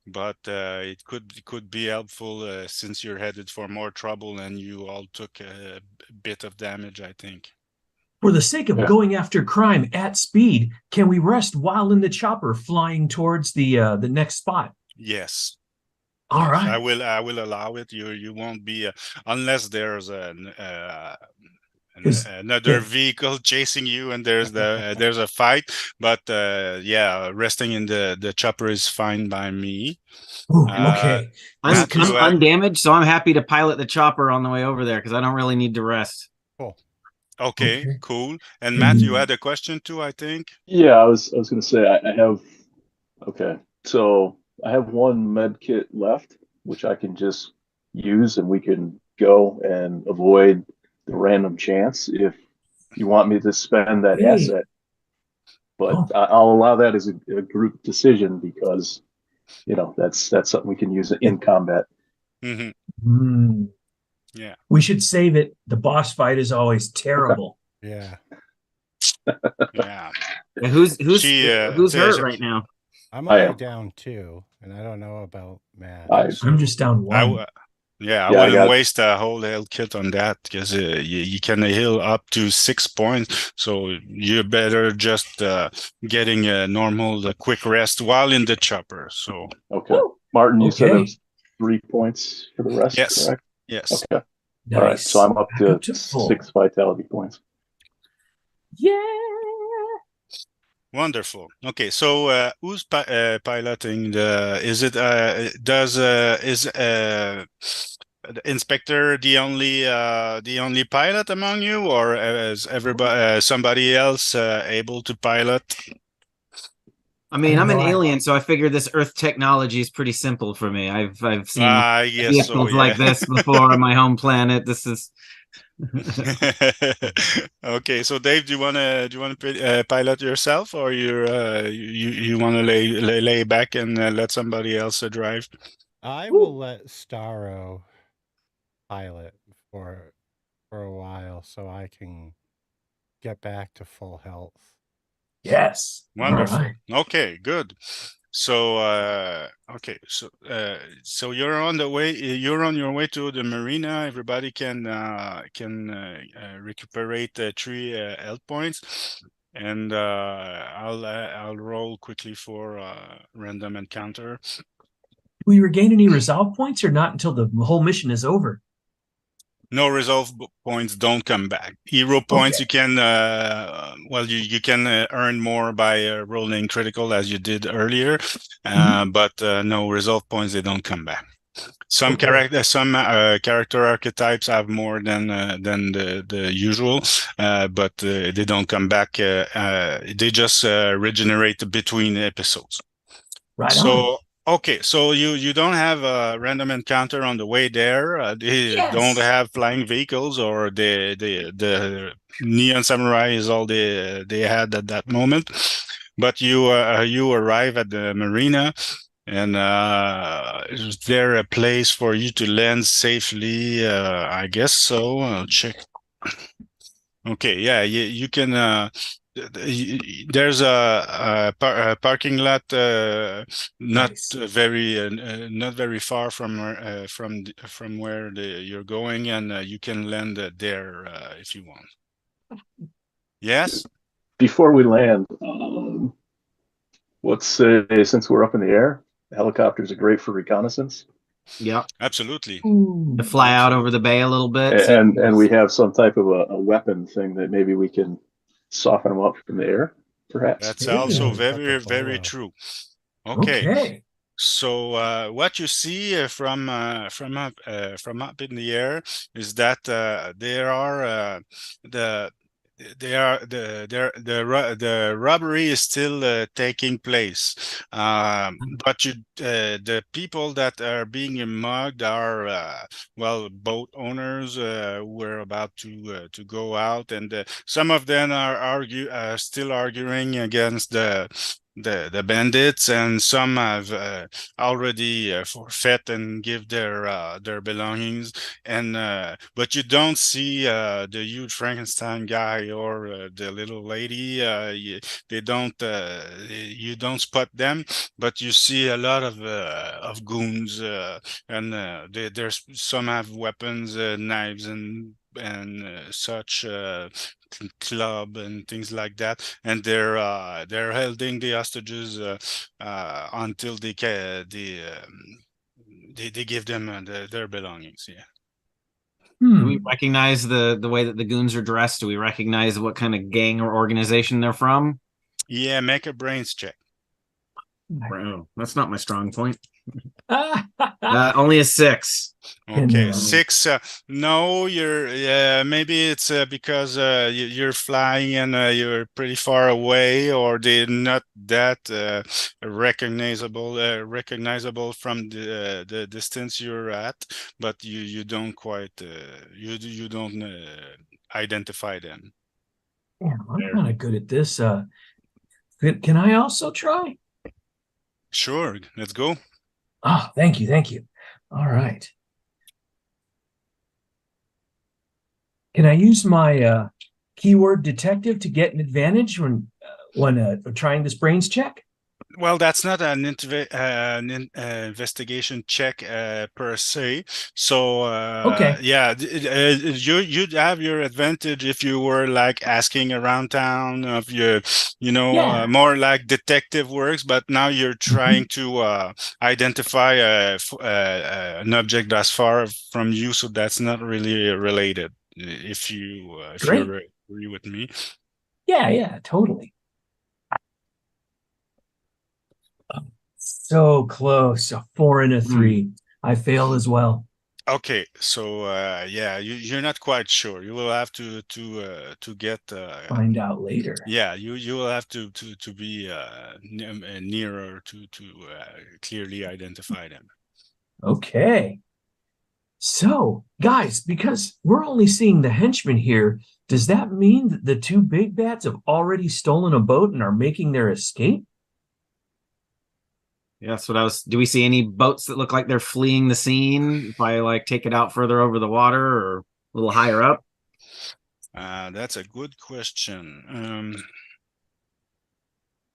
But it could be helpful since you're headed for more trouble and you all took a bit of damage, I think. For the sake of going after crime at speed, can we rest while in the chopper flying towards the next spot? Yes. All right. I will allow it. You won't be unless there's another vehicle chasing you and there's a fight. But resting in the chopper is fine by me. Ooh, okay. I'm undamaged, so I'm happy to pilot the chopper on the way over there because I don't really need to rest. Cool. Okay, cool. And Matt, you had a question too, I think. Yeah, I was going to say I have. Okay, so I have 1 med kit left, which I can just use, and we can go and avoid the random chance if you want me to spend that asset. But I'll allow that as a group decision because that's something we can use in combat. Mm-hmm. Yeah, we should save it. The boss fight is always terrible. Yeah. Yeah. Who's hurt right now? I'm already down 2, and I don't know about Matt. I'm just down 1. I wouldn't waste a whole health kit on that because you can heal up to 6 points. So you better just getting a normal quick rest while in the chopper. So okay, Martin, you said it was 3 points for the rest. Yes. Correct? Yes. Okay. Nice. All right. So I'm up to 6 vitality points. Yeah. Wonderful. Okay. So who's piloting the? Is it? Is the inspector the only pilot among you, or is everybody somebody else able to pilot? I mean, I'm an alien, so I figured this Earth technology is pretty simple for me. I've seen vehicles like this before on my home planet. This is Okay, so Dave, do you want to pilot yourself, or you want to lay back and let somebody else drive? I Ooh. will let Starro pilot for a while so I can get back to full health. Yes. All Wonderful. right. Okay, good. So so you're on the way. You're on your way to the marina. Everybody can recuperate 3 health points, and I'll roll quickly for random encounter. Do we regain any resolve points or not until the whole mission is over? No resolve points don't come back. Hero points you can you can earn more by rolling critical as you did earlier, but no resolve points, they don't come back. Some character archetypes have more than the usual, but they don't come back. They just regenerate between episodes. Right on. So okay, so you don't have a random encounter on the way there. They don't have flying vehicles, or the Neon Samurai is all they had at that moment. But you arrive at the marina, and is there a place for you to land safely? I guess so. I'll check. Okay, yeah, you can. There's a parking lot, not Nice. not very far from where you're going, and you can land there if you want. Yes. Before we land, let's say since we're up in the air, helicopters are great for reconnaissance. Yep. Absolutely. Ooh. To fly out over the bay a little bit. And we have some type of a weapon thing that maybe we can soften them up from the air, perhaps. That's Yeah. also Got the very bolo. true. Okay. Okay. So what you see from up in the air is that there are the robbery is still taking place, but the people that are being mugged are boat owners who are about to go out, and some of them are still arguing against the bandits, and some have already forfeit and give their belongings, and but you don't see the huge Frankenstein guy or the little lady. They don't you don't spot them, but you see a lot of goons, and there's some have weapons, knives and such, club and things like that, and they're holding the hostages until they give them their belongings. Yeah. Do we recognize the way that the goons are dressed? Do we recognize what kind of gang or organization they're from? Yeah, make a brains check. Bro, that's not my strong point. Only a 6. Okay, 6. No, maybe it's because you're flying and you're pretty far away, or they're not that recognizable from the distance you're at, but you don't quite you don't identify them. Yeah, I'm kind of good at this. Can I also try? Sure, let's go. Oh, thank you. All right. Can I use my keyword detective to get an advantage when trying this brains check? Well, that's not an investigation check per se. So okay. Yeah, you'd have your advantage if you were like asking around town of more like detective works. But now you're trying to identify an object that's far from you, so that's not really related. If you agree with me. Yeah, totally. So close. A 4 and a 3. I failed as well. Okay, so you're not quite sure. You will have to get find out later. Yeah, you will have to be nearer to clearly identify them. Okay. So, guys, because we're only seeing the henchmen here, does that mean that the two big bats have already stolen a boat and are making their escape? Yeah, that's what I was. Do we see any boats that look like they're fleeing the scene? If I like take it out further over the water or a little higher up? That's a good question.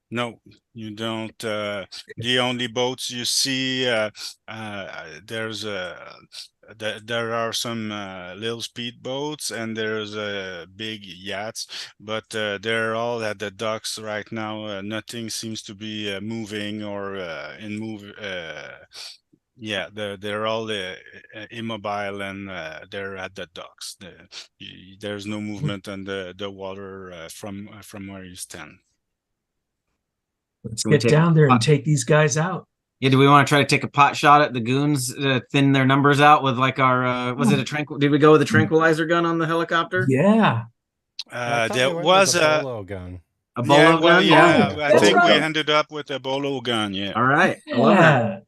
No, you don't. The only boats you see, there's there are some little speed boats and there's big yachts, but they're all at the docks right now. Nothing seems to be moving or in move. Yeah, they're all immobile and they're at the docks. There's no movement on the water from where you stand. Let's get down there and take these guys out. Yeah, do we want to try to take a pot shot at the goons to thin their numbers out with like our was it a did we go with a tranquilizer gun on the helicopter? Yeah. There was a bolo gun. A bolo gun? Yeah, Oh, I think right. we ended up with a bolo gun, yeah. All right. I love that.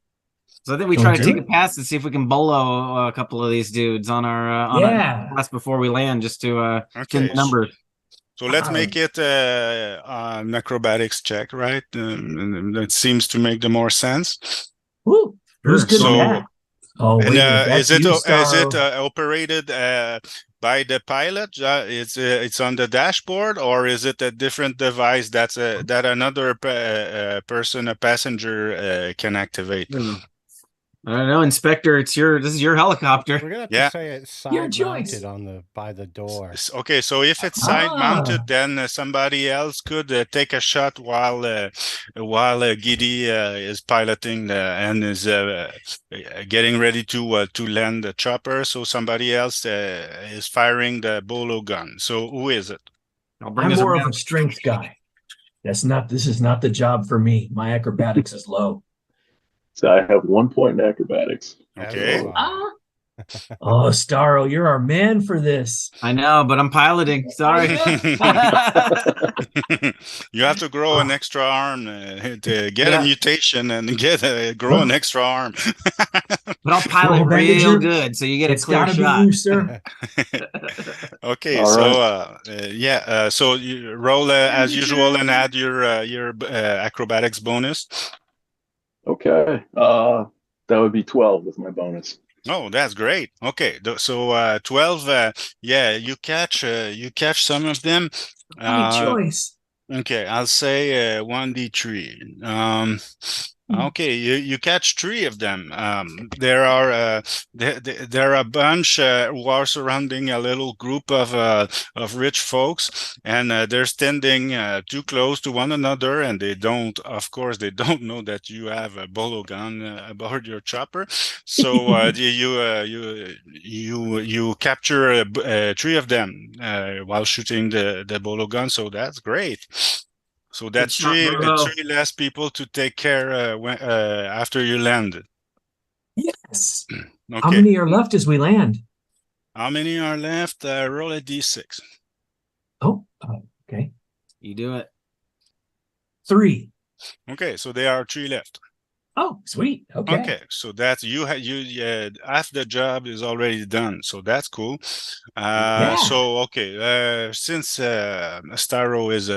So I think we try to take a pass and see if we can bolo a couple of these dudes on our pass before we land, just to thin the numbers. So let's make it an acrobatics check, right? That seems to make the more sense. Woo! Who's good at that? Oh, wait, is it operated by the pilot? It's on the dashboard, or is it a different device that another person, a passenger, can activate? I don't know, Inspector. This is your helicopter. We're gonna have to say it's side mounted by the door. Okay, so if it's side mounted, then somebody else could take a shot while Giddy is piloting and is getting ready to land the chopper. So somebody else is firing the bolo gun. So who is it? I'm more of a strength guy. This is not the job for me. My acrobatics is low. So I have 1 point in acrobatics. Okay. Oh, Starro, you're our man for this. I know, but I'm piloting. Sorry. You have to grow an extra arm to get a mutation and grow an extra arm. But I'll pilot real good, so you get a clear shot. You, sir. Okay, all so so you roll as usual and add your acrobatics bonus. Okay, that would be 12 with my bonus. Oh, that's great. Okay, so 12. Yeah, you catch some of them. Choice. Okay, I'll say 1d3. Okay, you catch 3 of them. There are a bunch who are surrounding a little group of rich folks, and they're standing too close to one another, and they don't know that you have a bolo gun aboard your chopper. So you capture 3 of them while shooting the bolo gun. So that's great. So that's 3 less people to take care after you landed. Yes. Okay. How many are left as we land? How many are left? Roll a d6. Oh, okay. You do it. 3. Okay, so there are 3 left. Oh, sweet. Okay. Okay, so that's half the job is already done, so that's cool. So okay, since Starro is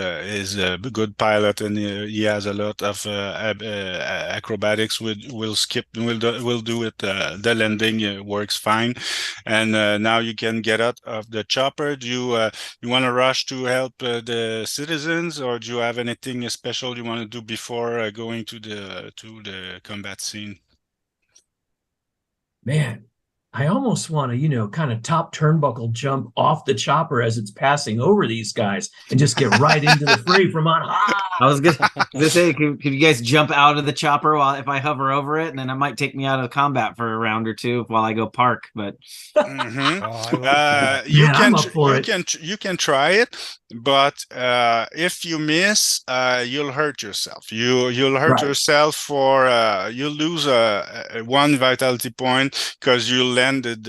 a good pilot and he has a lot of acrobatics, we'll do it. The landing works fine, and now you can get out of the chopper. Do you want to rush to help the citizens, or do you have anything special you want to do before going to the combat scene? Man, I almost want to, kind of top turnbuckle jump off the chopper as it's passing over these guys and just get right into the fray from on high. I was gonna say, could you guys jump out of the chopper if I hover over it, and then it might take me out of combat for a round or two while I go park. But you can try it, but if you miss, you'll hurt yourself. You'll hurt yourself for you'll lose 1 vitality point because you landed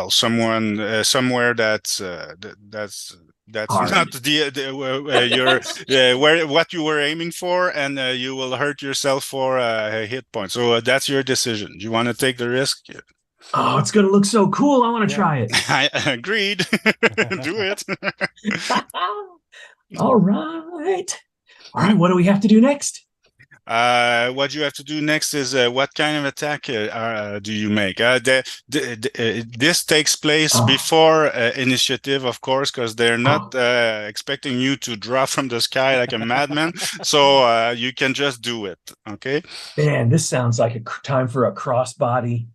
somewhere that's not what you were aiming for, and you will hurt yourself for a hit point. So that's your decision. Do you want to take the risk? Oh, it's going to look so cool. I want to try it. I agreed. Do it. All right. All right. What do we have to do next? What you have to do next is what kind of attack do you make? This takes place before initiative, of course, because they're not expecting you to drop from the sky like a madman. So you can just do it. Okay. Man, this sounds like a time for a crossbody.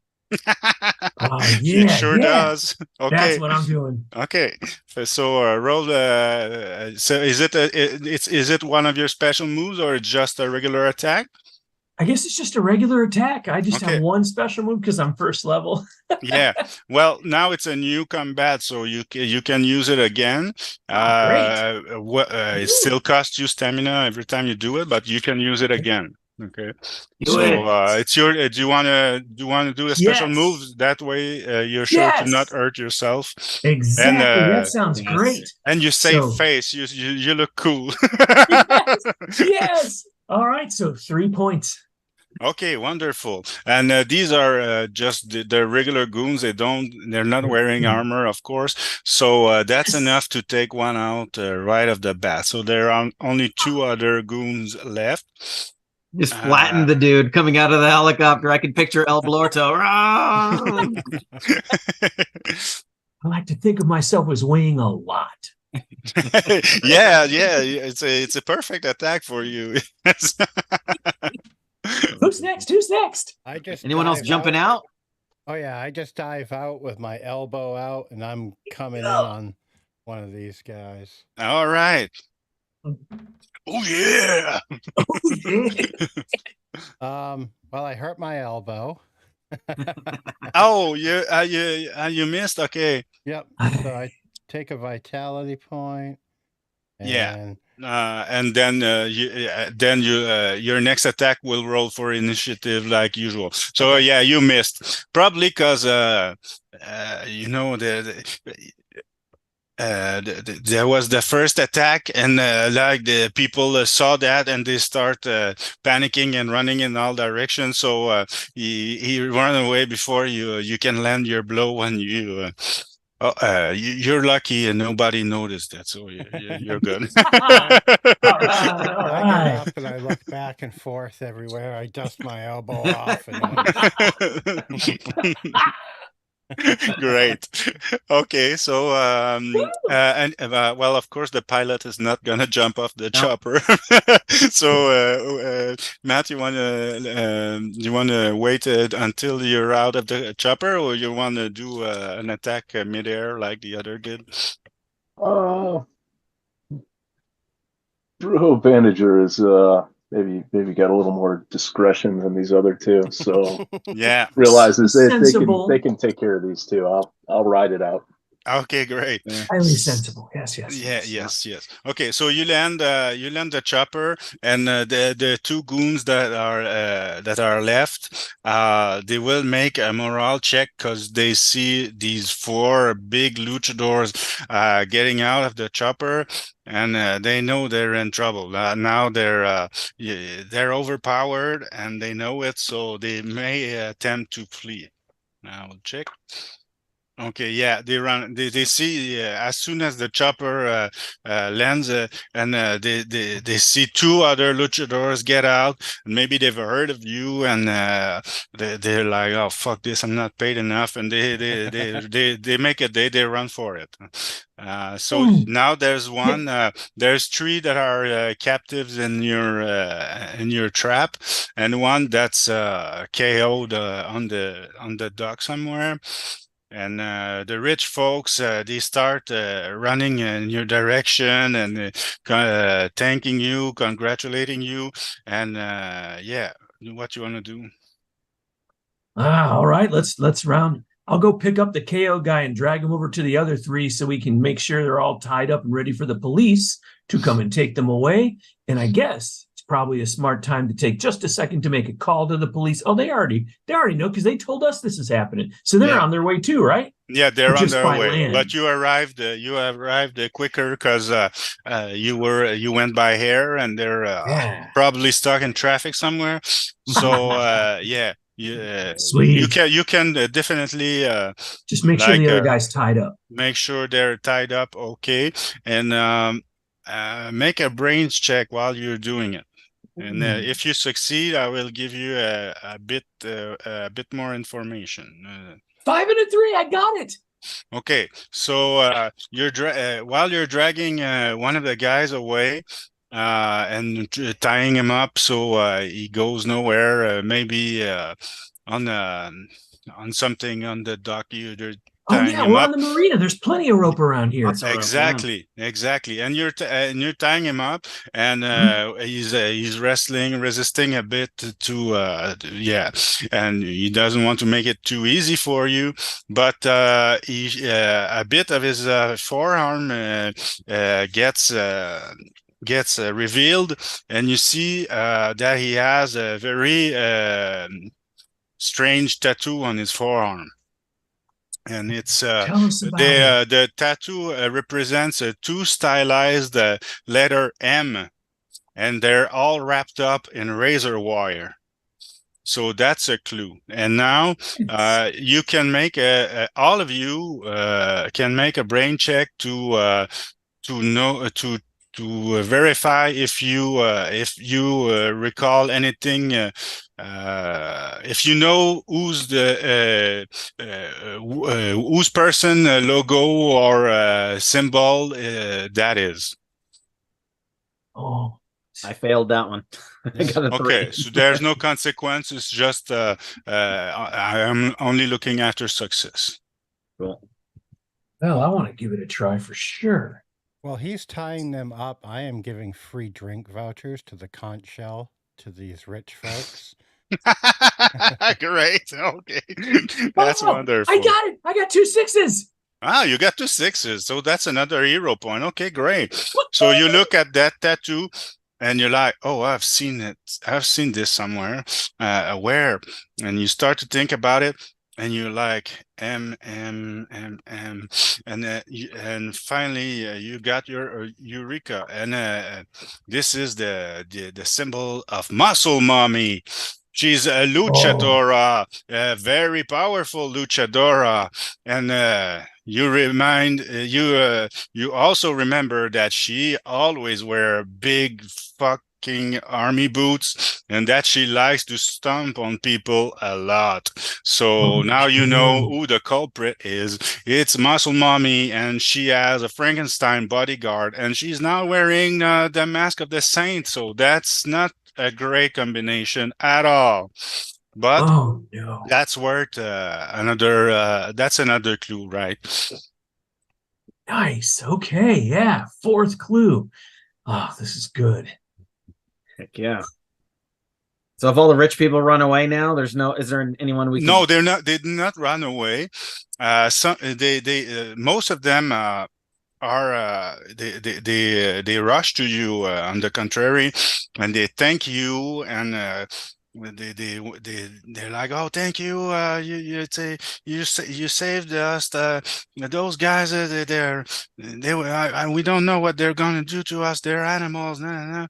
Yeah, it sure does. Okay, that's what I'm doing. Okay, so roll. So is it one of your special moves or just a regular attack? I guess it's just a regular attack. I just have one special move because I'm first level. Yeah. Well, now it's a new combat, so you can use it again. Great. It still costs you stamina every time you do it, but you can use it again. Okay. It's your. Do you want to do a special move? That way, you're sure to not hurt yourself. Exactly. That sounds great. And you save face. You look cool. Yes. All right. So 3 points. Okay, wonderful. And these are just the regular goons. They're not wearing armor, of course. So that's enough to take one out right off the bat. So there are only 2 other goons left. Just flatten the dude coming out of the helicopter. I can picture El Blorto. I like to think of myself as weighing a lot. yeah, it's a perfect attack for you. Who's next? Anyone else jumping out? Oh yeah, I just dive out with my elbow out, and I'm coming in on one of these guys. All right. Oh yeah. Well, I hurt my elbow. Oh, you missed. Okay. Yep. So I take a vitality point. And then your next attack will roll for initiative like usual. So you missed, probably because there was the first attack, and like the people saw that, and they start panicking and running in all directions. So he ran away before you can land your blow when you. You're lucky and nobody noticed that, so you're good. I get up and I look back and forth everywhere. I dust my elbow off. Great. Okay, so well, of course, the pilot is not gonna jump off the chopper. So, Matt, you wanna wait until you're out of the chopper, or you wanna do an attack midair like the other did? Brujo Bandager is maybe got a little more discretion than these other 2. So realizes they can take care of these 2. I'll ride it out. Okay, great. Highly sensible. Yes. Yes. Okay, so you land the chopper, and the 2 goons that are left, they will make a morale check because they see these 4 big luchadors getting out of the chopper, and they know they're in trouble. Now they're overpowered, and they know it, so they may attempt to flee. Now we'll check. Okay, yeah, they run. They see as soon as the chopper lands, and they see 2 other luchadors get out. And maybe they've heard of you, and they're like, "Oh fuck this! I'm not paid enough," and they make it. They run for it. So now there's one. There's 3 that are captives in your trap, and one that's KO'd on the dock somewhere. And the rich folks, they start running in your direction and thanking you, congratulating you, and what you want to do? All right, let's round. I'll go pick up the KO guy and drag him over to the other 3 so we can make sure they're all tied up and ready for the police to come and take them away. And I guess it's probably a smart time to take just a second to make a call to the police. Oh, they already know because they told us this is happening. So they're on their way too, right? Yeah, they're on their way. Land. But you arrived quicker because you went by air, and they're probably stuck in traffic somewhere. So Yeah, Sweet. you can definitely Just make sure like the other guy's tied up. make sure they're tied up, okay, and make a brains check while you're doing it. And if you succeed, I will give you a bit more information. 5 and a 3. I got it. Okay, so while you're dragging one of the guys away and tying him up so he goes nowhere, maybe on something on the dock, you're Oh tying yeah, him we're up. on the marina. There's plenty of rope around here. Lots of rope, Exactly, and you're tying him up, and he's wrestling, resisting a bit yeah, and he doesn't want to make it too easy for you, but a bit of his forearm gets revealed, and you see that he has a very strange tattoo on his forearm. And it's Tell us about it. the tattoo represents two stylized letter M, and they're all wrapped up in razor wire. So that's a clue. And now you can make all of you can make a brain check to know to verify if you recall anything, if you know who's the whose person logo or symbol that is. Oh, I failed that one. I got a 3. Okay, so there's no consequence. It's just I am only looking after success. Cool. well, I want to give it a try for sure. While he's tying them up, I am giving free drink vouchers to the conch shell to these rich folks. Great. Okay. That's wonderful. I got it. I got 2 6s. Ah, you got 2 6s. So that's another hero point. Okay, great. So you look at that tattoo and you're like, oh, I've seen it. I've seen this somewhere. Where? And you start to think about it and you're like, M, and finally you got your eureka. And this is the symbol of Muscle Mommy. She's a luchadora, a very powerful luchadora, and you also remember that she always wear big fucking army boots, and that she likes to stomp on people a lot. So now you know who the culprit is. It's Muscle Mommy, and she has a Frankenstein bodyguard, and she's now wearing the mask of the saint. So that's not a great combination at all, but that's worth that's another clue, right? Nice. Okay, yeah, 4th clue. Oh, this is good. Heck yeah. So if all the rich people run away now, is there anyone we can... No, they did not run away. Most of them they rush to you on the contrary, and they thank you, and they're like, oh, thank you, you saved us. Those guys we don't know what they're gonna do to us. They're animals. And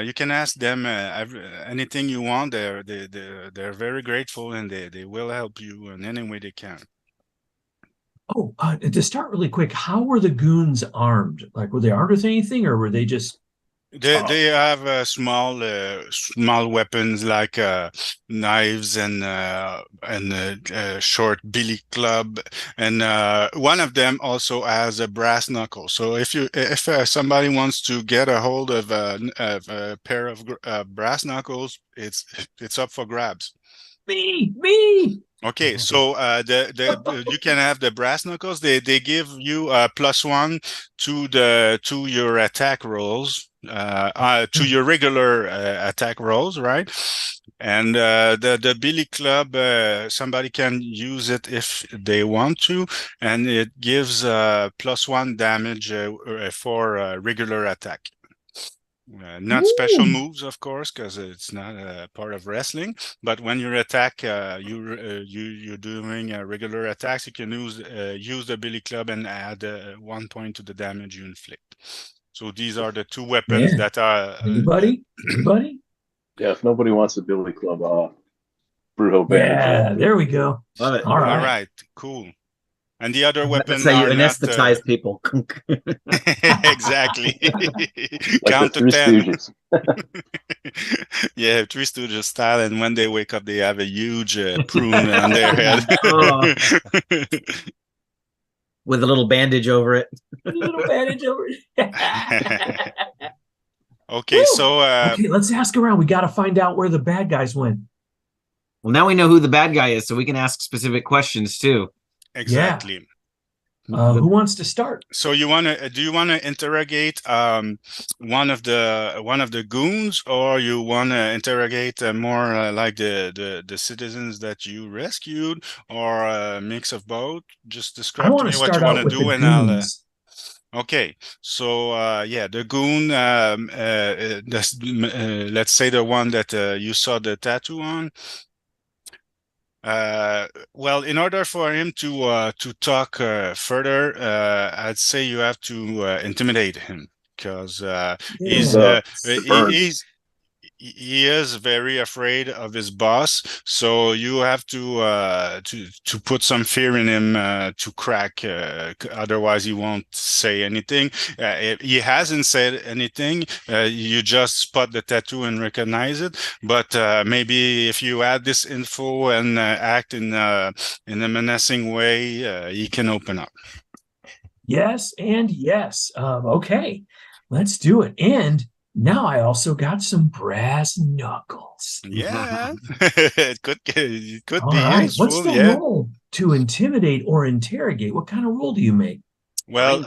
you can ask them anything you want. They're very grateful, and they will help you in any way they can. Oh, to start really quick, how were the goons armed? Like, were they armed with anything, or were they just... They have small weapons like knives and short billy club, and one of them also has a brass knuckle. So if somebody wants to get a hold of a pair of brass knuckles, it's up for grabs. Me. Okay, so you can have the brass knuckles. They give you +1 to your attack rolls, to your regular attack rolls, right? And the billy club, somebody can use it if they want to, and it gives +1 damage for regular attack. Not special moves, of course, because it's not a part of wrestling. But when you attack, you're doing regular attacks. You can use the billy club and add 1 point to the damage you inflict. So these are the 2 weapons that are anybody. Yeah, if nobody wants a billy club, Brujo Bandager. Yeah, there we go. Love it. All All right. right, cool. And the other That's weapon how you are not anesthetize people. exactly. Like Count the to Three 10. Stooges. Yeah, Three Stooges style, and when they wake up, they have a huge prune on their head. Oh. With a little bandage over it. A little bandage over it. Okay, Woo! so Okay, let's ask around. We got to find out where the bad guys went. Well, now we know who the bad guy is, so we can ask specific questions too. exactly. Who wants to start? So do you wanna interrogate one of the goons, or you wanna interrogate more like the citizens that you rescued, or a mix of both? Just I describe to want me to what you start want out to with do, the and I'll. goons. Okay, so yeah, the goon, let's say the one that you saw the tattoo on. Well, in order for him to talk further, I'd say you have to intimidate him, because he's Yeah. he's he is very afraid of his boss, so you have to put some fear in him to crack. Otherwise, he won't say anything. If he hasn't said anything, you just spot the tattoo and recognize it. But maybe if you add this info and act in a menacing way, he can open up. Yes and yes. Okay, let's do it. And now I also got some brass knuckles. Yeah, it could All be right. What's useful. the Yeah. role to intimidate or interrogate? What kind of role do you make? Well,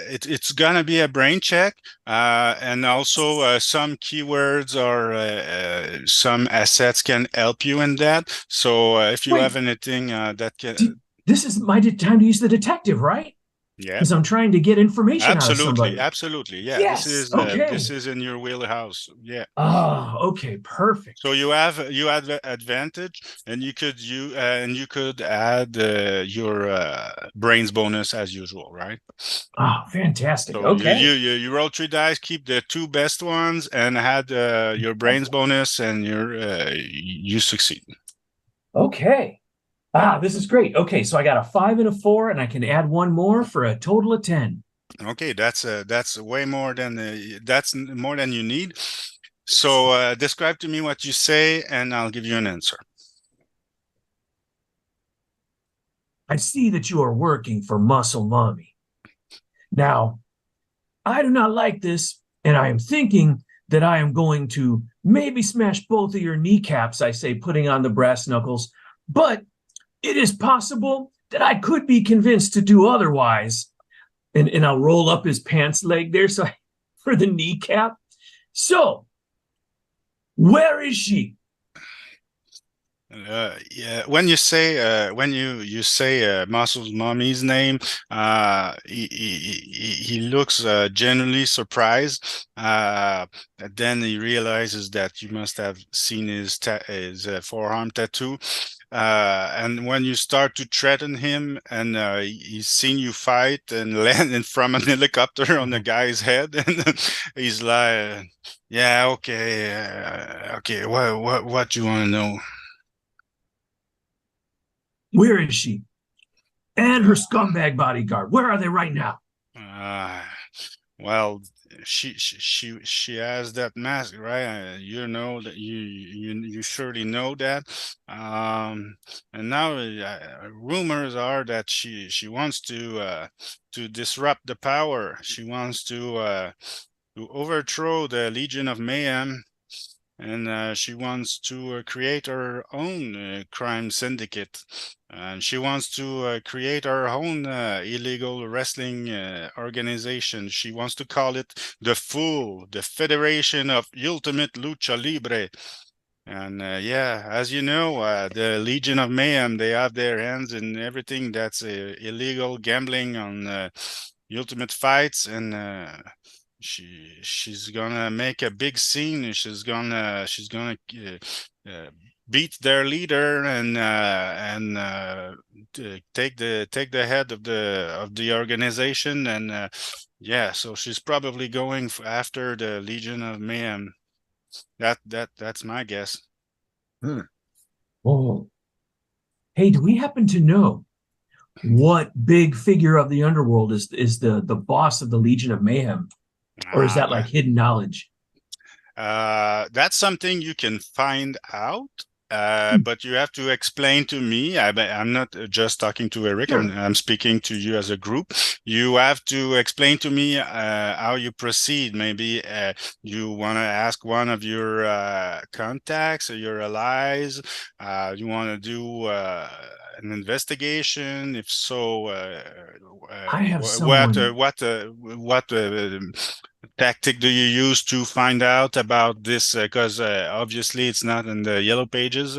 it's gonna be a brain check, and also some keywords or some assets can help you in that. So if you Wait. have anything that can, This is my time to use the detective, right? yeah, Because I'm trying to get information out of somebody. absolutely, yeah. Yes. Okay. This is in your wheelhouse, yeah. Oh, okay, perfect. So you have the advantage, and you could add your brains bonus as usual, right? Oh, fantastic. So Okay. you roll 3 dice, keep the 2 best ones, and add your brains bonus, and you succeed. Okay. This is great. Okay, so I got a 5 and a 4, and I can add one more for a total of 10. Okay, that's way more than that's more than you need. So describe to me what you say, and I'll give you an answer. I see that you are working for Muscle Mommy. Now, I do not like this, and I am thinking that I am going to maybe smash both of your kneecaps, I say, putting on the brass knuckles, but it is possible that I could be convinced to do otherwise. And I'll roll up his pants leg there for the kneecap. So, where is she? Yeah, when you say Muscle's mommy's name, he looks genuinely surprised. Then he realizes that you must have seen his forearm tattoo. And when you start to threaten him, and he's seen you fight and land from an helicopter on the guy's head, and he's like, "Yeah, okay, what do you want to know?" Where is she? And her scumbag bodyguard. Where are they right now? Well, she has that mask, right? You know that you surely know that. And now rumors are that she wants to disrupt the power. She wants to overthrow the Legion of Mayhem. And she wants to create her own crime syndicate. And she wants to create her own illegal wrestling organization. She wants to call it the Federation of Ultimate Lucha Libre. And yeah, as you know, the Legion of Mayhem, they have their hands in everything that's illegal gambling on Ultimate Fights, and she's gonna make a big scene. She's gonna beat their leader and take the head of the organization. And yeah, so she's probably going after the Legion of Mayhem. That's my guess. Oh, hey, do we happen to know what big figure of the underworld is the boss of the Legion of Mayhem, or is that Well, like hidden knowledge? that's something you can find out, but you have to explain to me. I'm not just talking to Eric. Sure. I'm speaking to you as a group. You have to explain to me how you proceed. Maybe you want to ask one of your contacts or your allies. You want to do an investigation. If so, I have someone. what tactic do you use to find out about this? Because obviously it's not in the yellow pages.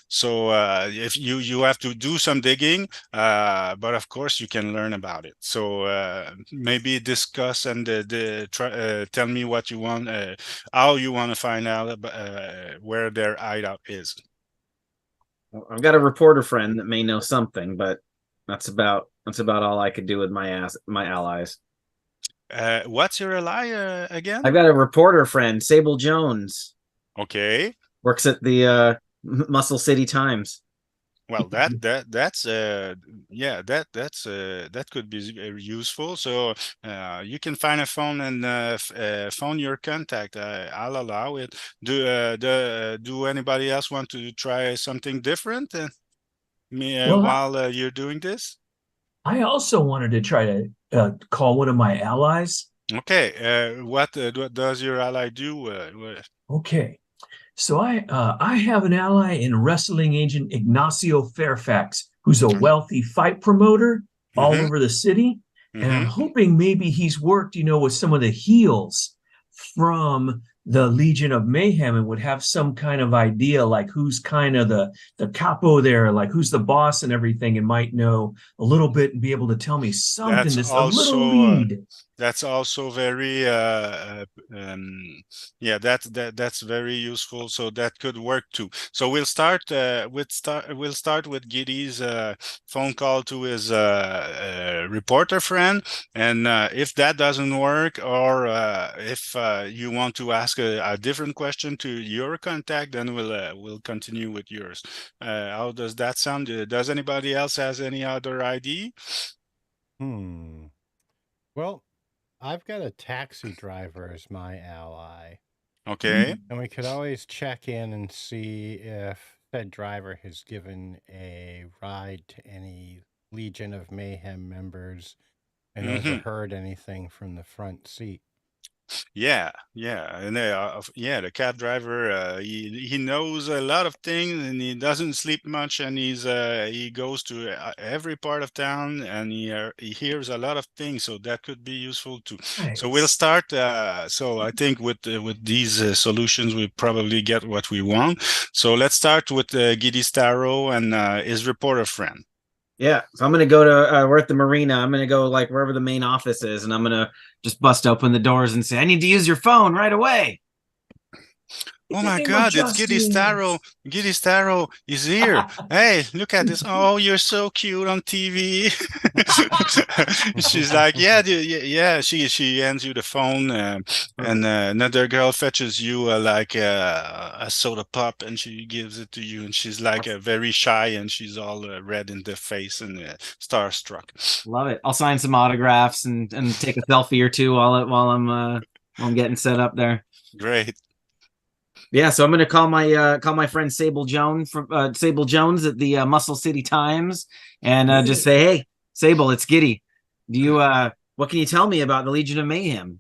So if you have to do some digging, but of course you can learn about it. So maybe discuss and tell me what you want, how you want to find out where their hideout is. I've got a reporter friend that may know something, but that's about all I could do with my allies. What's your ally again? I've got a reporter friend, Sable Jones, Okay. works at the Muscle City Times. Well, that's yeah, that could be very useful. So you can find a phone and phone your contact. I'll allow it. Do anybody else want to try something different? Well, While you're doing this. I also wanted to try to call one of my allies. Okay. What does your ally do? Okay. So I have an ally in wrestling agent Ignacio Fairfax, who's a wealthy fight promoter all over the city. And I'm hoping maybe he's worked, with some of the heels from the Legion of Mayhem and would have some kind of idea like who's kind of the capo there, like who's the boss and everything, and might know a little bit and be able to tell me something, just a little lead. That's also very yeah, that's very useful. So that could work too. So we'll start with Giddy's phone call to his reporter friend, and if that doesn't work, or if you want to ask a different question to your contact, then we'll continue with yours. How does that sound? Does anybody else has any other ID? Well, I've got a taxi driver as my ally. Okay. And we could always check in and see if said driver has given a ride to any Legion of Mayhem members and overheard anything from the front seat. Yeah, and the cab driver, he knows a lot of things, and he doesn't sleep much, and he goes to every part of town, and he hears a lot of things, so that could be useful too. Nice. So we'll start. So I think with these solutions, we probably get what we want. So let's start with Giddy Starro and his reporter friend. Yeah, so I'm gonna go to we're at the marina. I'm gonna go like wherever the main office is, and I'm gonna just bust open the doors and say, "I need to use your phone right away." Oh my God, it's Giddy Starro. Giddy Starro is here. Hey, look at this. Oh, you're so cute on TV. She's like, yeah. She hands you the phone, and another girl fetches you like a soda pop, and she gives it to you. And she's like very shy, and she's all red in the face and starstruck. Love it. I'll sign some autographs and take a selfie or two while I'm getting set up there. Great. Yeah, so I'm gonna call my friend Sable Jones from Sable Jones at the Muscle City Times, and just say, "Hey, Sable, it's Giddy. Do you what can you tell me about the Legion of Mayhem?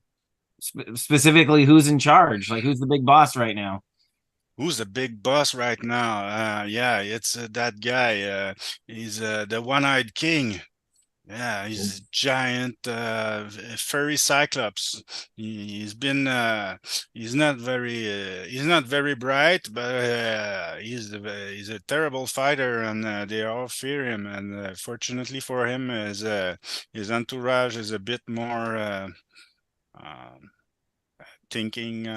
Specifically, who's in charge? Like, who's the big boss right now?" Who's the big boss right now? Yeah, it's that guy. He's the one-eyed king. Yeah, he's a giant furry cyclops. He's not very bright, but he's a terrible fighter, and they all fear him. And fortunately for him, his entourage is a bit more thinking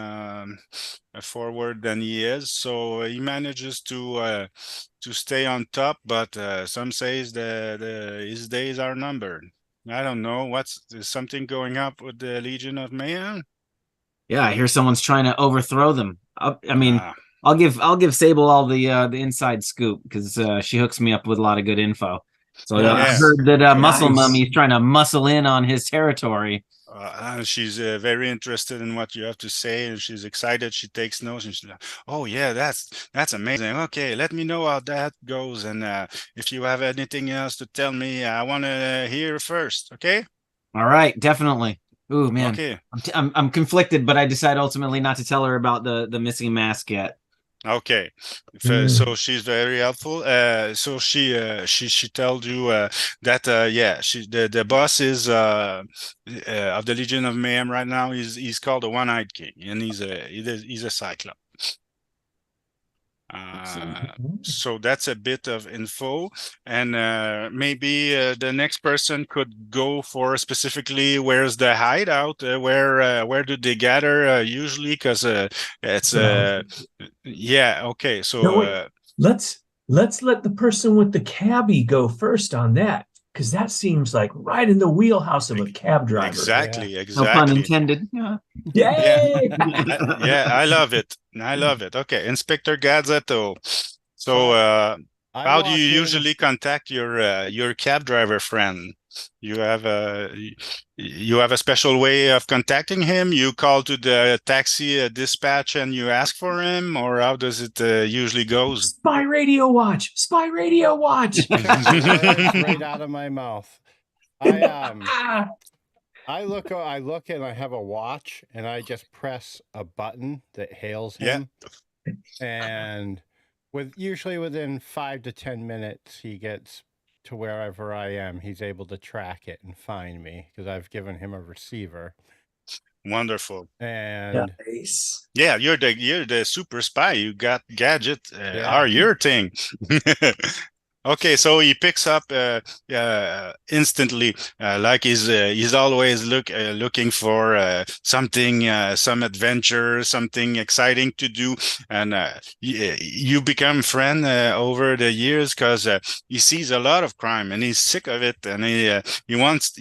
forward than he is, so he manages to stay on top, but some says his days are numbered. I don't know. Is something going up with the Legion of Mayhem? Yeah, I hear someone's trying to overthrow them. I mean, I'll give Sable all the inside scoop because she hooks me up with a lot of good info. So I Yeah. heard that Muscle Nice. Mummy's trying to muscle in on his territory. She's very interested in what you have to say, and she's excited. She takes notes, and she's like, "Oh yeah, that's amazing. Okay, let me know how that goes, and if you have anything else to tell me, I want to hear first." Okay. All right, definitely. Ooh man, Okay. I'm conflicted, but I decide ultimately not to tell her about the missing mask yet. Okay, so she's very helpful. So she told you that yeah, the boss is of the Legion of Mayhem right now. He's called the One-Eyed King, and he's a Cyclops. So that's a bit of info, and maybe the next person could go for specifically where's the hideout, where do they gather usually? Because it's yeah, okay. So No, wait. Let's let the person with the cabbie go first on that, because that seems like right in the wheelhouse of a cab driver. exactly, No pun exactly. intended. Yeah. Yay! Yeah, I love it. I love it. Okay, Inspector Gazzetto. So how do you usually contact your cab driver friend? You have a special way of contacting him? You call to the taxi dispatch and you ask for him, or how does it usually goes? Spy radio watch. Spy radio watch. Words right out of my mouth. I look and I have a watch, and I just press a button that hails him. Yeah. And usually within 5 to 10 minutes, he gets to wherever I am. He's able to track it and find me because I've given him a receiver. Wonderful. And nice. Yeah, you're the super spy. You got gadget are your thing. Okay, so he picks up instantly, like he's always looking for something, some adventure, something exciting to do, and you become friend over the years because he sees a lot of crime and he's sick of it, and he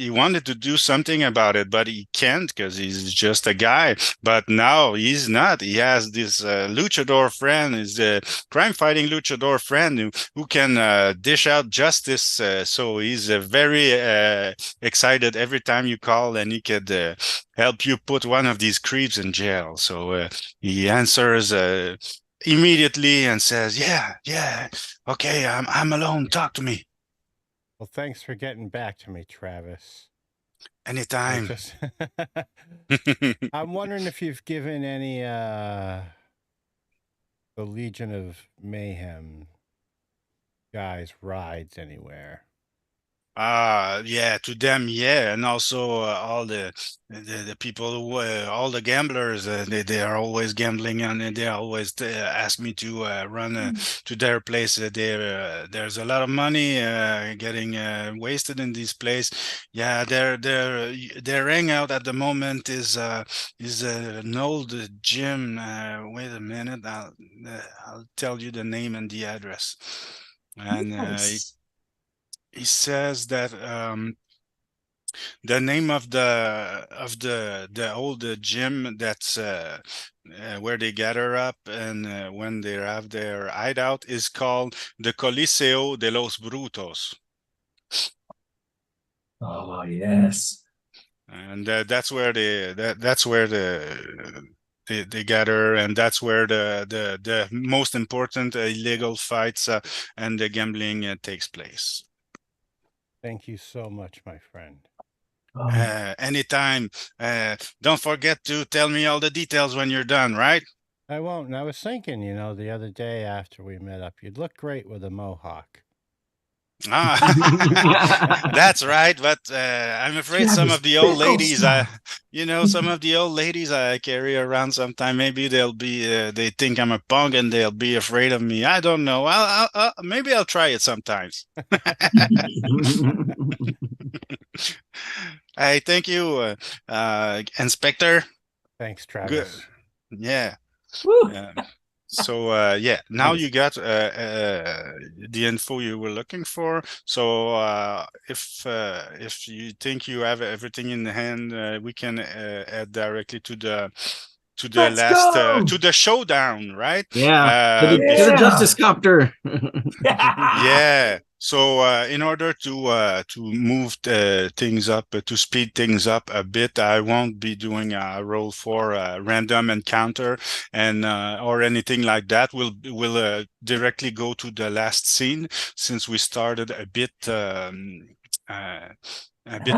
wanted to do something about it, but he can't because he's just a guy. But now he's not. He has this luchador friend, is the crime fighting luchador friend who can dish out justice. So he's very excited every time you call, and he could help you put one of these creeps in jail. So he answers immediately and says, "Yeah, okay, I'm alone. Talk to me." Well, thanks for getting back to me, Travis. Anytime. I'm wondering if you've given any the Legion of Mayhem guys rides anywhere. Yeah, to them, yeah, and also all the people who all the gamblers, they are always gambling, and they always ask me to run to their place. There's a lot of money getting wasted in this place. Yeah, their hangout at the moment is an old gym. Wait a minute, I'll tell you the name and the address, and Nice. he says that the name of the old gym that's where they gather up and when they have their hideout is called the Coliseo de los Brutos. Oh yes. And that's where they gather, and that's where the most important illegal fights and the gambling takes place. Thank you so much, my friend. Anytime. Don't forget to tell me all the details when you're done, right? I won't. And I was thinking, the other day after we met up, you'd look great with a mohawk. That's right. But I'm afraid some of the old ladies, some of the old ladies I carry around sometime, maybe they think I'm a punk and they'll be afraid of me. I don't know. Maybe I'll try it sometimes. Hey, thank you, Inspector. Thanks, Travis. Good. Yeah. Woo. So now you got the info you were looking for. So if you think you have everything in hand, we can add directly to to the Let's last go! to the showdown, right? Yeah. To the Yeah. Justice Copter. Yeah. So in order to move things up, to speed things up a bit, I won't be doing a roll for random encounter and or anything like that. We'll directly go to the last scene since we started a bit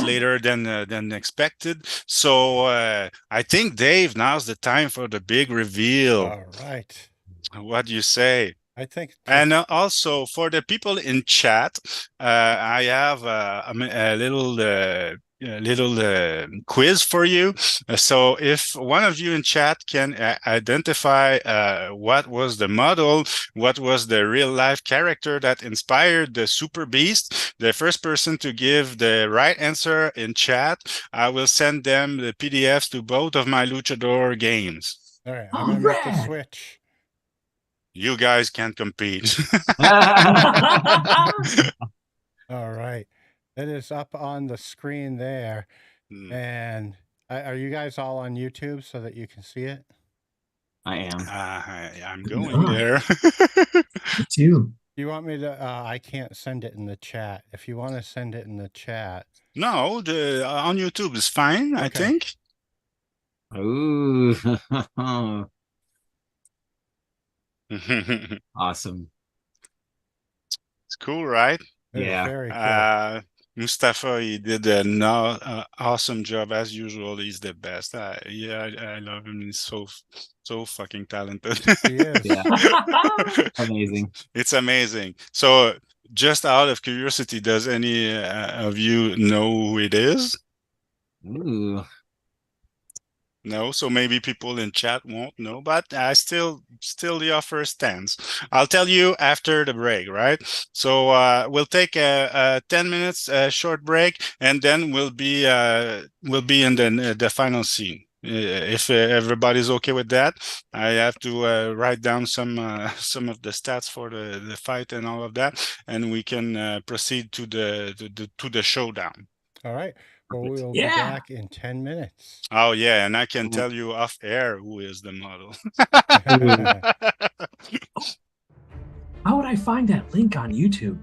later than expected. So I think, Dave, now's the time for the big reveal. All right. What do you say? I think. And also for the people in chat, I have a little quiz for you. So if one of you in chat can identify what was the model, what was the real life character that inspired the Super Beast, the first person to give the right answer in chat, I will send them the PDFs to both of my Luchador games. All right. I'm going to make the switch. You guys can't compete. All right. It is up on the screen there. And are you guys all on YouTube so that you can see it? I am. I'm going there. Me too. You want me to? I can't send it in the chat. If you want to send it in the chat. No, on YouTube is fine, I think. Ooh. Awesome. It's cool, right? Yeah. Very cool. Mustafa, he did an awesome job as usual. He's the best. I love him. He's so fucking talented. He is. Yeah. Amazing. It's amazing. So, just out of curiosity, does any of you know who it is? Ooh. No, so maybe people in chat won't know, but I still the offer stands. I'll tell you after the break, right? So we'll take a 10 minutes short break, and then we'll be in the final scene. If everybody's okay with that, I have to write down some of the stats for the fight and all of that, and we can proceed to the showdown. All right. Well, we'll be back in 10 minutes. Oh, yeah, and I can tell you off air who is the model. How would I find that link on YouTube?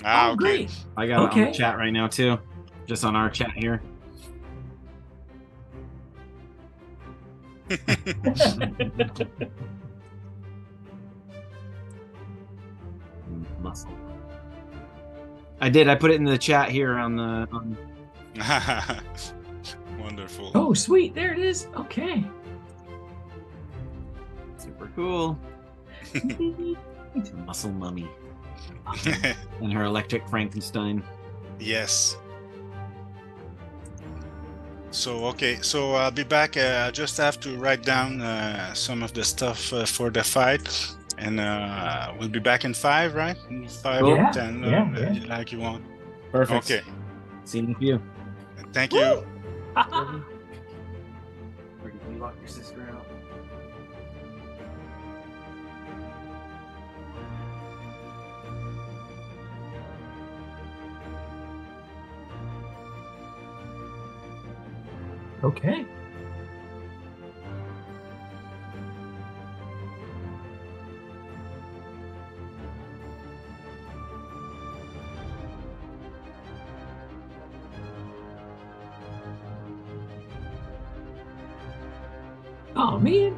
Okay. Great. I got it on the chat right now, too. Just on our chat here. Muscle. I did. I put it in the chat here on the. Wonderful. Oh, sweet. There it is. Okay. Super cool. Muscle Mummy. And her electric Frankenstein. Yes. So, okay. So I'll be back. I just have to write down some of the stuff for the fight. And we'll be back in 5, right? 5 or 10, like you want. Perfect. Okay. See you in a few. Thank you. Can you lock your sister out? Okay. Oh, man.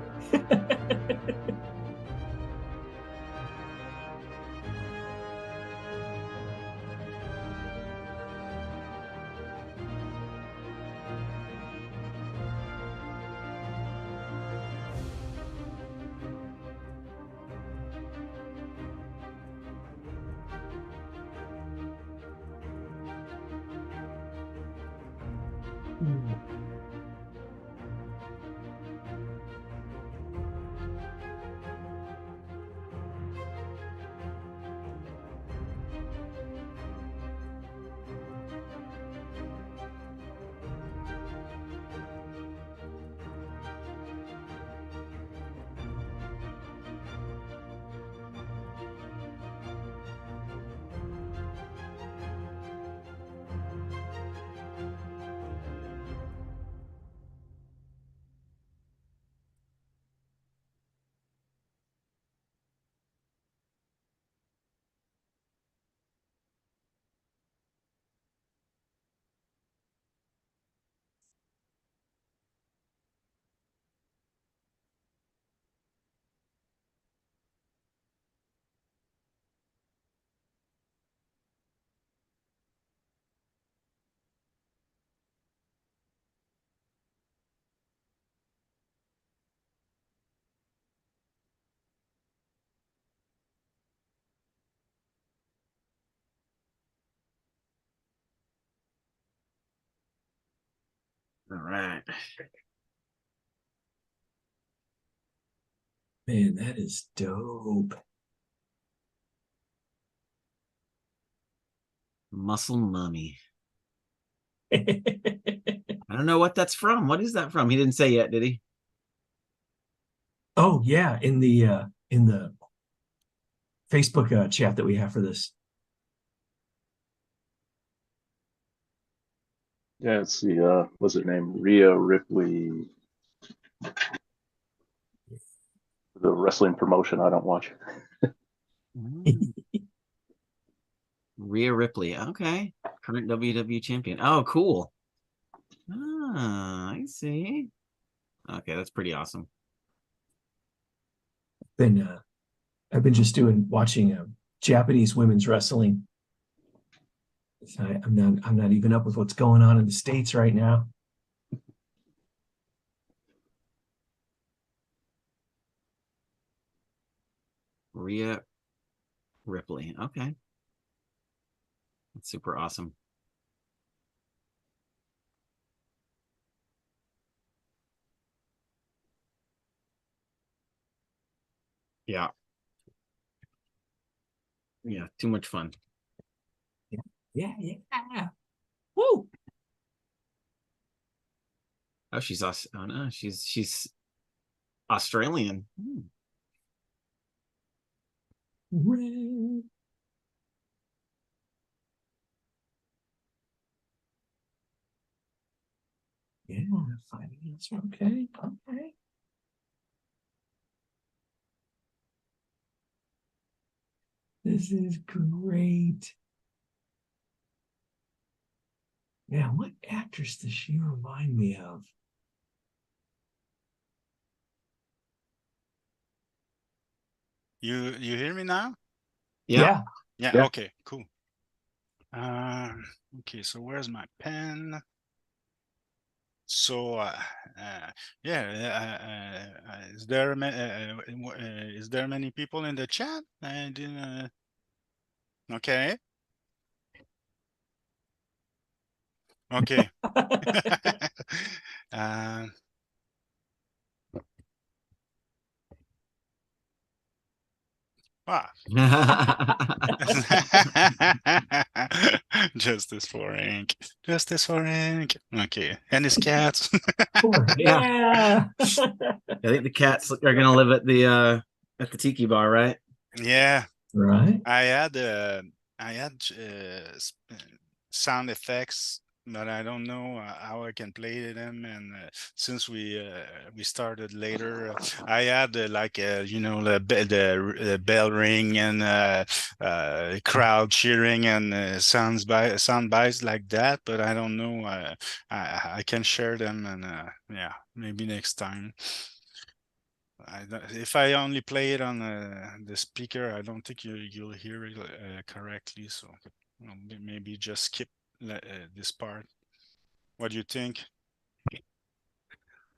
All right. Man, that is dope. Muscle Mummy. I don't know what that's from. What is that from? He didn't say yet, did he? Oh yeah, in the Facebook chat that we have for this. Yeah, it's the what's her name? Rhea Ripley, the wrestling promotion I don't watch. Rhea Ripley. Okay. Current WWE champion. Oh, cool. Ah, I see. Okay, that's pretty awesome. I've been just watching Japanese women's wrestling. I'm not even up with what's going on in the States right now. Rhea Ripley. Okay. That's super awesome. Yeah. Yeah, too much fun. Yeah. Woo! Oh, oh no, she's Australian. Red. Yeah, finance. Okay. This is great. Yeah, what actress does she remind me of? You hear me now? Yeah. Yeah. Yeah. Okay. Cool. Okay. So where's my pen? So yeah. Is there many people in the chat? I didn't. Okay. Okay. uh, ah. Justice for Ink. Justice for Ink. Okay. And his cats. Yeah. I think the cats are gonna live at the tiki bar, right? Yeah. Right. I had sound effects, but I don't know how I can play them. And since we started later, I had the bell ring and crowd cheering and sound bites like that. But I don't know. I can share them, and yeah, maybe next time. If I only play it on the speaker, I don't think you'll hear it correctly. So maybe just skip this part. What do you think?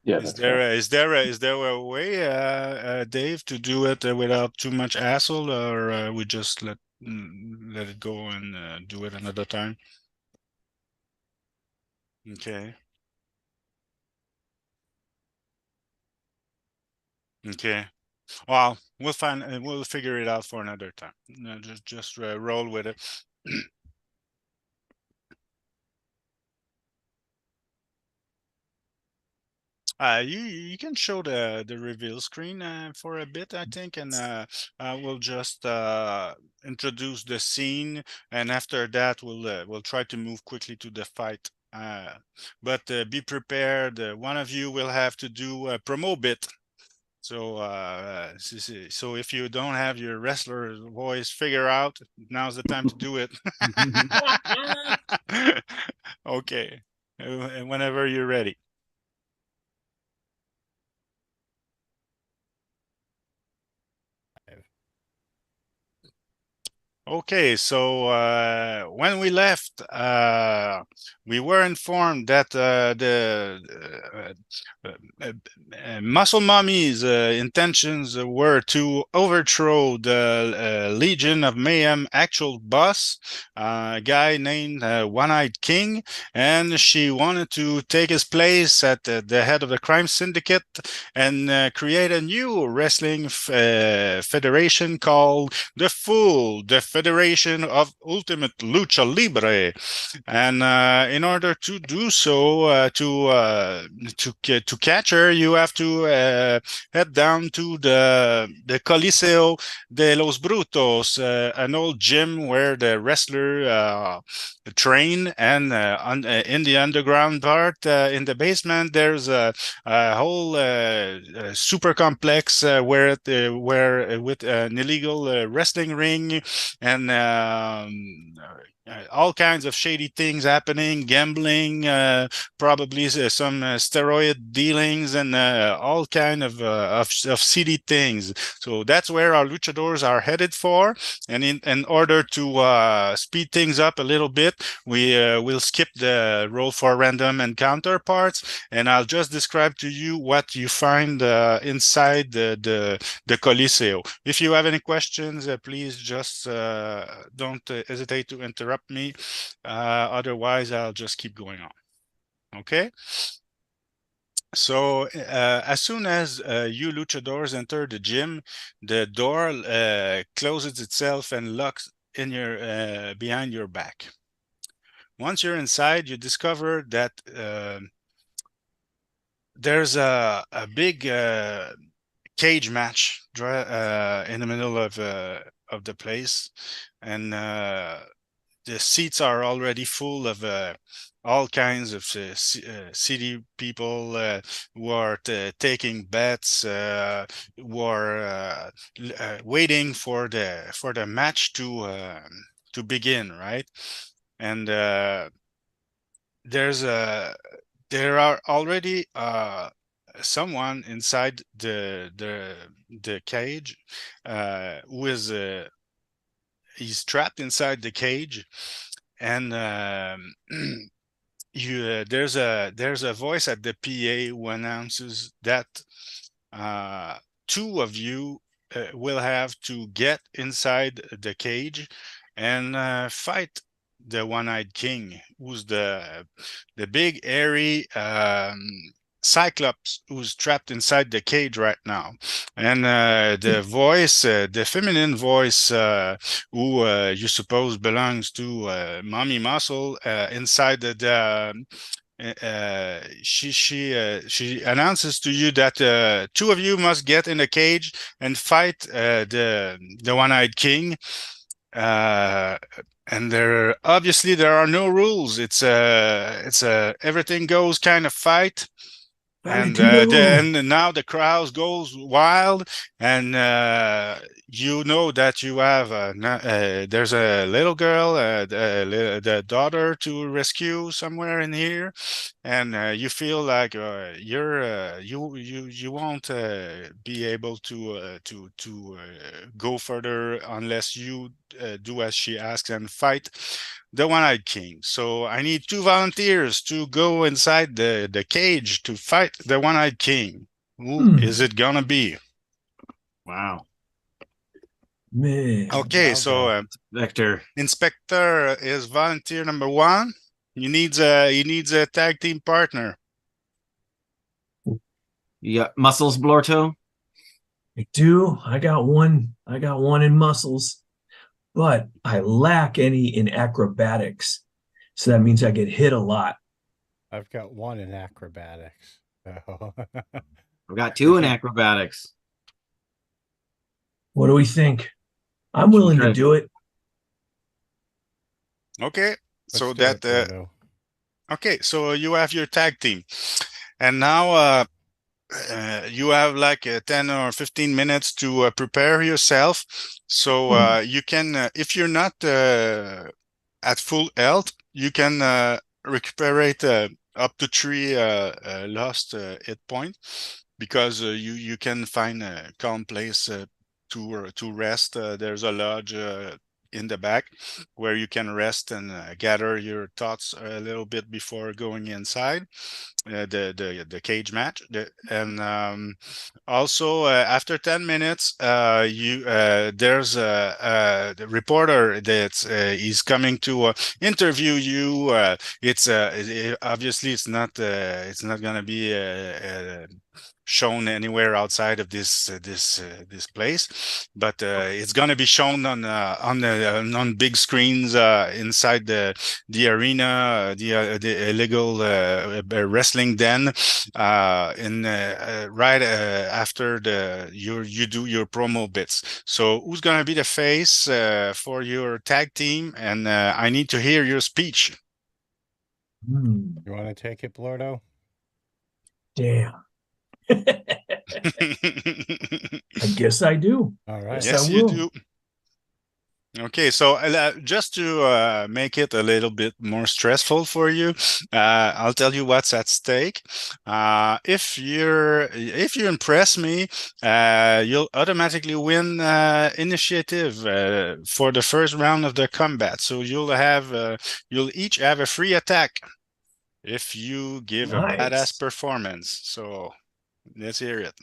Yeah, Is that's fine. is there a way, Dave, to do it without too much hassle, or we just let it go and do it another time? Okay. Okay. Well, we'll figure it out for another time. Just roll with it. You can show the reveal screen for a bit, I think, and we'll just introduce the scene, and after that we'll try to move quickly to the fight. But be prepared. One of you will have to do a promo bit. So if you don't have your wrestler voice figure out, now's the time to do it. Okay, whenever you're ready. Okay, so when we left, we were informed that the Muscle Mummy's intentions were to overthrow the Legion of Mayhem actual boss, a guy named One-Eyed King, and she wanted to take his place at the head of the crime syndicate and create a new wrestling federation called the Federation of Ultimate Lucha Libre. And in order to do so, to catch her, you have to head down to the Coliseo de los Brutos, an old gym where the wrestler train, and in the underground part, in the basement, there's a whole super complex where with an illegal wrestling ring and all kinds of shady things happening, gambling, probably some steroid dealings, and all kind of seedy things. So that's where our luchadors are headed for. And in order to speed things up a little bit, we will skip the roll for random encounter parts, and I'll just describe to you what you find inside the Coliseo. If you have any questions, please just don't hesitate to interrupt me. Otherwise, I'll just keep going on. Okay? So as soon as you luchadors enter the gym, the door closes itself and locks in your behind your back. Once you're inside, you discover that there's a big cage match in the middle of the place, and the seats are already full of all kinds of city people who are taking bets, who are waiting for the match to begin, right? And there are already someone inside the cage who is he's trapped inside the cage, and there's a voice at the PA who announces that two of you will have to get inside the cage and fight the One-Eyed King, who's the big hairy Cyclops who's trapped inside the cage right now. And the voice, the feminine voice, who you suppose belongs to Mommy Muscle, inside she announces to you that two of you must get in the cage and fight the One-Eyed King. And there are no rules. It's a everything goes kind of fight. And now the crowd goes wild, and you know that you have there's a little girl, the daughter to rescue somewhere in here, and you feel like you won't be able to go further unless you do as she asks and fight the One-Eyed King. So I need 2 volunteers to go inside the cage to fight the One-Eyed King. Who is it gonna be? Wow. Man. Okay, so Vector. Inspector is volunteer number 1. He needs a tag team partner. You got muscles, Blorto? I do. I got one in muscles, but I lack any in acrobatics. So that means I get hit a lot. I've got 1 in acrobatics. So. I've got 2 in acrobatics. What do we think? I'm willing to do it. Okay, so okay, so you have your tag team, and now you have like 10 or 15 minutes to prepare yourself. So you can, if you're not at full health, you can recuperate up to 3 lost hit point, because you can find a calm place to rest. There's a lodge in the back where you can rest and gather your thoughts a little bit before going inside the cage match. Also after 10 minutes there's the reporter that's he's coming to interview you. Obviously it's not going to be shown anywhere outside of this place, but it's going to be shown on big screens inside the arena, the illegal wrestling den, right after you do your promo bits. So who's going to be the face for your tag team? And I need to hear your speech. You want to take it, Blordo? Damn. I guess I do. All right. Yes, you do. Okay, so just to make it a little bit more stressful for you, I'll tell you what's at stake. If you impress me, you'll automatically win initiative for the first round of the combat. So you'll each have a free attack if you give a badass performance. So let's hear it.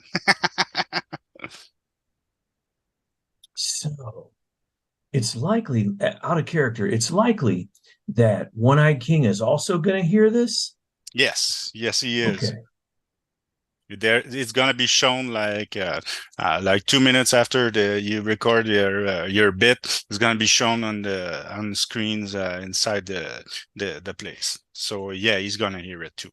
So it's likely, out of character, it's likely that One-Eyed King is also going to hear this? Yes, he is. Okay. There, it's going to be shown like 2 minutes after you record your bit. It's going to be shown on the screens inside the place. So yeah, he's going to hear it too.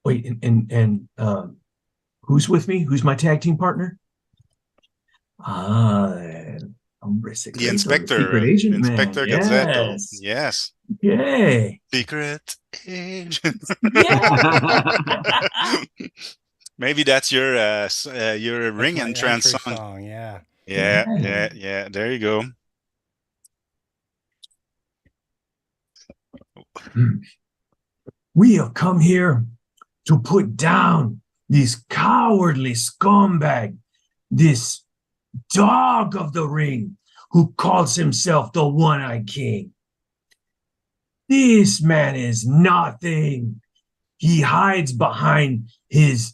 Wait, and who's with me? Who's my tag team partner? The inspector, secret agent Inspector man. Gazzetto. Yes. Yes. Yay. Secret agent. Yeah. Maybe that's your ring entrance song. Yeah. Yeah. There you go. We have come here to put down this cowardly scumbag, this dog of the ring who calls himself the One-Eyed King. This man is nothing. He hides behind his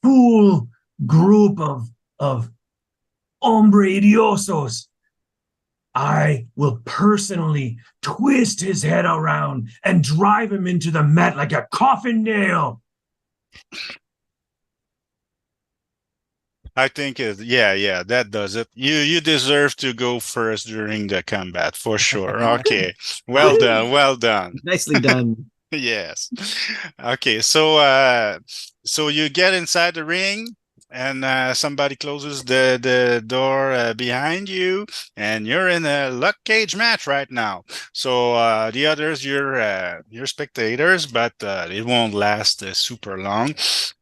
fool group of hombre idiosos. I will personally twist his head around and drive him into the mat like a coffin nail. I think that does it. You deserve to go first during the combat for sure. Okay. Well done. Nicely done. Yes. Okay, so you get inside the ring and somebody closes the door behind you, and you're in a luck cage match right now. So the others, you're spectators, but it won't last super long.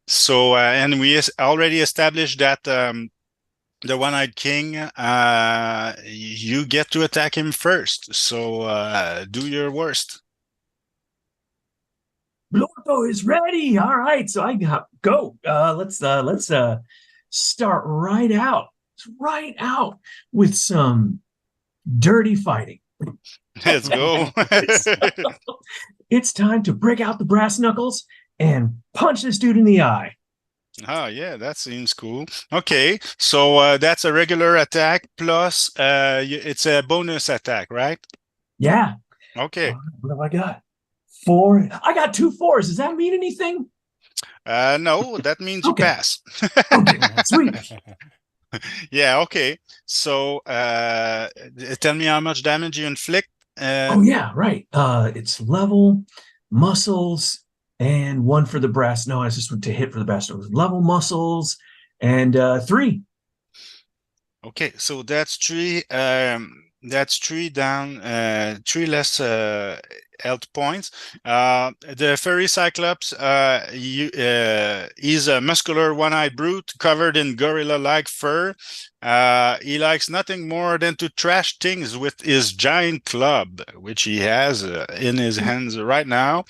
So and we already established that the One-Eyed King, you get to attack him first. So do your worst. Blordo is ready. All right, so I go. Let's start right out with some dirty fighting. Let's go. It's time to break out the brass knuckles and punch this dude in the eye. Oh yeah, that seems cool. Okay, so that's a regular attack plus it's a bonus attack, right? Yeah. Okay. What have I got? 4. I got 2 4s. Does that mean anything? No, that means you pass. Okay, sweet. Yeah, okay. So tell me how much damage you inflict. Oh yeah, right. It's level, muscles, and 1 for the brass. No, I just went to hit for the brass. It was level, muscles, and 3. Okay, so that's 3. That's 3 down, 3 less health points. The furry cyclops, he's a muscular one-eyed brute covered in gorilla-like fur. He likes nothing more than to trash things with his giant club, which he has in his hands right now.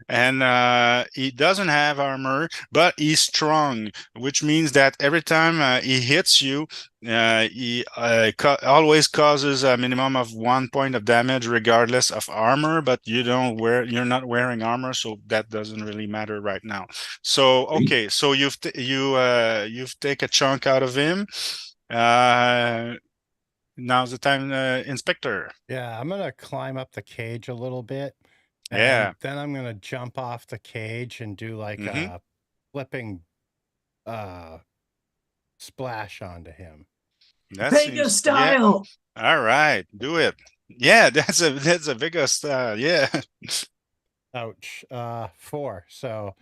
And he doesn't have armor, but he's strong, which means that every time he hits you, he always causes a minimum of 1 point of damage, regardless of armor. But you're not wearing armor, so that doesn't really matter right now. So okay, so you've take a chunk out of him. Now's the time, Inspector. Yeah, I'm gonna climb up the cage a little bit. And Yeah. then I'm gonna jump off the cage and do like a flipping splash onto him. Vegas style. Yeah. All right, do it. Yeah, that's a Vegas style. Yeah. Ouch. 4. So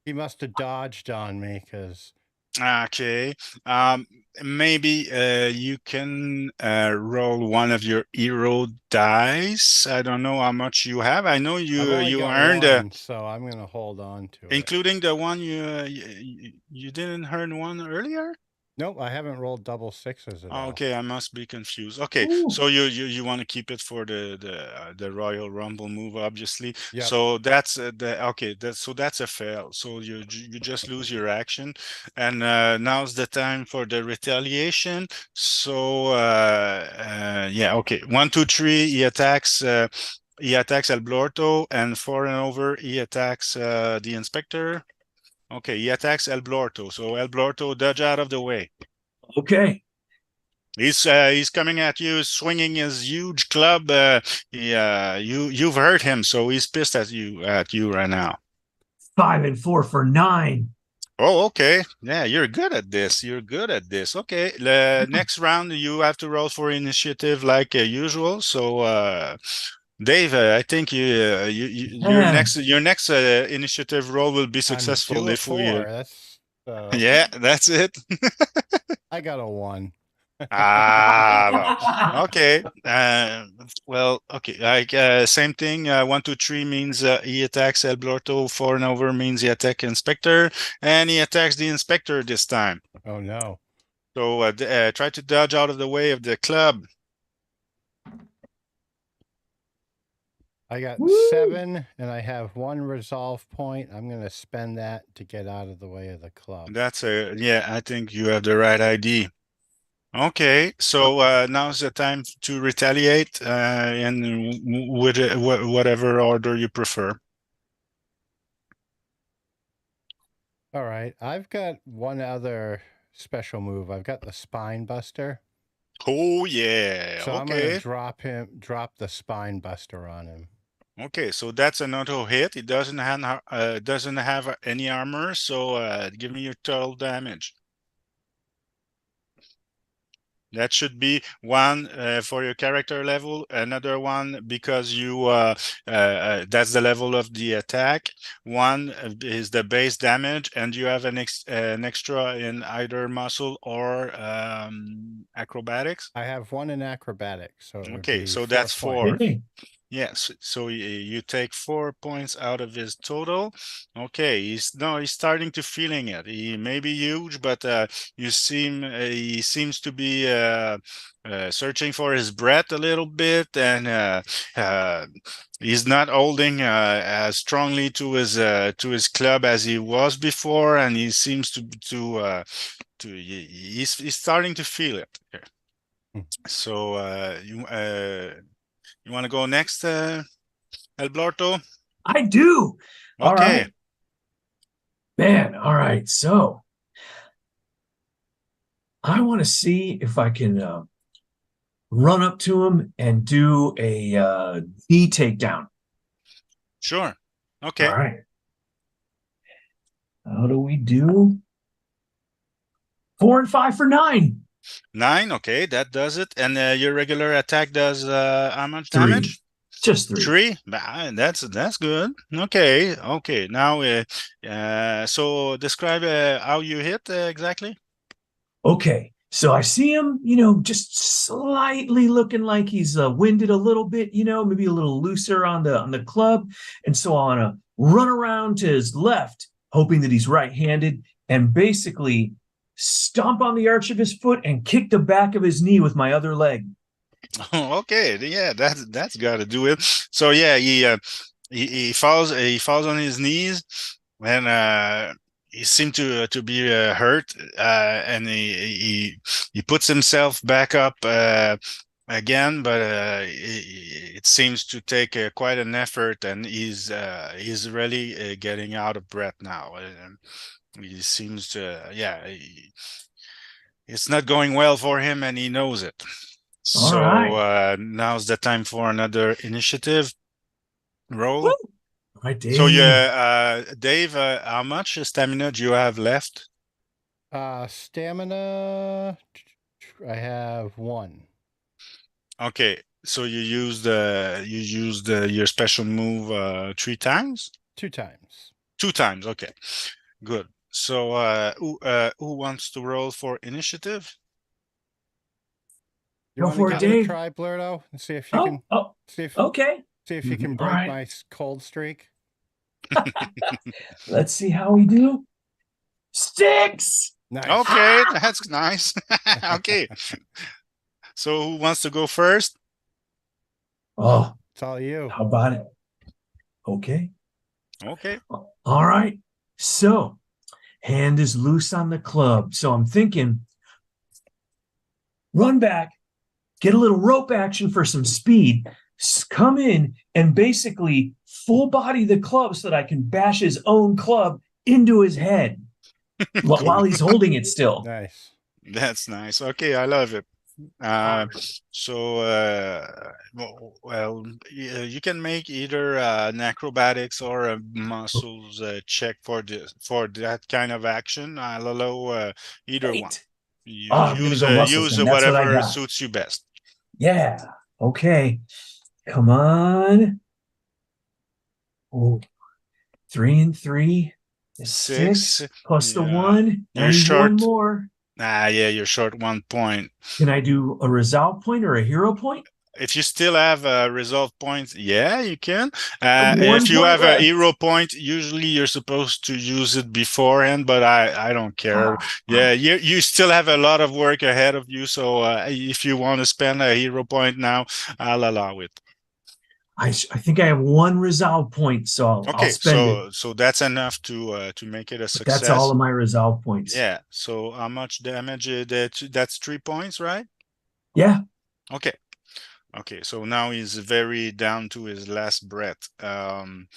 he must have dodged on me because. Okay. Maybe you can roll one of your hero dice. I don't know how much you have. I know you earned one, so I'm gonna hold on to it. Including the one you didn't earn one earlier? Nope, I haven't rolled double 6s at all. Okay, I must be confused. Okay, so you want to keep it for the Royal Rumble move, obviously. Yep. So that's that's a fail. So you just lose your action, and now's the time for the retaliation. So yeah, okay, 1, 2, 3. He attacks. He attacks El Blorto, and 4 and over, he attacks the Inspector. Okay, he attacks El Blorto. So El Blorto, dodge out of the way. Okay. He's coming at you, swinging his huge club. You've hurt him, so he's pissed at you right now. 5 and 4 for 9. Oh, okay. Yeah, you're good at this. You're good at this. Okay. The next round, you have to roll for initiative like usual. So, Dave, I think your next initiative roll will be successful if we. That's yeah, that's it. I got a 1. Well, okay. Well, okay. Like same thing. 1, 2, 3 means he attacks El Blorto. 4 and over means he attacks Inspector, and he attacks the Inspector this time. Oh no! So try to dodge out of the way of the club. I got 7, and I have 1 resolve point. I'm going to spend that to get out of the way of the club. That's yeah. I think you have the right ID. Okay, so now's the time to retaliate, and with whatever order you prefer. All right, I've got one other special move. I've got the Spine Buster. Oh yeah. So okay. I'm going to drop the Spine Buster on him. Okay, so that's an auto hit. It doesn't have any armor, so give me your total damage. That should be 1 for your character level, another 1 because you that's the level of the attack. 1 is the base damage, and you have an extra in either muscle or acrobatics. I have 1 in acrobatics. So okay, so that's 4. Yes, so you take 4 points out of his total. Okay, he's starting to feeling it. He may be huge, but he seems to be searching for his breath a little bit, and he's not holding as strongly to his club as he was before, and he seems he's starting to feel it here. So you want to go next, El Blorto? I do. Okay. All right. Man, all right. So I want to see if I can run up to him and do a knee takedown. Sure. Okay. All right. How do we do? 4 and 5 for 9. 9, okay, that does it. And your regular attack does how much damage? 3. Just 3. 3? That's good. Okay. Now, so describe how you hit exactly. Okay, So I see him, just slightly looking like he's winded a little bit, maybe a little looser on the club. And so I want to run around to his left, hoping that he's right-handed, and basically stomp on the arch of his foot and kick the back of his knee with my other leg. Okay, yeah, that's got to do it. So yeah, he falls on his knees, and he seemed to be hurt, and he puts himself back up again, but it seems to take quite an effort, and he's really getting out of breath now. He seems to, it's not going well for him, and he knows it. All So right. now's the time for another initiative roll. Woo! All right, Dave. So yeah, Dave, how much stamina do you have left? Stamina, I have 1. Okay, so you used your special move 3 times? 2 times. 2 times. Okay, good. So who wants to roll for initiative? You Go want for to it, give it a Dave. try, Blurto, and see if you can Okay. see if you can All break right. my cold streak. Let's see how we do. 6. Nice. Okay, that's nice. Okay, so who wants to go first? Oh, It's all you. how about it? Okay. Okay. All right. So, hand is loose on the club. So I'm thinking, run back, get a little rope action for some speed, come in and basically full body the club so that I can bash his own club into his head while he's holding it still. Nice. That's nice. Okay, I love it. So well, you can make either an acrobatics or a muscles check for that kind of action. I'll allow either one. I'm gonna go muscles, Use then. That's what I whatever got. suits you best. Yeah. Okay. Come on. Oh, 3 and 3 is 6 plus the 1. You're I need short. 1 more. Yeah, you're short 1 point. Can I do a resolve point or a hero point? If you still have resolve points, yeah, you can. One If you point have left. a hero point, usually you're supposed to use it beforehand, but I don't care. Yeah, you still have a lot of work ahead of you, so if you want to spend a hero point now, I'll allow it. I think I have 1 resolve point, so I'll spend it. So that's enough to make it a success. That's all of my resolve points. Yeah. So how much damage? That's 3 points, right? Yeah. Okay. Okay, so now he's very down to his last breath. And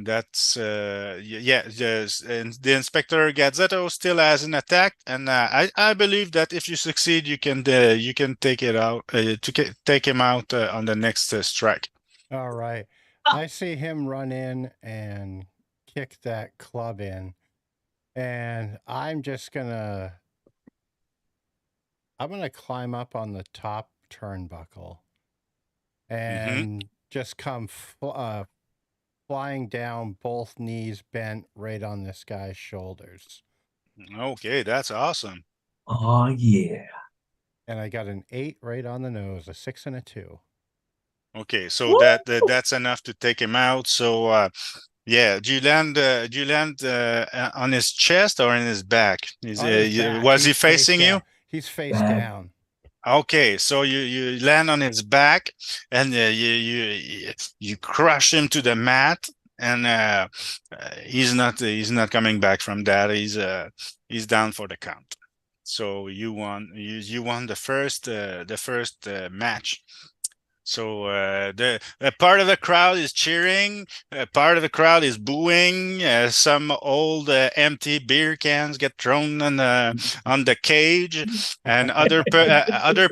that's yes, and the Inspector Gazzetto still has an attack, and I believe that if you succeed, you can take it out take him out on the next strike. All right. I see him run in and kick that club in, and I'm gonna climb up on the top turnbuckle and just come flying down, both knees bent right on this guy's shoulders. Okay, that's awesome. Oh yeah. And I got an 8 right on the nose, a 6 and a 2. Okay, so that's enough to take him out. So yeah, do you land on his chest or in his back? Was he facing you? He's face down. Okay, so you land on his back, and you crush him to the mat, and he's not coming back from that. He's down for the count. So you won the first match. So the part of the crowd is cheering, part of the crowd is booing. Some old empty beer cans get thrown on the cage, and other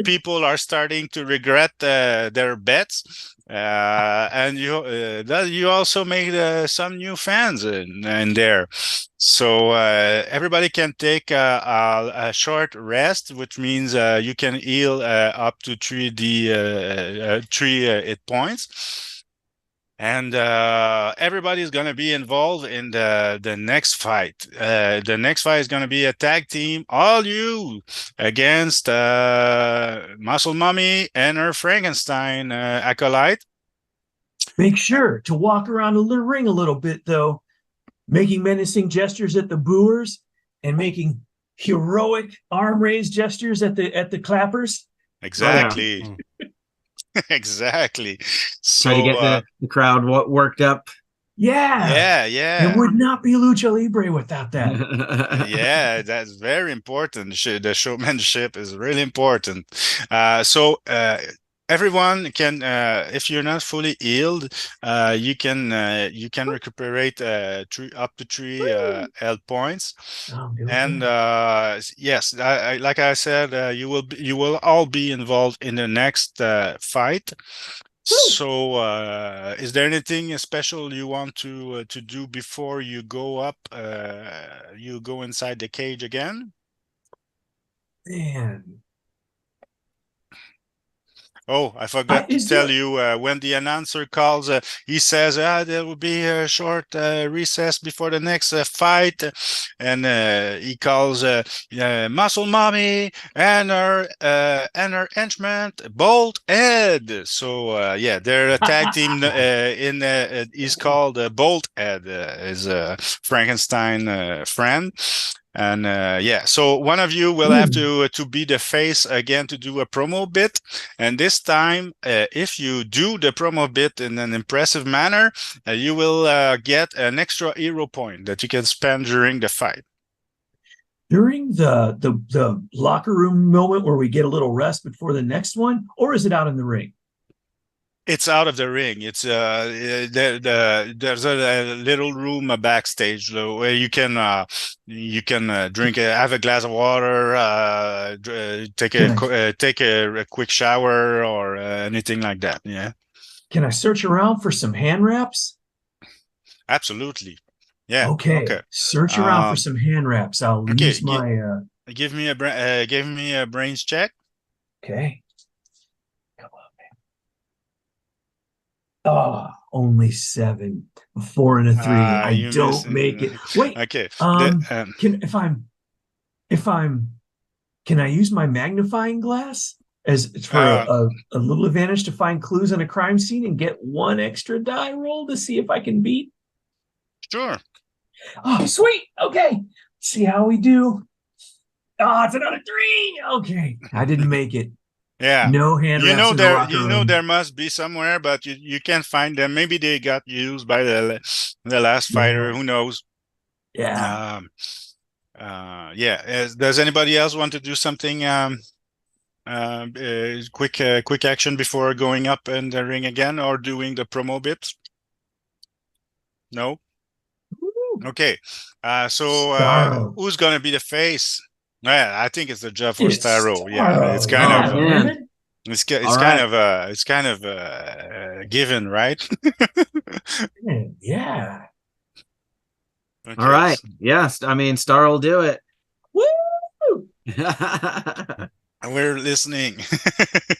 people are starting to regret their bets. And you also made some new fans in there. So everybody can take a short rest, which means you can heal up to 3 hit points. and everybody's gonna be involved in the next fight. The next fight is gonna be a tag team, all you against Muscle Mummy and her Frankenstein acolyte. Make sure to walk around the ring a little bit, though, making menacing gestures at the booers and making heroic arm raise gestures at the clappers. Exactly. Oh, Exactly. Try to So get the crowd worked up. Yeah. yeah. It would not be Lucha Libre without that. Yeah, that's very important. The showmanship is really important. Everyone can, if you're not fully healed, you can recuperate up to 3 health points. And yes, like I said, you will all be involved in the next fight. So, is there anything special you want to do before you go up? You go inside the cage again? Man. Oh, I forgot to tell you, when the announcer calls, he says, there will be a short recess before the next fight. And he calls Muscle Mommy and her henchman, Bolt Ed. So, yeah, they're a tag team he's called Bolt Ed, is Frankenstein friend. And yeah, so one of you will have to be the face again to do a promo bit. And this time, if you do the promo bit in an impressive manner, you will get an extra hero point that you can spend during the fight. During the locker room moment where we get a little rest before the next one, or is it out in the ring? It's out of the ring. It's there's a little room backstage where you can drink, have a glass of water, take a quick shower or anything like that. Yeah. Can I search around for some hand wraps? Absolutely. Yeah. Okay. Search around for some hand wraps. I'll use my. Give me a brains check. Okay. Oh, only 7, 4 and a 3. I don't make it. Wait. Okay. Can I use my magnifying glass as for a little advantage to find clues on a crime scene and get 1 extra die roll to see if I can beat? Sure. Oh, sweet. Okay. See how we do. Oh, it's another 3. Okay. I didn't make it. Yeah, no hand wraps in the locker room. There must be somewhere, but you can't find them. Maybe they got used by the last fighter. Who knows? Yeah. Yeah. Does anybody else want to do something? Quick action before going up in the ring again, or doing the promo bits? No. Okay. So who's gonna be the face? Yeah, I think it's the job for Starro. Yeah, it's kind of given, right? Yeah. Okay. All right. Yes, I mean Star will do it. Woo! We're listening.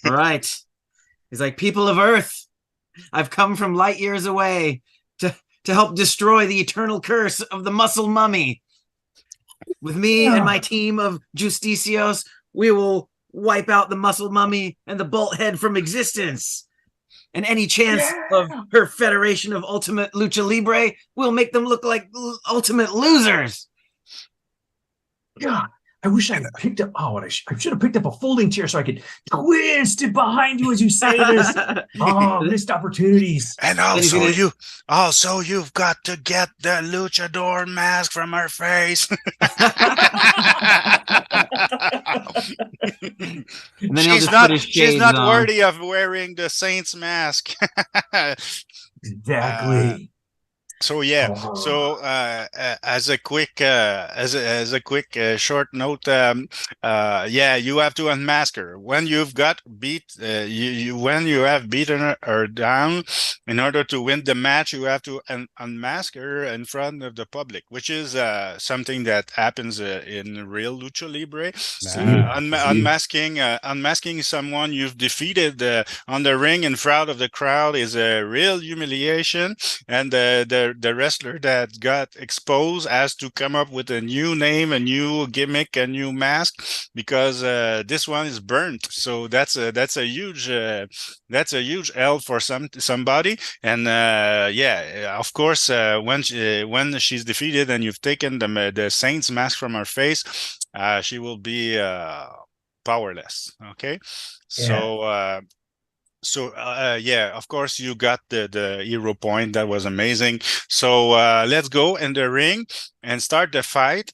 All right. He's like, people of Earth, I've come from light years away to help destroy the eternal curse of the Muscle Mummy. With me and my team of Justicios, we will wipe out the Muscle Mummy and the Bolt Head from existence. And any chance of her federation of ultimate Lucha Libre will make them look like ultimate losers. God, I wish I had picked up. Oh, I should have picked up a folding chair so I could twist it behind you as you say this. Oh, missed opportunities. And also you've got to get the luchador mask from her face. She's not worthy of wearing the saint's mask. Exactly. So yeah, Oh. as a quick short note, yeah, you have to unmask her when you've got beat. When you have beaten her down, in order to win the match, you have to unmask her in front of the public, which is something that happens in real Lucha Libre. See, see. Unmasking someone you've defeated on the ring in front of the crowd is a real humiliation, and the wrestler that got exposed has to come up with a new name, a new gimmick, a new mask, because this one is burnt. So that's a huge L for somebody. And yeah, of course, when she's defeated and you've taken the Saint's mask from her face, she will be powerless. Okay, Yeah. so yeah, of course you got the hero point. That was amazing. So let's go in the ring and start the fight.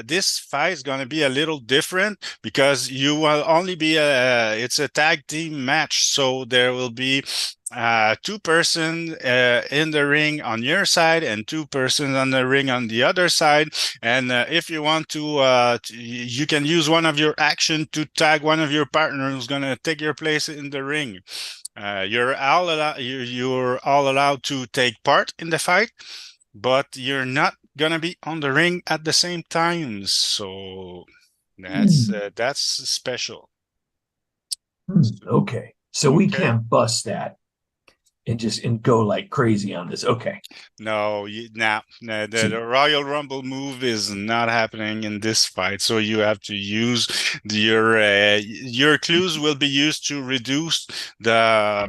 This fight is going to be a little different because you will only be it's a tag team match, so there will be two person in the ring on your side and two persons on the ring on the other side. And if you want to, you can use one of your action to tag one of your partners who's going to take your place in the ring. You're all allowed to take part in the fight, but you're not gonna be on the ring at the same time. So that's special. Okay. So we Okay. can't bust that and go like crazy on this. Okay. No, the Royal Rumble move is not happening in this fight. So you have to use your clues will be used to reduce the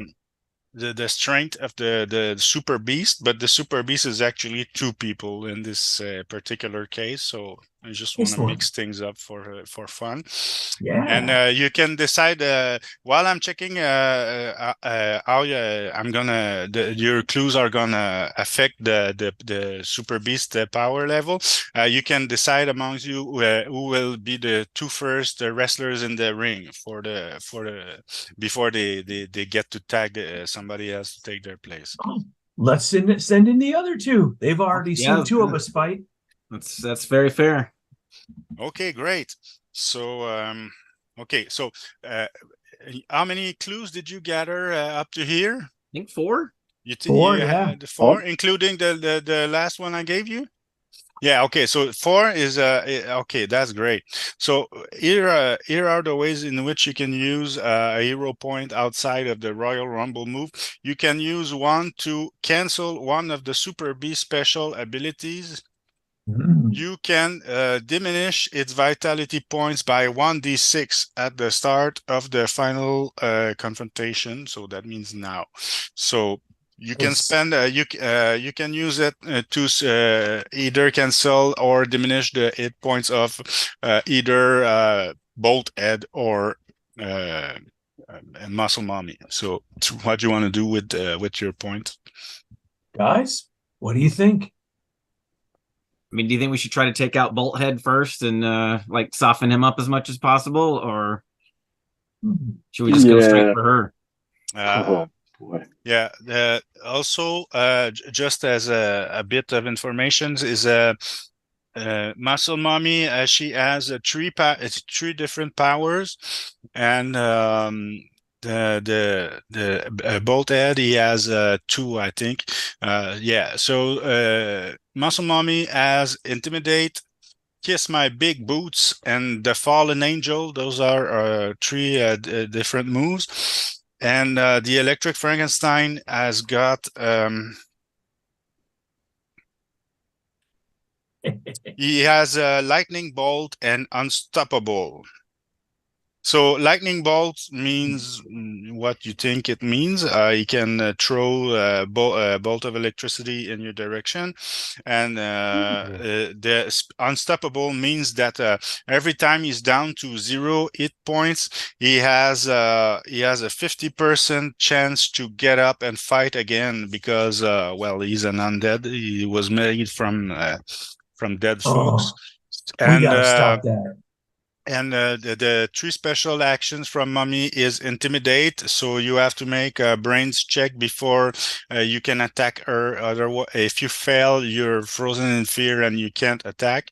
strength of the super beast, but the super beast is actually two people in this particular case. So I just want to mix things up for fun. Yeah. And you can decide while I'm checking how I'm gonna your clues are gonna affect the super beast power level. You can decide amongst you who will be the two first wrestlers in the ring for the before they get to tag somebody else to take their place. Oh, let's send in the other two. They've already seen two of us fight. That's very fair. Okay, great. So okay, so how many clues did you gather up to here? I think 4. Four, you yeah. had 4, including the last one I gave you? Yeah, okay. So 4 is okay, that's great. So here are the ways in which you can use a hero point outside of the Royal Rumble move. You can use one to cancel one of the Super B special abilities. You can diminish its vitality points by 1d6 at the start of the final confrontation. So that means now. So you can spend you can use it to either cancel or diminish the hit points of either Bolt Head or Muscle Mommy. So what do you want to do with your point, guys? What do you think? I mean, do you think we should try to take out Bolt Head first and like soften him up as much as possible, or should we just go straight for her? Oh boy. Yeah. Also, just as a bit of information, is Muscle Mommy. She has three different powers, and the Bolt Head, he has 2, I think. Yeah. So Muscle Mommy has Intimidate, Kiss My Big Boots, and the Fallen Angel. Those are 3 different moves. And the Electric Frankenstein has got he has Lightning Bolt and Unstoppable. So lightning bolt means what you think it means. You can throw a bolt of electricity in your direction, and the unstoppable means that every time he's down to 0 hit points, he has a 50% chance to get up and fight again because well, he's an undead. He was made from dead folks. We gotta stop that. And the three special actions from Mummy is intimidate. So you have to make a brains check before you can attack her. Otherwise, if you fail, you're frozen in fear and you can't attack.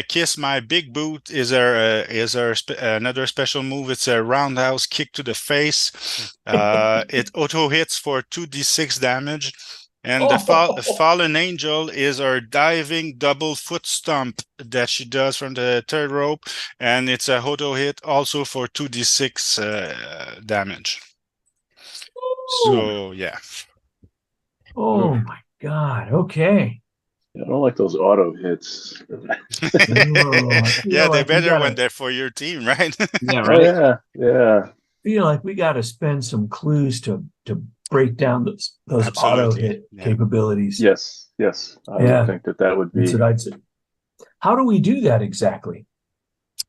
Kiss My Big Boot is another special move. It's a roundhouse kick to the face. It auto hits for 2d6 damage. And the Fallen Angel is our diving double foot stomp that she does from the third rope, and it's a auto hit also for 2d6 damage. So yeah. Oh my God! Okay. I don't like those auto hits. Yeah, they're better when they're for your team, right? Yeah, Oh right. yeah. Feel like we got to spend some clues to break down those Absolutely. auto hit capabilities. Yes. I would think that would be. That's what I'd say. How do we do that exactly?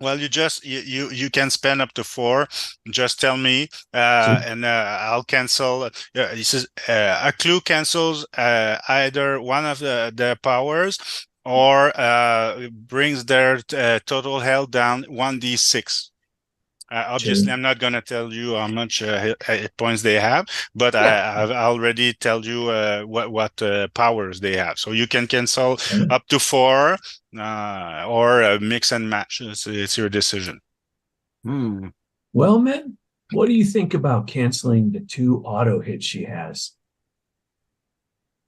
Well, you can spend up to 4. Just tell me, and I'll cancel. He says a clue cancels either one of the powers or brings their total health down 1d6. Obviously, I'm not going to tell you how much hit points they have, but I've already told you what powers they have. So you can cancel up to 4 or mix and match. It's your decision. Well, man, what do you think about canceling the 2 auto hits she has?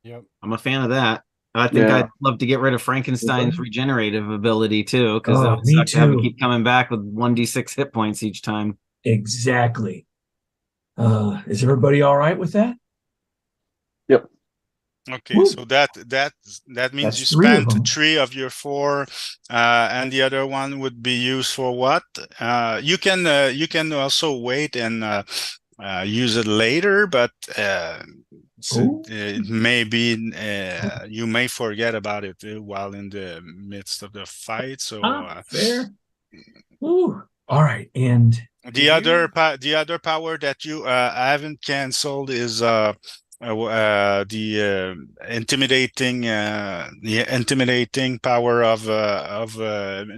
Yep. I'm a fan of that. I think I'd love to get rid of Frankenstein's regenerative ability too, because that would suck to have him keep coming back with 1d6 hit points each time. Exactly. Is everybody all right with that? Yep. Okay, so that means you spent 3 of your 4, and the other one would be used for what? You can also wait and use it later, but maybe you may forget about it while in the midst of the fight. So fair. Ooh. All right, and the other power that you haven't canceled is the intimidating power of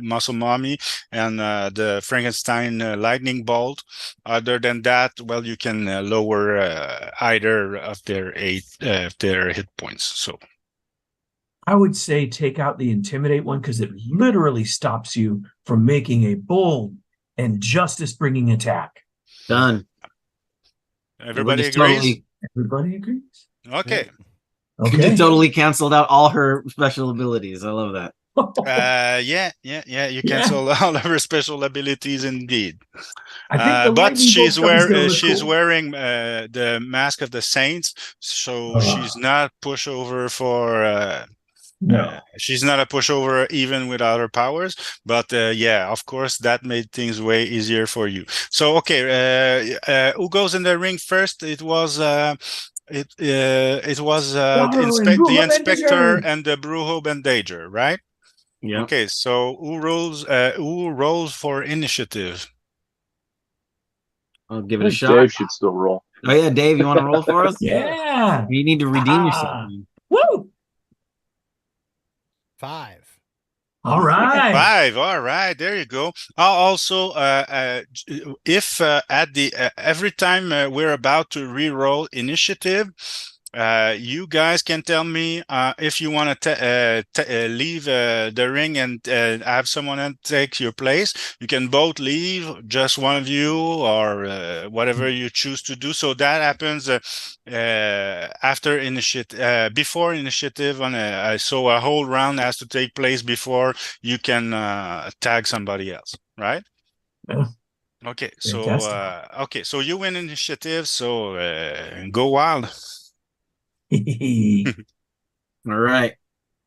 Muscle Mommy and the Frankenstein lightning bolt. Other than that, well, you can lower either of their hit points. So I would say take out the intimidate one because it literally stops you from making a bold and justice-bringing attack. Done. Everybody agrees? Everybody agrees. Okay. You just totally canceled out all her special abilities. I love that. Yeah. You cancel all of her special abilities, indeed. I think but she's wearing the Mask of the Saints, so she's not pushover for. No, she's not a pushover even without her powers. But yeah, of course, that made things way easier for you. So okay, who goes in the ring first? It was. The inspector and the Brujo Bandager, right? Yeah. Okay, so who rolls for initiative? I'll give it a shot. Dave should still roll. Oh yeah, Dave, you want to roll for us? Yeah. You need to redeem yourself. Woo! 5. All right. 5. All right, there you go. Also, if at the every time we're about to re-roll initiative, you guys can tell me if you want to leave the ring and have someone else take your place. You can both leave, just one of you, or whatever you choose to do. So that happens after initiative, before initiative. So a whole round has to take place before you can tag somebody else, right? Yeah. Okay. So so you win initiative. So go wild. All right.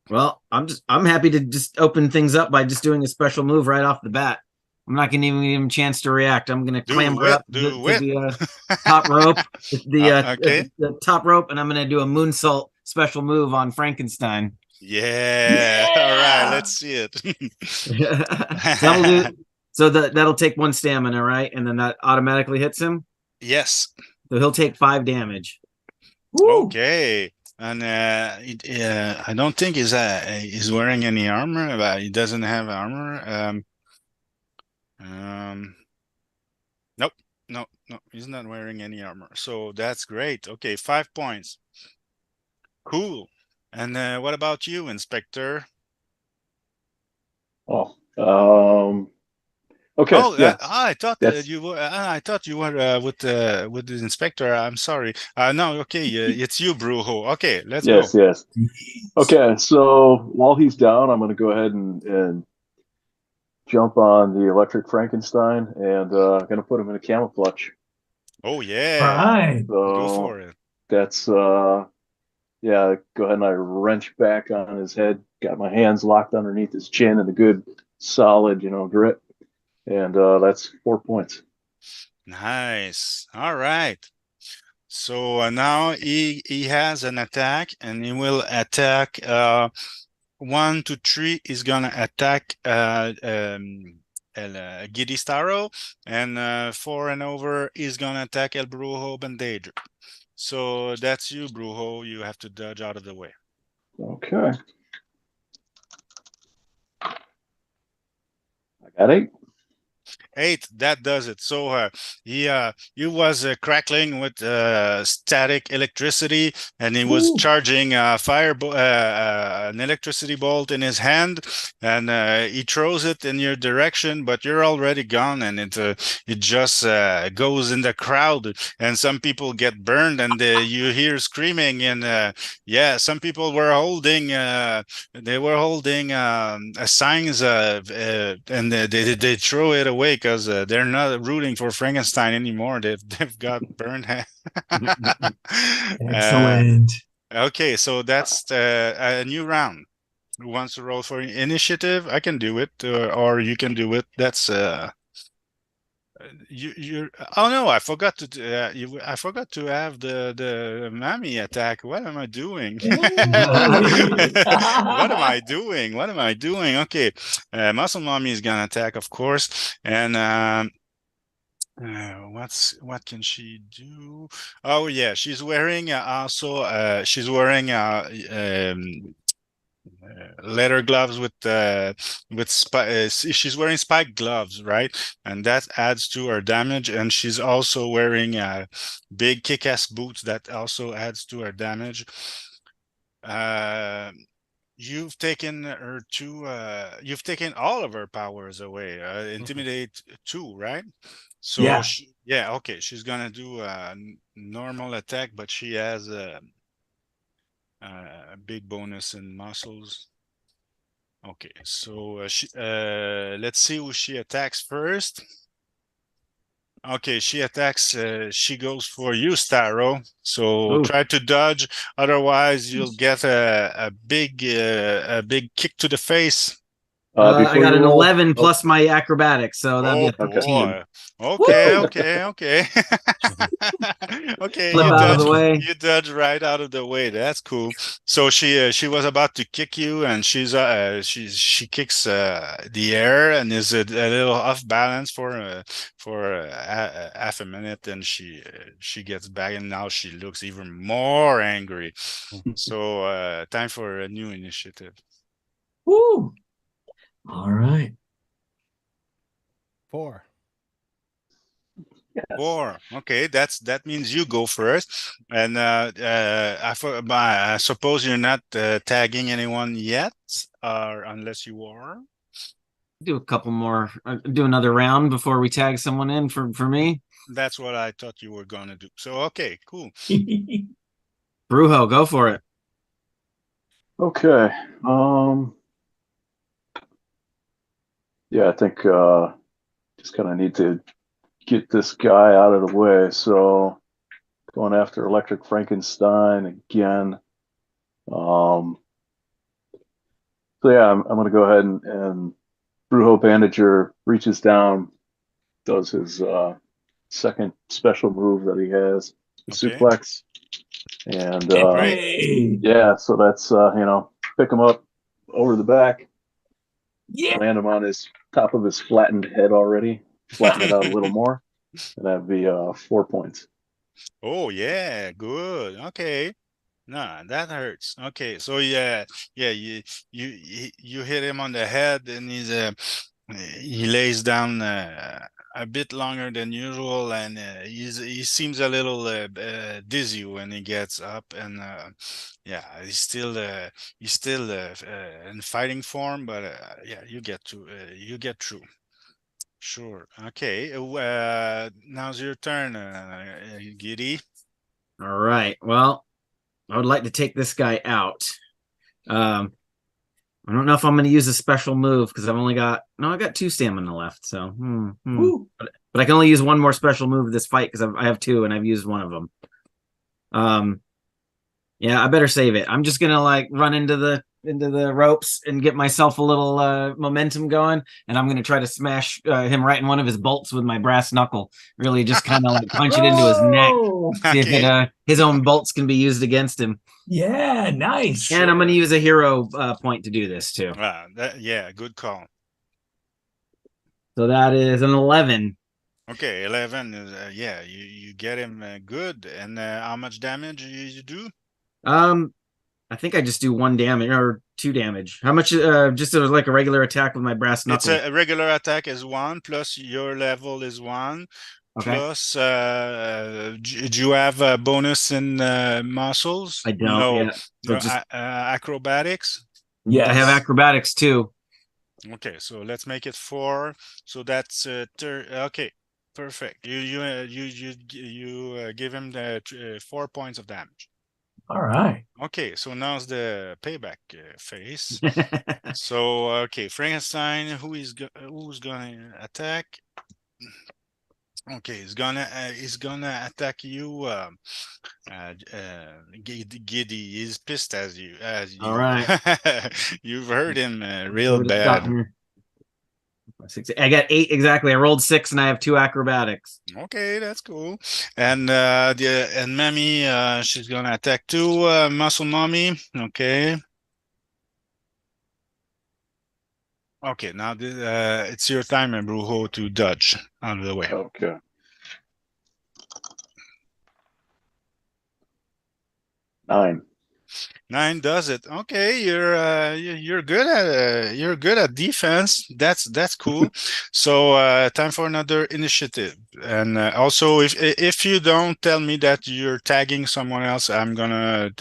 Well, I'm happy to just open things up by just doing a special move right off the bat. I'm not going to even give him a chance to react. I'm going to clamber up to the top rope, the top rope, and I'm going to do a moonsault special move on Frankenstein. Yeah. All right. Let's see it. That'll do. So that'll take 1 stamina, right? And then that automatically hits him. Yes. So he'll take 5 damage. Woo! Okay, and I don't think he's wearing any armor. But he doesn't have armor. Nope, no, he's not wearing any armor. So that's great. Okay, 5 points. Cool. And what about you, Inspector? Oh, okay, Oh, yeah, I thought that's you were. I thought you were with the inspector. I'm sorry. No, okay, it's you, Brujo. Okay, let's go. yes. Okay, so while he's down, I'm going to go ahead and jump on the electric Frankenstein and going to put him in a camouflage. Oh All yeah, right. go So for it. that's yeah, go ahead and I wrench back on his head, got my hands locked underneath his chin in a good solid, grip. And that's 4 points. Nice. All right. So now he has an attack, and he will attack 1 to 3 is gonna attack El Giddy Starro, and 4 and over is gonna attack El Brujo Bandager. So that's you, Brujo. You have to dodge out of the way. Okay. I got 8. 8, that does it. So he was crackling with static electricity, and he was Ooh. charging an electricity bolt in his hand, and he throws it in your direction, but you're already gone, and it just goes in the crowd, and some people get burned, and you hear screaming, and yeah, some people were holding signs, and they throw it away because they're not rooting for Frankenstein anymore. They've got burned. Excellent. Okay, so that's a new round. Who wants to roll for initiative? I can do it, or you can do it. That's you're. Oh no, I forgot to. I forgot to have the mammy attack. What am I doing? What am I doing? What am I doing? Okay, muscle mommy is gonna attack, of course, and what can she do? Oh yeah, she's wearing she's wearing leather gloves she's wearing spike gloves, right? And that adds to her damage, and she's also wearing big kick-ass boots that also adds to her damage. You've taken you've taken all of her powers away. Intimidate 2, right? So Yeah. yeah, okay, she's gonna do a normal attack, but she has a big bonus in muscles. Okay, so let's see who she attacks first. Okay, she attacks. She goes for you, Starro. So Ooh. try to dodge, otherwise you'll get a big kick to the face. I Before got you an roll, 11 plus my acrobatics, so that'd be a Oh 13. boy. Okay, Woo! okay. Okay, Flip out of the way. you dodge right out of the way. That's cool. So she was about to kick you, and she kicks the air, and is a little off balance for half a minute, and she gets back, and now she looks even more angry. So time for a new initiative. Woo! All right. 4. yes. 4. Okay, that means you go first. And I suppose you're not tagging anyone yet, or unless you are. Do a couple more. Do another round before we tag someone in for me. That's what I thought you were gonna do. So okay, cool. Brujo, go for it. Okay. Yeah, I think just kind of need to get this guy out of the way. So going after Electric Frankenstein again. So yeah, I'm going to go ahead and Brujo Bandager reaches down, does his second special move that he has, the Okay. suplex, and Great. Hey. yeah, so that's pick him up over the back, Yeah. land him on his top of his flattened head already, flatten it out a little more, and that'd be 4 points. Oh yeah, good. Okay. Nah, that hurts. Okay, so yeah, you hit him on the head, and he lays down a bit longer than usual, and he seems a little dizzy when he gets up, and yeah, he's still in fighting form, but yeah, you get through. Sure. Okay. Now's your turn, Giddy. All right. Well, I would like to take this guy out. I don't know if I'm going to use a special move because I got 2 stamina left. So, but I can only use one more special move this fight because I have 2 and I've used one of them. Yeah, I better save it. I'm just gonna like run into the ropes and get myself a little momentum going, and I'm gonna try to smash him right in one of his bolts with my brass knuckle. Really, just kind of like punch it into his neck. See if his own bolts can be used against him. Yeah, nice. And I'm gonna use a hero point to do this too. Yeah, good call. So that is an 11. Okay, 11 is yeah, you get him good. And how much damage you do? I think I just do 1 damage or 2 damage. How much? Just like a regular attack with my brass knuckle. It's a regular attack is 1 plus your level is 1. Okay. Plus, do you have a bonus in muscles? I don't. No, acrobatics. Yes. I have acrobatics too. Okay, so let's make it 4. So that's okay, perfect. You give him the 4 points of damage. All right. Okay, so now's the payback phase. So okay, Frankenstein, who's gonna attack? Okay, he's gonna attack you, Giddy. He's pissed as you. All right. You've heard him real bad. I got 8 exactly. I rolled 6 and I have 2 acrobatics. Okay, that's cool. And Mammy, she's gonna attack too. Muscle Mommy. Okay. Okay, now it's your time, Brujo, to dodge out of the way. Okay. Nine. 9 does it. Okay, you're good at defense. That's cool. So time for another initiative. And also, if you don't tell me that you're tagging someone else, I'm gonna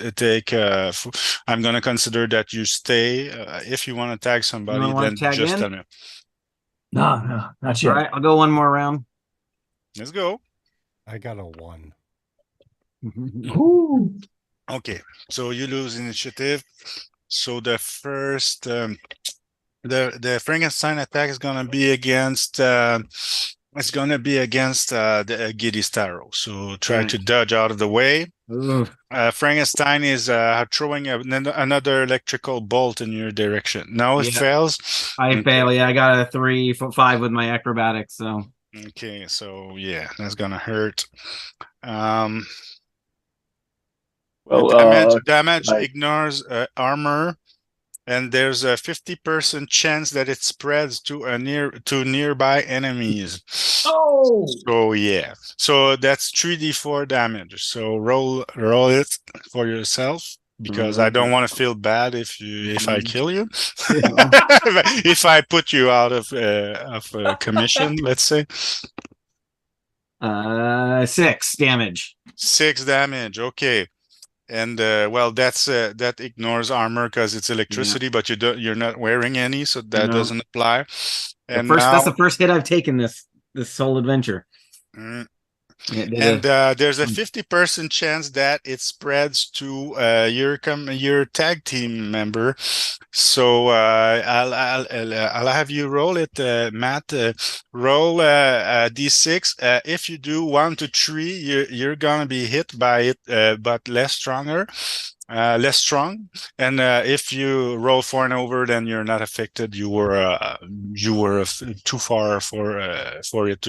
I'm gonna consider that you stay. If you want to tag somebody, then just tell me. No, not yet. All right, I'll go one more round. Let's go. I got a 1. Ooh. Okay, so you lose initiative. So the first, the Frankenstein attack is gonna be against. It's gonna be against the Giddy Starro. So try to dodge out of the way. Frankenstein is throwing another electrical bolt in your direction. Now it fails. I fail. Yeah, I got a 3, 5 with my acrobatics. So okay, so yeah, that's gonna hurt. Well, damage ignores armor, and there's a 50% chance that it spreads to nearby enemies. Oh, so yeah, so that's 3d4 damage. So roll it for yourself, because I don't want to feel bad if I kill you. If I put you out of commission, let's say. 6 damage. 6 damage. Okay. And well, that ignores armor because it's electricity, but you're not wearing any, so that doesn't apply. And that's the first hit I've taken this whole adventure. And there's a 50% chance that it spreads to your tag team member. So I'll have you roll it, Matt. Roll a d6. If you do 1 to 3, you're gonna be hit by it, but less strong. And if you roll 4 and over, then you're not affected. You were too far for it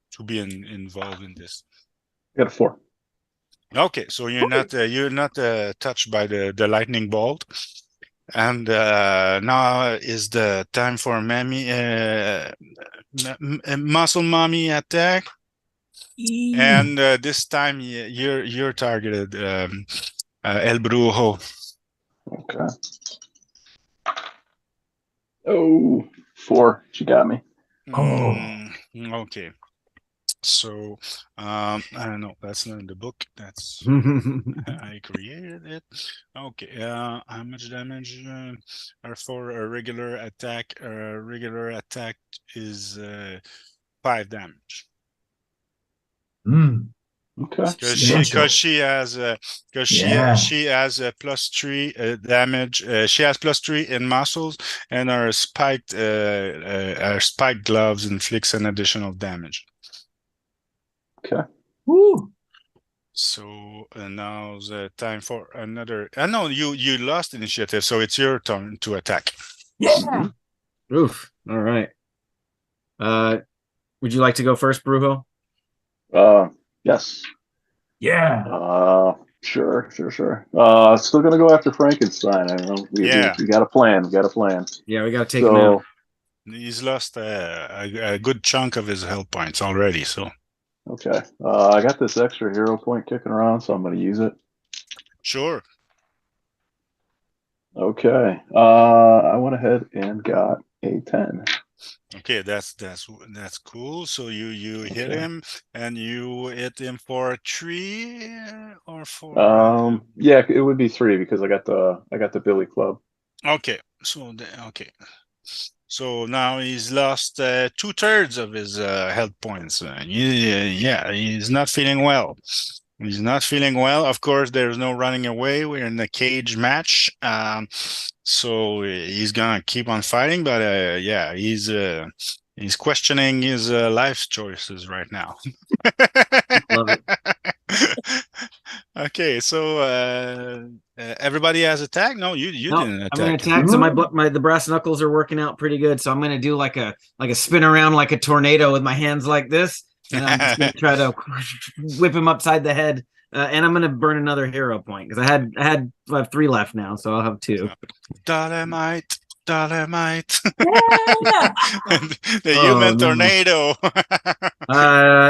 to be involved in this. Got a 4. Okay, so you're not touched by the lightning bolt. And now is the time for Muscle Mommy attack. And this time you're targeted, El Brujo. Okay. Oh, 4. She got me. Okay. So, I don't know. That's not in the book. That's I created it. Okay. How much damage? For a regular attack. Regular attack is 5 damage. Okay. Because she has a +3 damage. She has +3 in muscles, and her spiked gloves inflicts an additional damage. Okay. Woo. So now the time for another. No, you lost initiative, so it's your turn to attack. Yeah. Oof. All right. Would you like to go first, Brujo? Yes. Yeah. Sure. Still gonna go after Frankenstein. I don't know. We got a plan. Yeah, we got to take him out. He's lost a good chunk of his health points already. So. Okay. I got this extra hero point kicking around, so I'm gonna use it. Sure. Okay. I went ahead and got a 10. Okay, that's cool. So you hit him, and you hit him for 3 or 4. Yeah, it would be 3 because I got the Billy Club. Okay, so now he's lost 2/3 of his health points. He's not feeling well. He's not feeling well. Of course, there's no running away. We're in a cage match. So he's gonna keep on fighting, but he's questioning his life choices right now. Love it. Okay, so everybody has attack. No, you didn't attack. I'm gonna attack. So the brass knuckles are working out pretty good. So I'm gonna do like a spin around like a tornado with my hands like this, and I'm just gonna try to whip him upside the head. And I'm gonna burn another hero point because I have 3 left now, so I'll have 2. Dynamite. Yeah. The human tornado.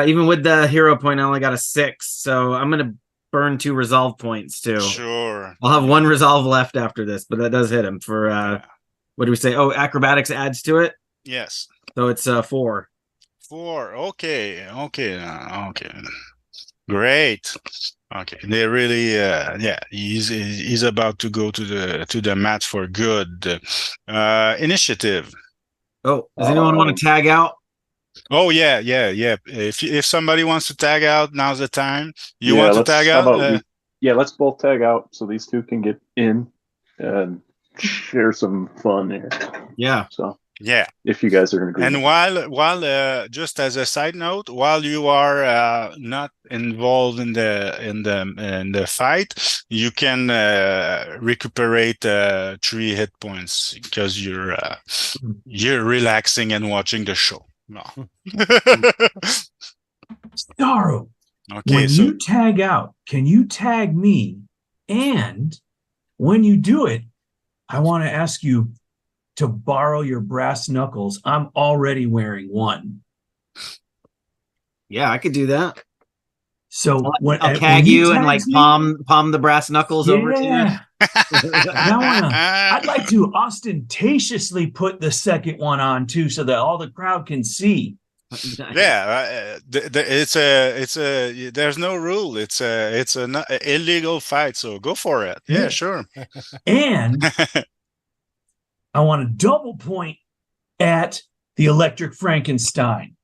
Even with the hero point, I only got a 6, so I'm gonna burn 2 resolve points too. Sure. I'll have 1 resolve left after this, but that does hit him for what do we say? Oh, acrobatics adds to it. Yes. So it's 4. 4. Okay. Great. Okay. They really he's about to go to the mat for good. Initiative. Oh, does anyone want to tag out? Oh yeah. If somebody wants to tag out, now's the time. You want to tag out? Let's both tag out so these 2 can get in and share some fun here. Yeah. So yeah, if you guys are in agreement. And while just as a side note, while you are not involved in the fight, you can recuperate 3 hit points because you're relaxing and watching the show. No. Starro, Okay, when you tag out, can you tag me? And when you do it, I want to ask you to borrow your brass knuckles. I'm already wearing 1. Yeah, I could do that. So I'll tag you and like palm the brass knuckles over to you. Now I'd like to ostentatiously put the second one on too, so that all the crowd can see. Yeah, it's a there's no rule. It's an illegal fight, so go for it. Yeah, sure. And I want a double point at the Electric Frankenstein.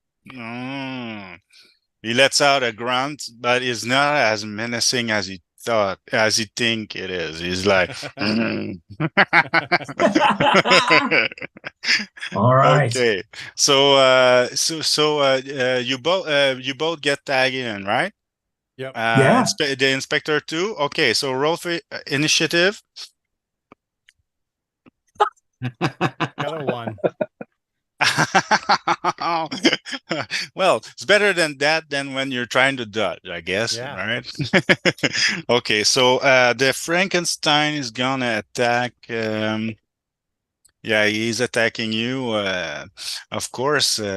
He lets out a grunt, but it's not as menacing as he think it is. He's like, all right. Okay. So you both get tagged in, right? Yep. Yeah. The inspector too. Okay. So roll for initiative. Got a 1. Well, it's better than that than when you're trying to dodge, I guess. Yeah. Right? Okay, so the Frankenstein is gonna attack Yeah, he's attacking you. Of course, El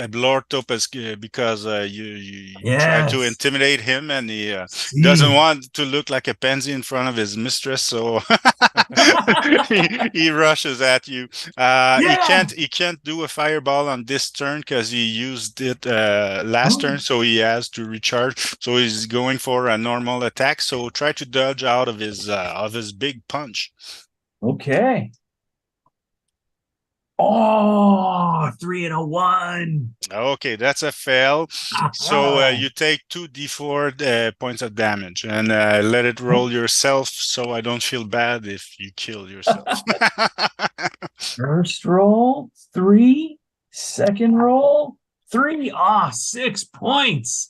Blortop is because you try to Yes. intimidate him, and he doesn't See. want to look like a pansy in front of his mistress, so he rushes at you. Yeah. He can't do a fireball on this turn because he used it last Oh, turn, so he has to recharge. So he's going for a normal attack. So try to dodge out of his big punch. okay. Oh, 3 and a 1. Okay, that's a fail. So you take 2d4 points of damage and let it roll yourself so I don't feel bad if you kill yourself. First roll, 3. Second roll, 3. 6 points.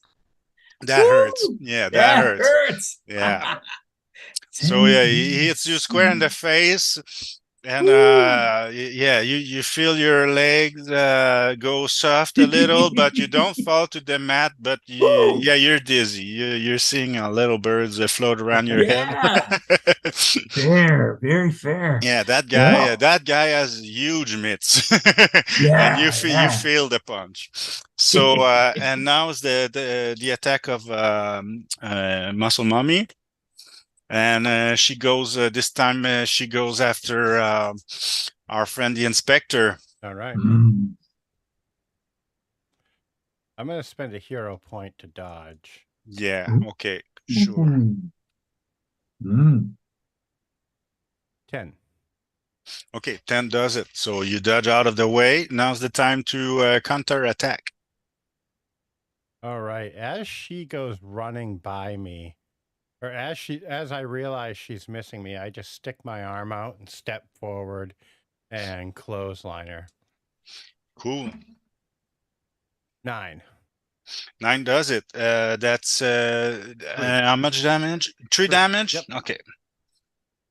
That hurts. Woo! Yeah, that That hurts. hurts. Yeah. So yeah, he hits you square in the face. And yeah, you feel your legs go soft a little, but you don't fall to the mat. But yeah, you're dizzy. You're seeing little birds float around your head. Yeah. Fair, very fair. Yeah, that Well, guy has huge mitts, and yeah, you feel the punch. So and now is the attack of Muscle Mummy. And she goes this time. She goes after our friend the inspector. All right. Mm. I'm going to spend a hero point to dodge. Yeah. Mm. Okay. Sure. Mm. 10. Okay. 10 does it. So you dodge out of the way. Now's the time to counter attack. All right. As she goes running by me, or as I realize she's missing me, I just stick my arm out and step forward and clothesline her. Cool. 9. 9 does it. That's how much damage? 3 damage. Yep. Okay.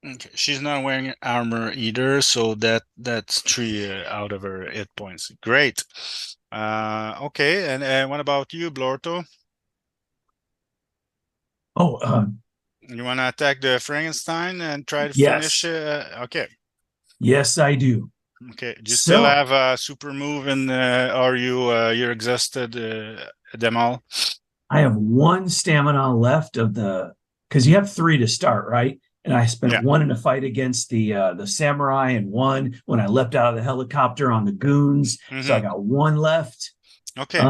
Okay. She's not wearing armor either, so that's 3 out of her hit points. Great. Okay. And what about you, Blorto? Oh, You want to attack the Frankenstein and try to yes. finish? Okay. Yes, I do. Okay. Do you still have a super move, and are you're exhausted them all? I have 1 stamina left of because you have 3 to start, right? And I spent 1 in a fight against the samurai, and 1 when I leapt out of the helicopter on the goons. Mm-hmm. So I got 1 left. Okay.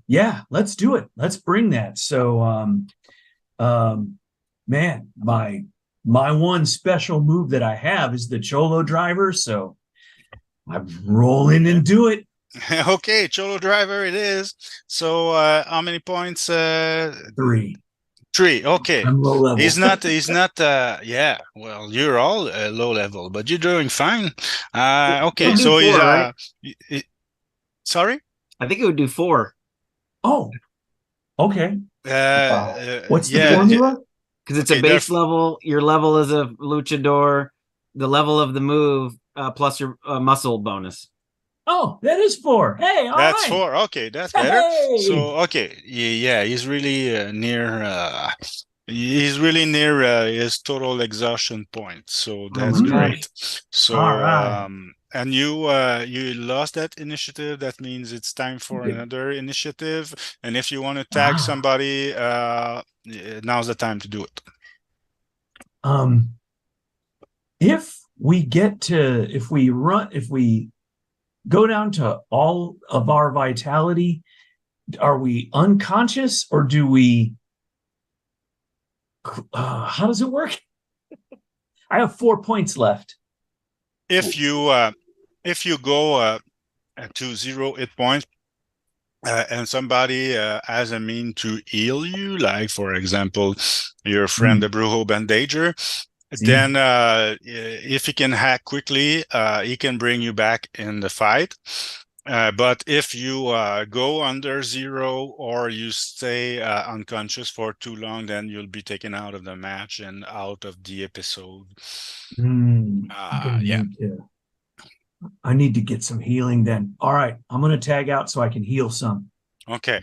Yeah, let's do it. Let's bring that. So man, my 1 special move that I have is the Cholo driver. So I'm rolling and do it. Okay, Cholo driver it is. So how many points? 3. 3. Okay. I'm low level. He's not yeah. Well, you're all low level, but you're doing fine. Okay, so 4, right? Sorry? I think it would do 4. Oh, okay. What's the formula? Because it's a base level. Your level is a luchador. The level of the move plus your muscle bonus. Oh, that is 4. Hey, that's right. 4. Okay, that's better. Hey! So okay, yeah, he's really near. He's really near his total exhaustion point. So that's great. So and you lost that initiative. That means it's time for another initiative. And if you want to tag somebody, now's the time to do it. If we go down to all of our vitality, are we unconscious, or do we how does it work? I have 4 points left. If you go to 0 hit points and somebody has a mean to heal you, like for example your friend the Brujo Bandager, then if he can hack quickly, he can bring you back in the fight. But if you go under 0 or you stay unconscious for too long, then you'll be taken out of the match and out of the episode. Yeah. I need to get some healing then. All right, I'm going to tag out so I can heal some. Okay.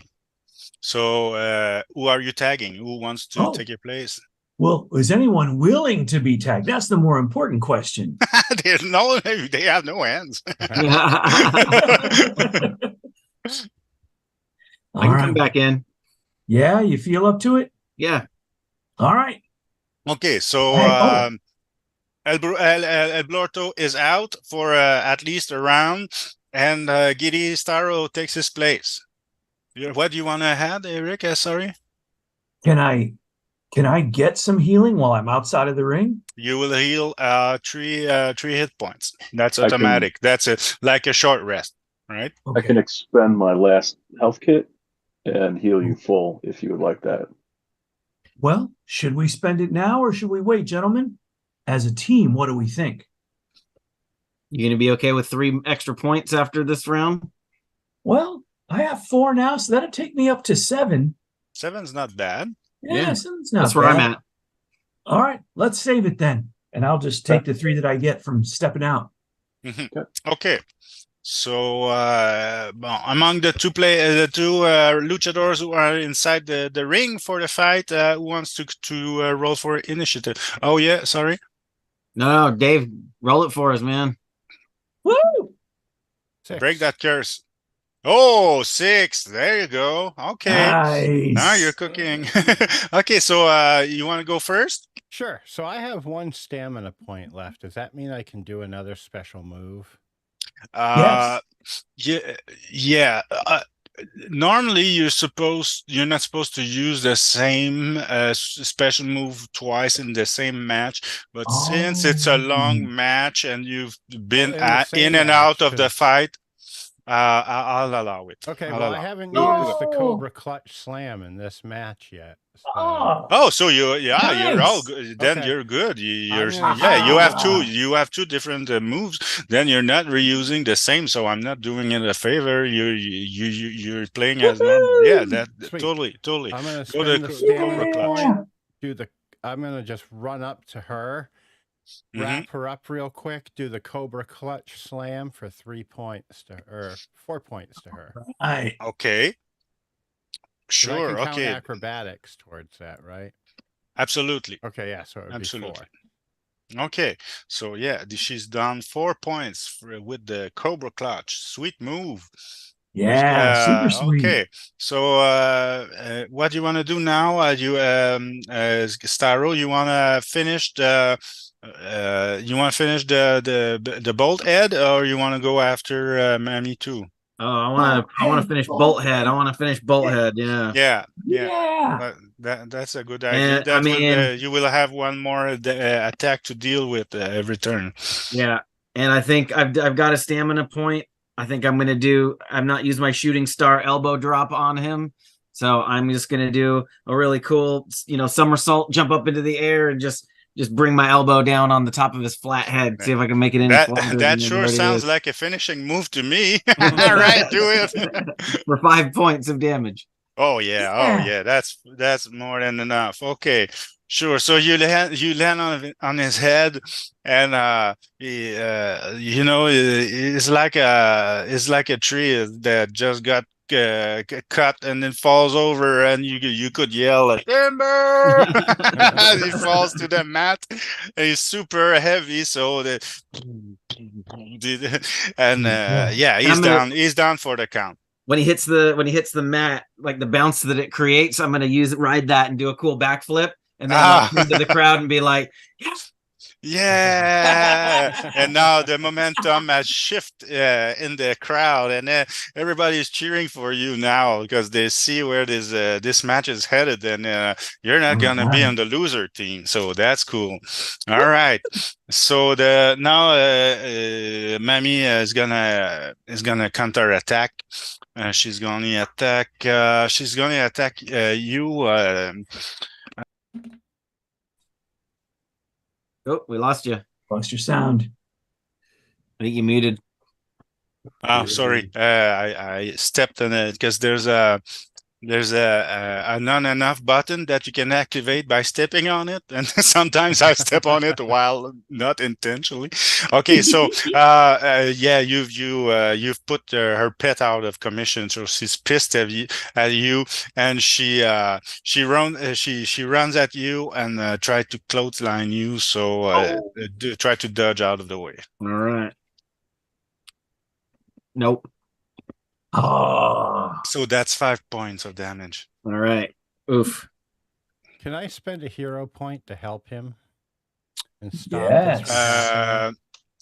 So who are you tagging? Who wants to take your place? Well, is anyone willing to be tagged? That's the more important question. They have no hands. I can come back in. Yeah, you feel up to it? Yeah. All right. Okay, so El Blorto is out for at least a round, and Giddy Starro takes his place. What do you want to add, Eric? Sorry. Can I get some healing while I'm outside of the ring? You will heal three hit points. That's automatic. That's like a short rest, right? Okay. I can expend my last health kit and heal you full if you would like that. Well, should we spend it now or should we wait, gentlemen? As a team, what do we think? You gonna be okay with 3 extra points after this round? Well, I have 4 now, so that'll take me up to 7. 7's not bad. Yeah, 7's not That's where bad. I'm at. All right, let's save it then. And I'll just take the 3 that I get from stepping out. Okay. So among the two luchadors who are inside the ring for the fight, who wants to roll for initiative? Oh yeah, sorry. No, Dave, roll it for us, man. Woo! 6. Break that curse. Oh, 6. There you go. Okay. Nice. Now you're cooking. Okay, so you want to go first? Sure. So I have 1 stamina point left. Does that mean I can do another special move? Yes. Yeah. Normally, you're not supposed to use the same special move twice in the same match. But since it's a long match and you've been in and out of the fight, I'll allow it. Okay, I haven't used the Cobra Clutch Slam in this match yet. So. So you're all good. Then you're good. You have 2 different moves. Then you're not reusing the same. So I'm not doing it a favor. You're playing as normal. Yeah, that Sweet. totally. I'm gonna spend the stamina point. I'm gonna just run up to her. Wrap her up real quick, do the Cobra Clutch Slam for 3 points or 4 points to her. Okay. Sure. I can count Okay. acrobatics towards that, right? Absolutely. Okay, yeah. So it would be 4. Okay. So yeah, she's done 4 points with the Cobra Clutch. Sweet move. Yeah, super sweet. Okay, so what do you want to do now? Starro, you want to finish the bolt head, or you want to go after Mammy too? Oh, I want to finish bolt head. Yeah. Yeah. That's a good idea. And, you will have one more attack to deal with every turn. Yeah, and I think I've got a stamina point. I think I'm not using my shooting star elbow drop on him. So I'm just going to do a really cool, somersault, jump up into the air and just bring my elbow down on the top of his flat head. See if I can make it any flatter. That sure sounds like a finishing move to me. All right, do it. For 5 points of damage. Oh yeah. That's more than enough. Okay. Sure. So you land on his head, and it's like a tree that just got cut and then falls over, and you could yell like timber as he falls to the mat. And he's super heavy, so he's down for the count. When he hits the mat, like the bounce that it creates, I'm going to ride that and do a cool backflip. And then into the crowd and be like, yeah. And now the momentum has shifted in the crowd, and everybody is cheering for you now because they see where this match is headed, and you're not gonna be on the loser team, so that's cool. All right. So now Mammy is gonna counter attack. She's gonna attack you. Oh, we lost you. Lost your sound. I think you muted. Oh, sorry. I stepped on it because there's a There's a not enough button that you can activate by stepping on it, and sometimes I step on it while not intentionally. Okay, so yeah, you've put her pet out of commission, so she's pissed at you, and she runs at you and try to clothesline you. So try to dodge out of the way. All right. Nope. Oh, So that's 5 points of damage. All right. Oof. Can I spend a hero point to help him and stop Yes. this from happening?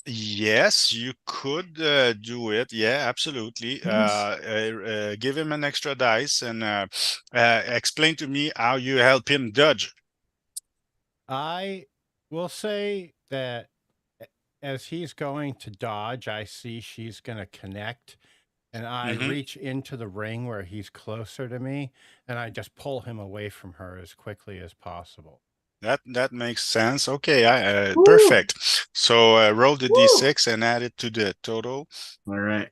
Yes, you could do it. Yeah, absolutely. Yes. Give him an extra dice and explain to me how you help him dodge. I will say that as he's going to dodge, I see she's going to connect, and I reach into the ring where he's closer to me, and I just pull him away from her as quickly as possible. That makes sense. Okay, Woo. perfect. So roll the Woo. d6 and add it to the total. All right.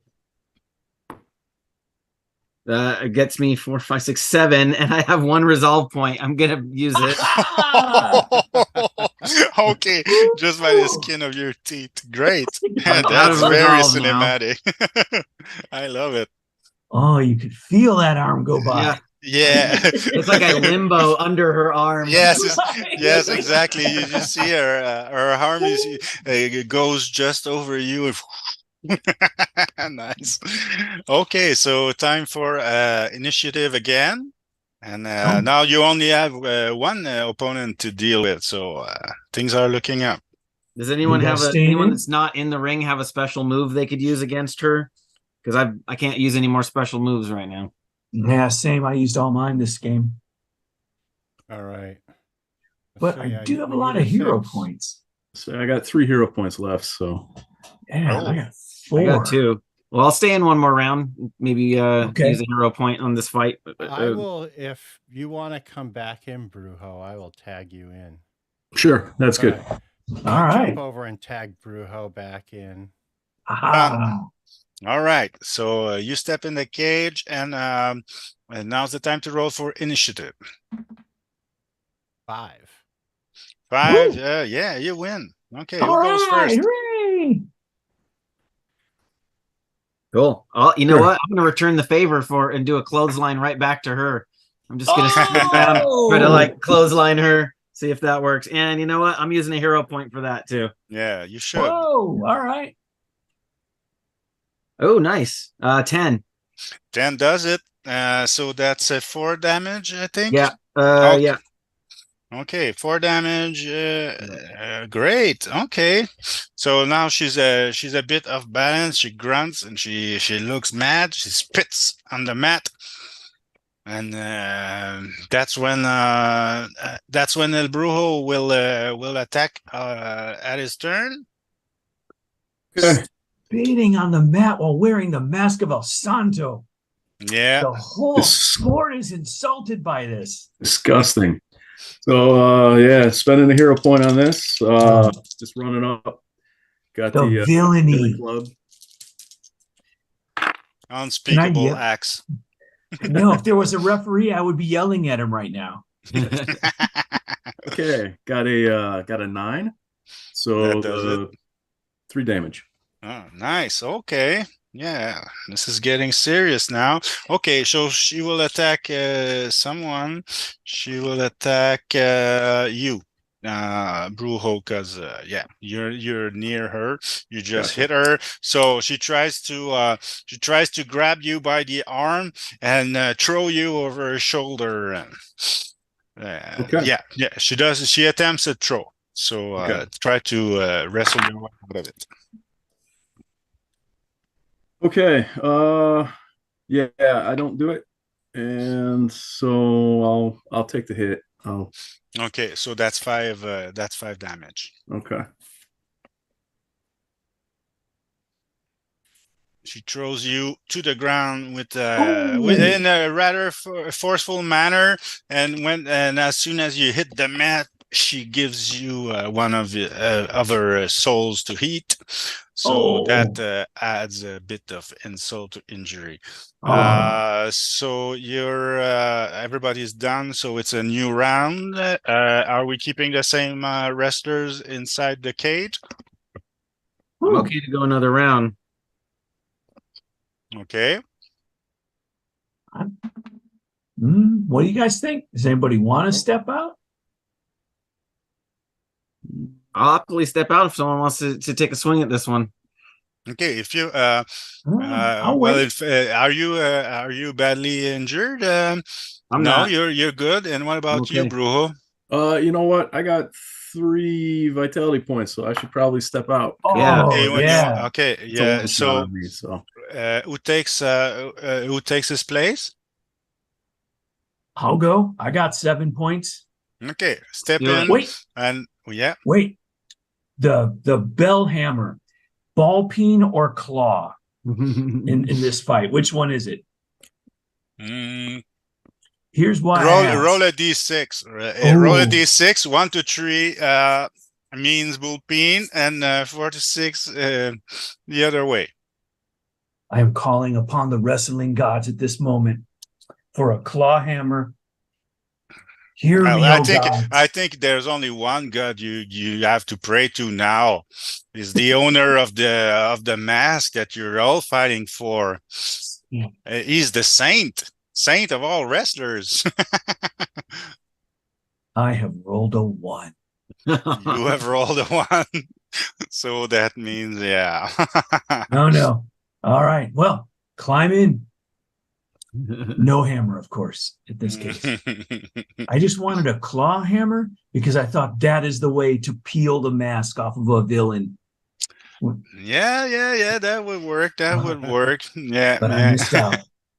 It gets me 4, 5, 6, 7, and I have 1 resolve point. I'm gonna use it. Okay, just by the skin of your teeth. Great. I'm out That's of very resolve now. cinematic. I love it. Oh, you could feel that arm go by. Yeah. Yeah. It's like a limbo under her arm. Yes, yes, exactly. You just see her arm goes just over you. Nice. Okay, so time for initiative again. And now you only have one opponent to deal with, so things are looking up. Does anyone You have guys anyone staying? that's not in the ring have a special move they could use against her? Because I can't use any more special moves right now. Yeah, same. I used all mine this game. All right. But So, I yeah, do have a you lot get of hero 6. points. So I got 3 hero points left. So Yeah, Oh. I got 4. I got 2. Well, I'll stay in one more round. Maybe Okay. use a hero point on this fight. I will, if you want to come back in, Brujo, I will tag you in. sure, that's good. All right. Jump over and tag Brujo back in. Aha. All right, so you step in the cage, and now's the time to roll for initiative. 5. 5, Woo. yeah, you win. Okay, All who goes right. first? Hooray. Cool. You know Sure. what? I'm gonna return the favor and do a clothesline right back to her. I'm just gonna sit down, Oh. try to like clothesline her, see if that works. And you know what? I'm using a hero point for that too. Yeah, you should. Whoa. All right. Oh, nice. 10. 10 does it. So that's 4 damage, I think. Yeah. Okay. Yeah. Okay, 4 damage. Great. Okay, so now she's a bit off balance. She grunts and she looks mad. She spits on the mat, and that's when El Brujo will attack at his turn. Okay. Spitting on the mat while wearing the mask of El Santo. Yeah. The whole sport is insulted by this. Disgusting. So yeah, spending a hero point on this. Just running up. Got The the villainy. club. Unspeakable yell? acts. No, if there was a referee, I would be yelling at him right now. Okay, got a 9. So That does 3 damage. Oh, nice. Okay. Yeah, this is getting serious now. Okay, so she will attack someone. She will attack you, Brujo, because yeah, you're near her. You just Gotcha. hit her. So she tries to grab you by the arm and throw you over her shoulder. Okay. Yeah, she does. She attempts a throw. So Okay. try to wrestle your way out of it. Okay. Yeah, I don't do it, and so I'll take the hit. Oh, Okay, so that's 5. That's 5 damage. okay. She throws you to the ground Oh. in a rather forceful manner, and as soon as you hit the mat, she gives you one of her souls to heat. So that adds a bit of insult to injury. So you're everybody's done. So it's a new round. Are we keeping the same wrestlers inside the cage? I'm okay to go another round. Okay. What do you guys think? Does anybody want to step out? I'll happily step out if someone wants to take a swing at this one. Okay. If you I'll well, wait. if are you badly injured? I'm No, not. you're good. And what about you, Okay. Brujo? You know what? I got 3 vitality points, so I should probably step out. Yeah. Hey, Oh, yeah. okay, It's a yeah. long shot So on me, so who takes his place? I'll go. I got 7 points. Okay, step Do it. in. Wait, And yeah, wait. The bell hammer, ball peen or claw in this fight? Which one is it? Here's why I asked. roll a d6. Oh. Roll a d6. 1 to 3 means bull peen, and 4 to 6 the other way. I am calling upon the wrestling gods at this moment for a claw hammer. Hear Well, me, gods. I think there's only one god you have to pray to now. Is the owner of the mask that you're all fighting for. Yeah. He's the saint of all wrestlers. I have rolled a 1. You have rolled a 1. So that means, yeah. No. All right. Well, climb in. No hammer, of course, in this case. I just wanted a claw hammer because I thought that is the way to peel the mask off of a villain. Yeah, that would work. That would work. Yeah, But I missed out.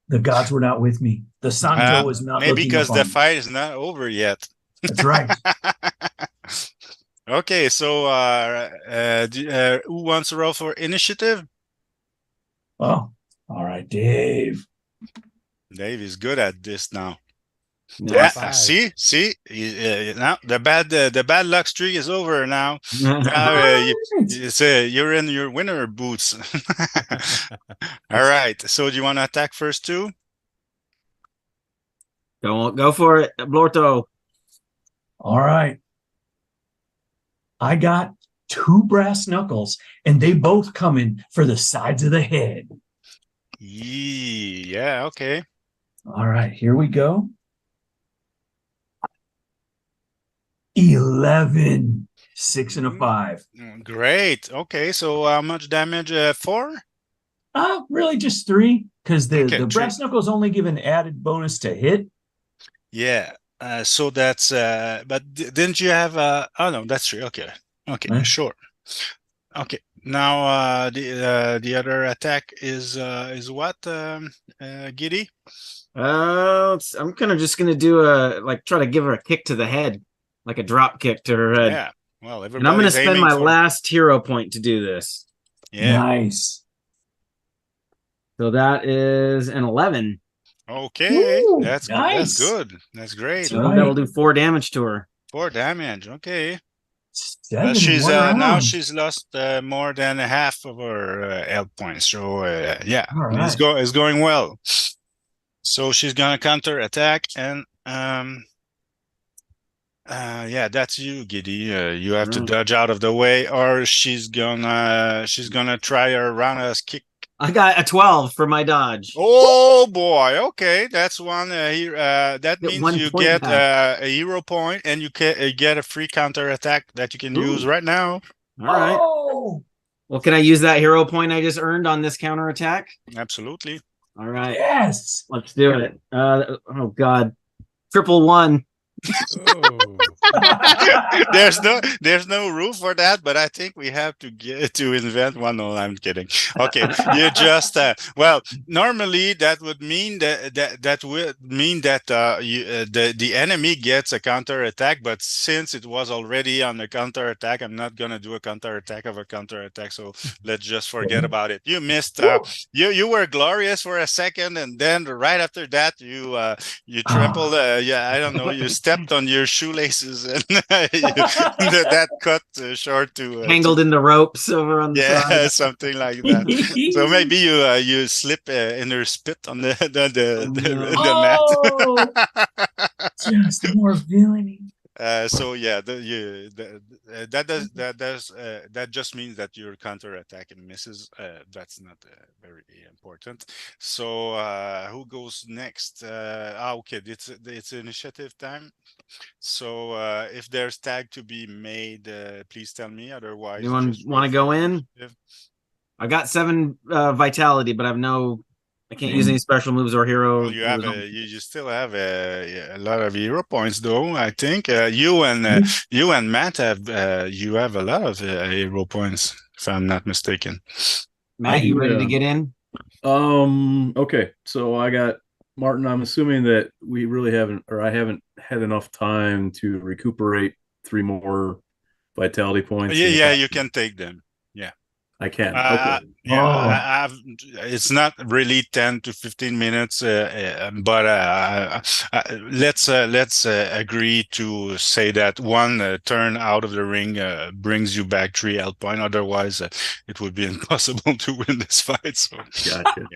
The gods were not with me. The Santo was not maybe looking because upon the me. fight is not over yet. That's right. Okay, so who wants to roll for initiative? Oh, all right, Dave. Dave is good at this now. Yeah. Yeah, see, now the bad luck streak is over now. Now you're in your winner boots. All right. So do you want to attack first too? Go for it, Blorto. All right. I got 2 brass knuckles, and they both come in for the sides of the head. Yeah. Okay. All right, here we go. 11, 6 and a 5. Great. Okay. So how much damage? 4? Really just 3, because the Okay, brass knuckles only give an added bonus to hit. Yeah. So that's but didn't you have oh no, that's true. Okay. Sure. Okay. Now the other attack is what, Giddy? I'm just gonna do try to give her a kick to the head, like a drop kick to her head. Yeah. Well, And I'm gonna spend my last hero point to do this. Yeah. Nice. So that is an 11. Okay. Woo, That's nice. good. That's great. That's right. That'll do 4 damage to her. 4 damage. Okay. 7 She's in 1 now round. she's lost more than half of her health points. So yeah, All right. it's going well. So she's gonna counter attack, and yeah, that's you, Giddy. You have to dodge out of the way, or she's gonna try her roundhouse kick. I got a 12 for my dodge. Oh boy, okay, that's one. That means 1 you point get back. a hero point, and you get a free counter attack that you can use Ooh. right now. All right. Oh, Well, can I use that hero point I just earned on this counter attack? Absolutely. All right. yes. Let's do it. Oh God. 111. Oh. There's no rule for that, but I think we have to invent one. No, I'm kidding. Okay, you just well, normally that would mean that the enemy gets a counter attack, but since it was already on the counter attack, I'm not gonna do a counter attack of a counter attack. So let's just forget about it. You missed. You were glorious for a second, and then right after that, you trampled. Yeah, I don't know. You stepped on your shoelaces and that cut short to Tangled in the ropes over on the side. yeah, something like that. So maybe you slip in her spit on the mat. Just more villainy. So yeah, that just means that your counter attack misses. That's not very important. So who goes next? Okay, it's initiative time. So if there's tag to be made, please tell me. Otherwise, You want to go in? I got 7 vitality, but I can't use any special moves or hero. Well, you still have a lot of hero points, though. I think you and Matt have a lot of hero points, if I'm not mistaken. Matt, you ready to get in? Okay, so I got Martin. I'm assuming that we really haven't, or I haven't had enough time to recuperate 3 more vitality points. Yeah, you can take them. Yeah. I can. Okay. Yeah, it's not really 10 to 15 minutes, but let's agree to say that one turn out of the ring brings you back 3 health points. Otherwise, it would be impossible to win this fight. So, gotcha.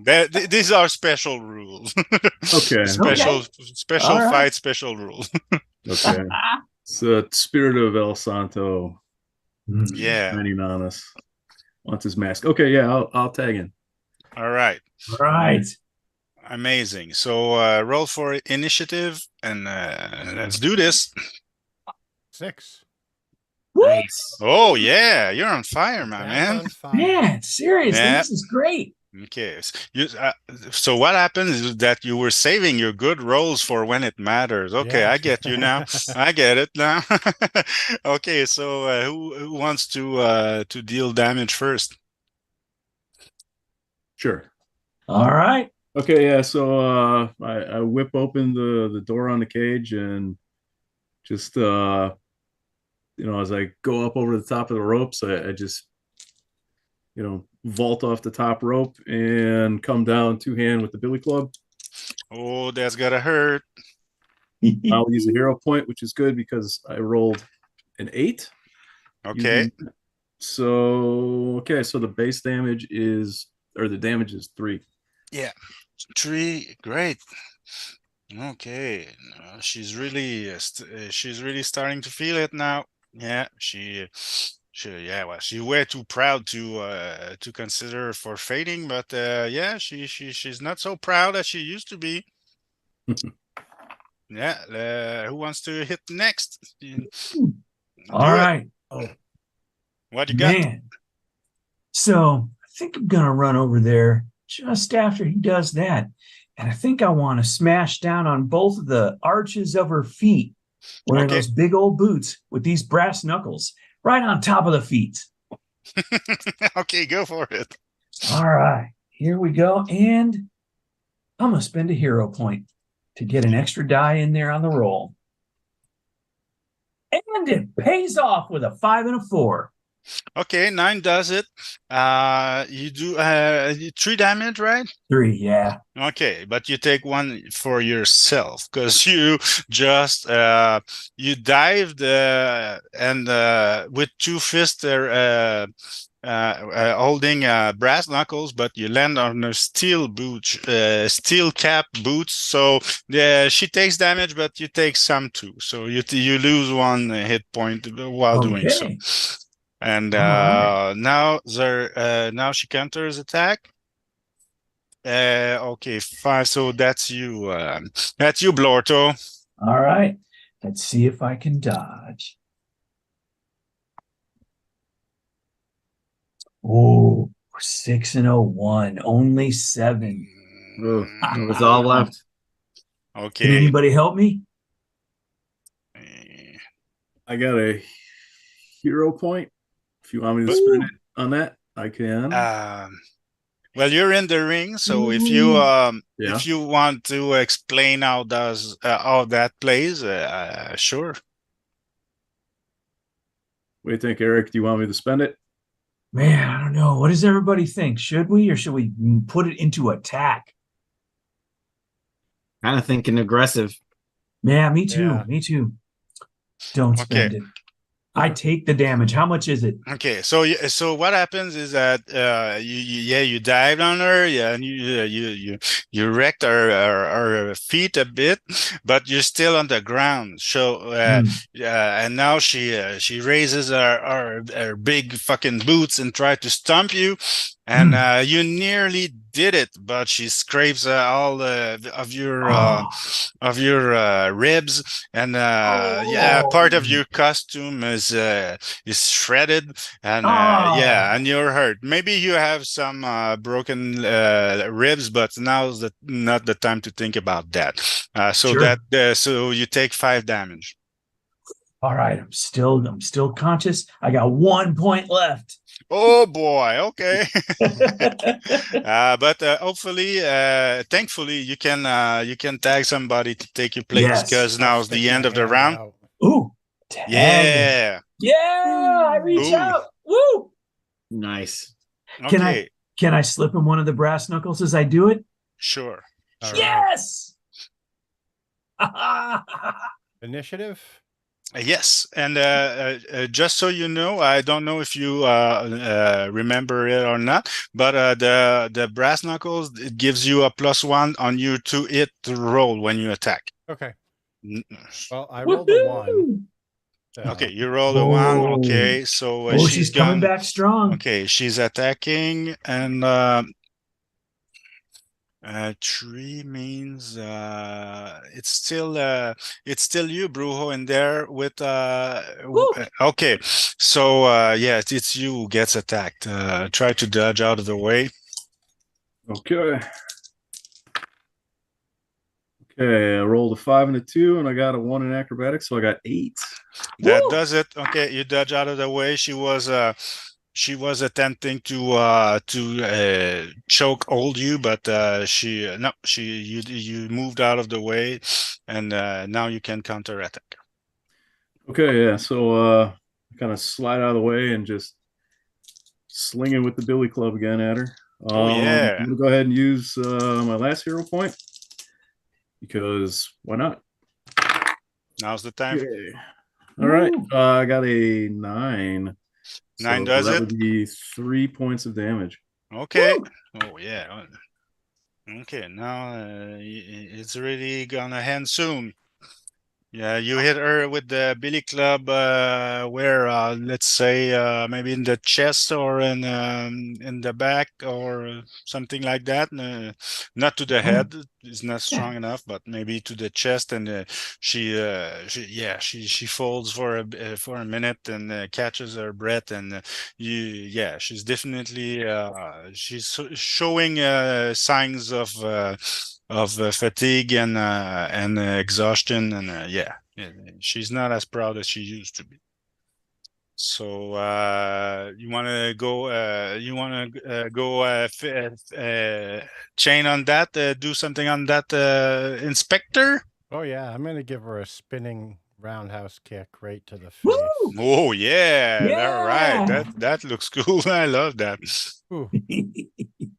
Yeah, these are special rules. Okay. Special All right. fight, special rules. Okay. It's the spirit of El Santo. Yeah. Shining on us. Wants his mask. Okay, yeah, I'll tag in. All right. All right. Amazing. So roll for initiative and let's do this. 6. Nice. Oh yeah, you're on fire, my Back man. on fire. Man, seriously, Yeah. this is great. Okay. So what happens is that you were saving your good rolls for when it matters. Okay, Yeah. I get you now. I get it now. Okay, so who wants to deal damage first? Sure. All right. Okay, yeah, so I whip open the door on the cage and just as I go up over the top of the ropes, I just vault off the top rope and come down 2-hand with the billy club. Oh, that's gotta hurt. I'll use a hero point, which is good because I rolled an 8. Okay. So the base damage is, or the damage is 3. Yeah. 3. Great. Okay. She's really starting to feel it now. Yeah, she well, she's way too proud to consider forfeiting, but yeah, she's not so proud as she used to be. Yeah, who wants to hit next? All right. Oh. What you got? Man. So I think I'm gonna run over there just after he does that. And I think I want to smash down on both of the arches of her feet, wearing those big old boots with these brass knuckles right on top of the feet. Okay, go for it. All right, here we go. And I'm going to spend a hero point to get an extra die in there on the roll. And it pays off with a 5 and a 4. Okay, 9 does it. You do 3 damage, right? 3, yeah. Okay, but you take 1 for yourself because you just you dived and with 2 fists holding brass knuckles, but you land on a steel cap boots. So she takes damage, but you take some too. So you lose 1 hit point while doing so. And now she counters attack. Okay, 5. So that's you, Blorto. All right. Let's see if I can dodge. Oh, 6 and a 1. Only 7. It was all left. Okay. Can anybody help me? I got a hero point. If you want me to spend it on that, I can. Well, you're in the ring, so if you want to explain how that plays, sure. What do you think, Eric? Do you want me to spend it? Man, I don't know. What does everybody think? Should we, or should we put it into attack? Kind of thinking aggressive. Yeah, me too. Yeah. Me too. Don't spend it. I take the damage. How much is it? Okay, so what happens is that you dived on her, and you wrecked her feet a bit, but you're still on the ground. So and now she raises her big fucking boots and try to stomp you, and you nearly did it, but she scrapes all of your ribs, and part of your costume is shredded, and and you're hurt. Maybe you have some broken ribs, but now's not the time to think about that. So you take 5 damage. All right, I'm still conscious. I got 1 point left. Oh boy, okay. But hopefully, thankfully, you can tag somebody to take your place, because now's the end of the round. Out. Ooh, tag. Yeah, I reach out. Woo! Nice. Okay. Can I slip him one of the brass knuckles as I do it? Sure. All Yes. Initiative. Yes, and just so you know, I don't know if you remember it or not, but the brass knuckles, it gives you a +1 on you to hit to roll when you attack. Okay. Well, I rolled a 1. Okay, you roll a 1. Okay, so she's coming back strong. Okay, she's attacking, and 3 means it's still you, Brujo, in there with okay. So it's you who gets attacked. Try to dodge out of the way. Okay. Okay, I rolled a 5 and a 2, and I got a 1 in acrobatics, so I got 8. That does it. Okay, you dodge out of the way. She was attempting to choke hold you, but you moved out of the way, and now you can counterattack. Okay, yeah. So I kind of slide out of the way and just sling it with the billy club again at her. I'm gonna go ahead and use my last hero point, because why not? Now's the time. Okay. All right, I got a 9. 9 So does that it? would be 3 points of damage. Okay. Woo! Oh yeah. Okay, now it's really gonna end soon. Yeah, you hit her with the billy club, where let's say maybe in the chest or in the back or something like that. Not to the head; it's not strong enough, but maybe to the chest. And she folds for a minute and catches her breath. And she's definitely she's showing signs of fatigue and exhaustion, and she's not as proud as she used to be. So you want to go chain on that, do something on that inspector? Oh yeah, I'm gonna give her a spinning roundhouse kick right to the face. Oh yeah, all right, that looks cool. I love that.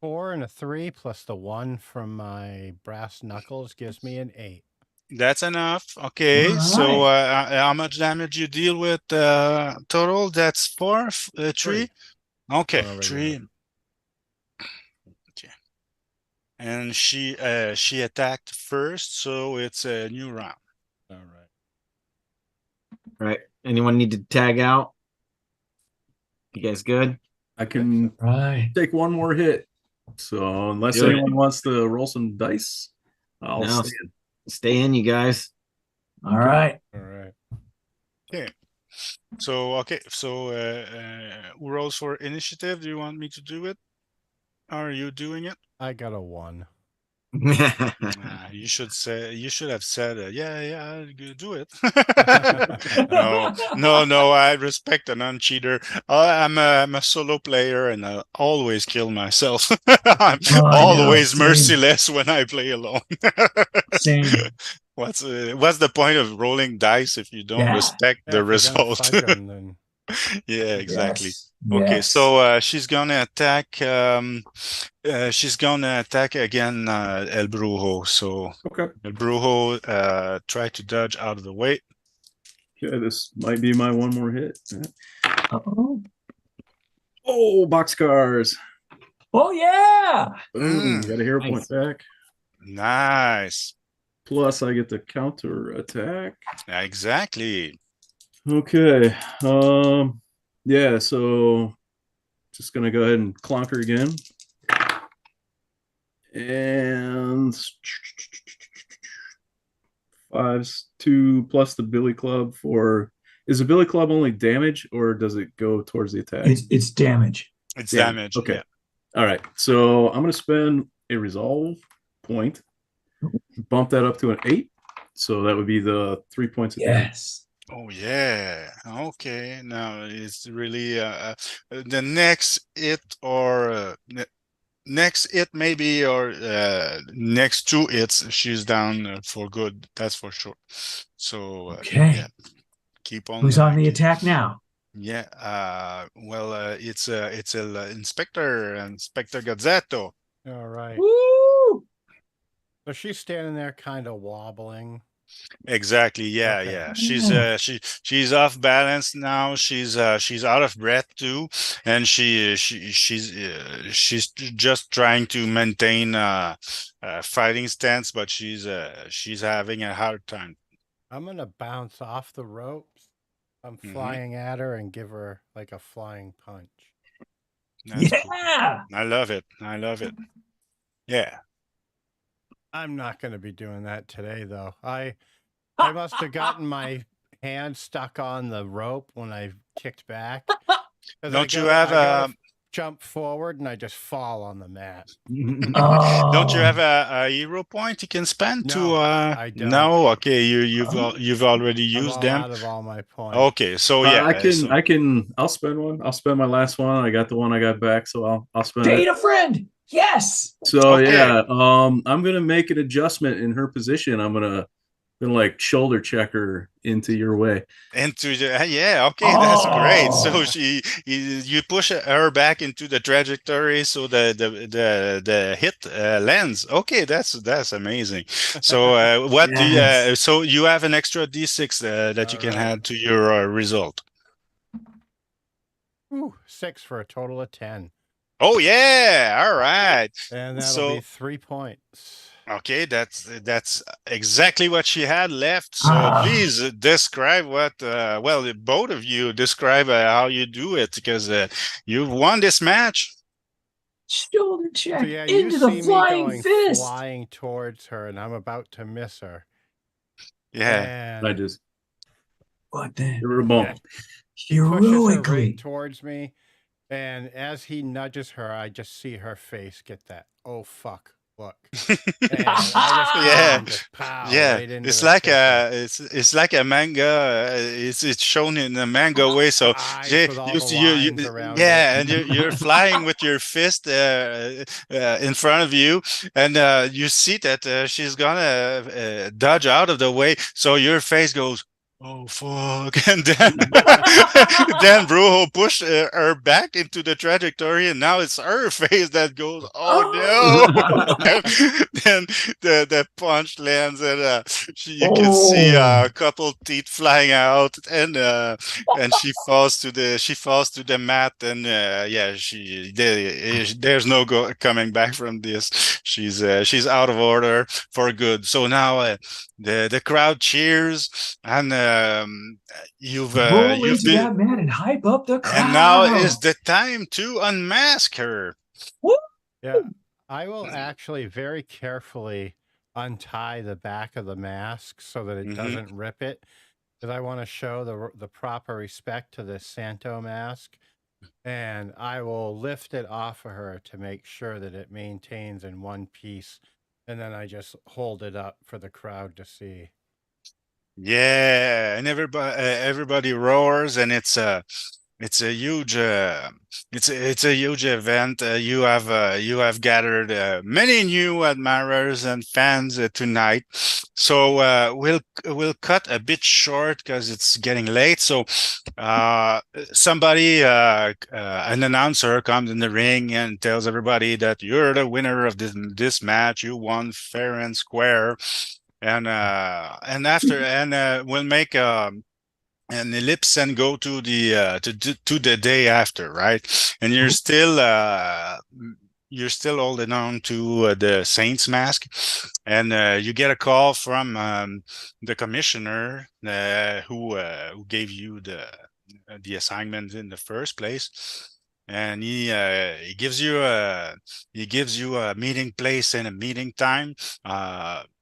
4 and a 3 plus the 1 from my brass knuckles gives me an 8. That's enough. Okay, All so right. how much damage you deal with total? That's 4, 3. Okay, 3. Okay. And she attacked first, so it's a new round. All right. Anyone need to tag out? You guys good? I can take 1 more hit. So unless anyone wants to roll some dice, I'll stay in. Stay in, you guys. All right. Okay. So who rolls for initiative? Do you want me to do it? Are you doing it? I got a 1. You should have said, do it. No, I respect a non-cheater. I'm a solo player, and I always kill myself. I'm always merciless when I play alone. Same. What's the point of rolling dice if you don't respect the result? Yeah, exactly. Yes. Okay, Yes. so she's gonna attack. She's gonna attack again, El Brujo. So Okay. El Brujo, try to dodge out of the way. Okay, this might be my one more hit. Uh-oh. Oh, boxcars. Oh yeah. Boom. Got a hero Nice. point back. Nice. Plus, I get the counter attack. Yeah, exactly. Okay. Yeah, so just gonna go ahead and clonk her again. And 2 plus the billy club for, is the billy club only damage or does it go towards the attack? It's damage. It's damage. Okay. Yeah. All right. So I'm gonna spend a resolve point, bump that up to an 8. So that would be the 3 points of damage. Yes. Oh yeah. Okay. Now it's really the next hit or next hit maybe, or next 2 hits she's down for good. That's for sure. So Okay. yeah, keep on. Who's on the attack now? Yeah. Well, it's Inspector Gazzetto. All right. Woo! So she's standing there kind of wobbling. Exactly. Yeah, Okay. yeah. She's off balance now. She's out of breath too, and she's just trying to maintain fighting stance, but she's having a hard time. I'm gonna bounce off the ropes. I'm Mhm. flying at her and give her like a flying punch. That's cool. Yeah. I love it. I love it. Yeah. I'm not gonna be doing that today though. I must have gotten my hand stuck on the rope when I kicked back. 'Cause Don't you I have gotta jump forward and I just fall on the mat. Oh. Don't you have a hero point you can spend No, to? I don't. No. Okay. You've already I'm used all them. out of all my points. Okay. So yeah, I'll spend one. I'll spend my last one. I got the one I got back, so I'll spend it. Date a friend. Yes. So Okay. yeah, I'm gonna make an adjustment in her position. I'm gonna like shoulder check her into your way. Into the yeah, okay, that's great. So Oh. you push her back into the trajectory, so the hit lands. Okay, that's amazing. So what do you? Yes. So you have an extra d6 that you can Alright. add to your result. Ooh, 6 for a total of 10. Oh yeah, all right. And that'll So be 3 points. okay, that's exactly what she had left. So please describe what, well, both of you describe how you do it, because you've won this match. Shoulder check So yeah, into you the see me flying going fist. flying towards her, and I'm about to miss her. Yeah. I And just What then? give her a bump. he pushes her Heroically. right towards me, and as he nudges her, I just see her face get that "oh fuck" look, and I just Yeah. just pow Yeah, right into it's the like kisser. it's like a manga. It's shown in a manga way. So Eyes yeah, with all the lines around yeah, it. and you're flying with your fist in front of you, and you see that she's gonna dodge out of the way. So your face goes, "Oh fuck!" And then then Brujo pushed her back into the trajectory, and now it's her face that goes, "Oh no!" Then the punch lands, and you can see a couple teeth flying out, and she falls to the mat, and yeah, there's no coming back from this. She's out of order for good. So now the crowd cheers, and you've Roll into been, that man and hype up the crowd. and now is the time to unmask her. Woo! Yeah, I will actually very carefully untie the back of the mask so that it doesn't rip it, because I want to show the proper respect to this Santo mask, and I will lift it off of her to make sure that it maintains in one piece, and then I just hold it up for the crowd to see. Yeah, and everybody roars, and it's a huge it's a huge event. You have gathered many new admirers and fans tonight. So we'll cut a bit short because it's getting late. So somebody, an announcer, comes in the ring and tells everybody that you're the winner of this match. You won fair and square, and we'll make an ellipse and go to the day after, right? And you're still holding on to the Saints mask, and you get a call from the commissioner who gave you the assignment in the first place, and he gives you a meeting place and a meeting time.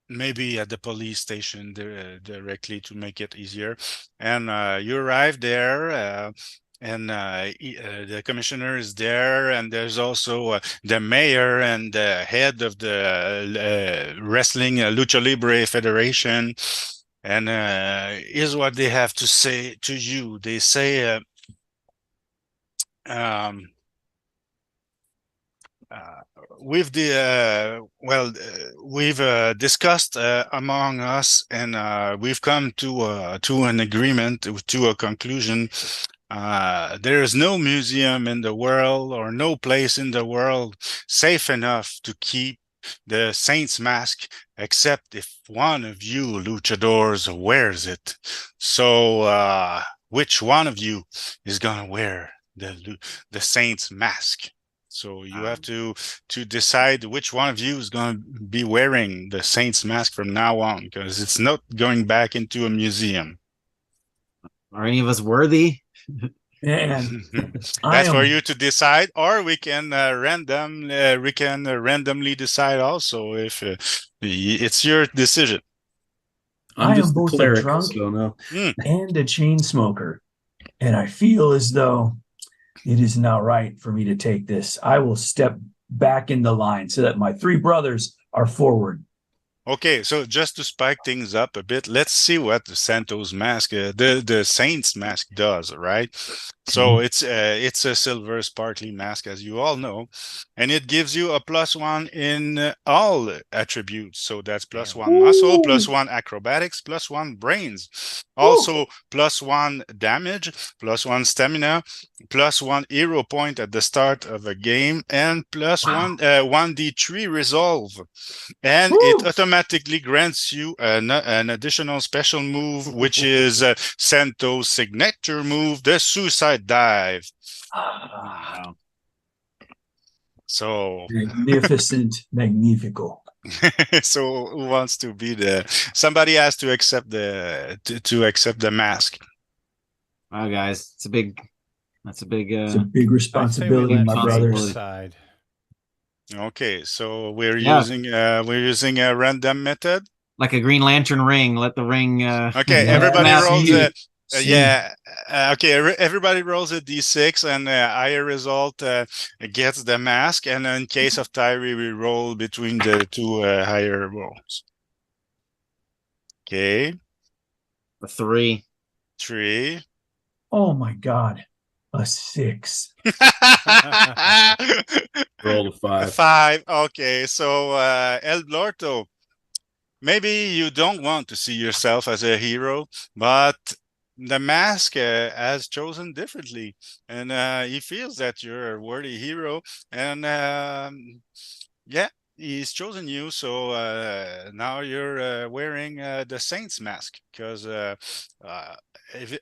Maybe at the police station directly to make it easier. And you arrive there, and the commissioner is there, and there's also the mayor and the head of the wrestling Lucha Libre Federation. And here's what they have to say to you. They say, we've discussed among us, and we've come to an agreement, to a conclusion. There is no museum in the world or no place in the world safe enough to keep the Saints mask, except if one of you luchadors wears it. So which one of you is gonna wear the Saints mask? So you have to decide which one of you is going to be wearing the Saints mask from now on, because it's not going back into a museum. Are any of us worthy? Man, That's for you to decide, or we can randomly decide also. If it's your decision. I am both a drunk and a chain smoker, and I feel as though it is not right for me to take this. I will step back in the line so that my three brothers are forward. Okay, so just to spike things up a bit, let's see what the Santos mask, the Saints mask does, right? So it's a silver sparkly mask, as you all know, and it gives you a +1 in all attributes. So that's +1 muscle, +1 acrobatics, +1 brains. Also +1 damage, +1 stamina, +1 hero point at the start of a game, and +1 1d3 resolve. And it automatically grants you an additional special move, which is Santos' signature move, the Suicide Dive. Wow. So magnificent, magnifico. So who wants to be somebody has to accept the mask. Wow, guys, it's a big responsibility, my brothers. Okay, so we're using a random method, like a Green Lantern ring. Let the ring. Okay, everybody rolls it. Okay, everybody rolls a d6, and higher result gets the mask. And in case of Tyree, we roll between the two higher rolls. Okay. A 3. 3. Oh my God. A 6. Roll a 5. 5. Okay, so El Blorto, maybe you don't want to see yourself as a hero, but the mask has chosen differently, and he feels that you're a worthy hero, and he's chosen you. So now you're wearing the Saints mask, because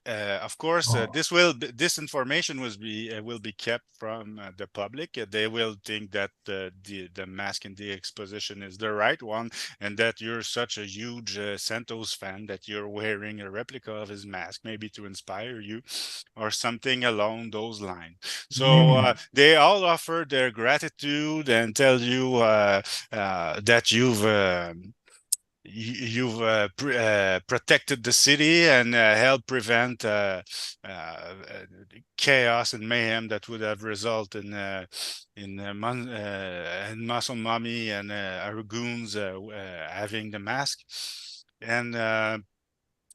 of course this information will be kept from the public. They will think that the mask in the exposition is the right one, and that you're such a huge Santos fan that you're wearing a replica of his mask, maybe to inspire you or something along those lines. So they all offer their gratitude and tell you that you've protected the city and helped prevent chaos and mayhem that would have resulted in Muscle Mommy and our goons having the mask. And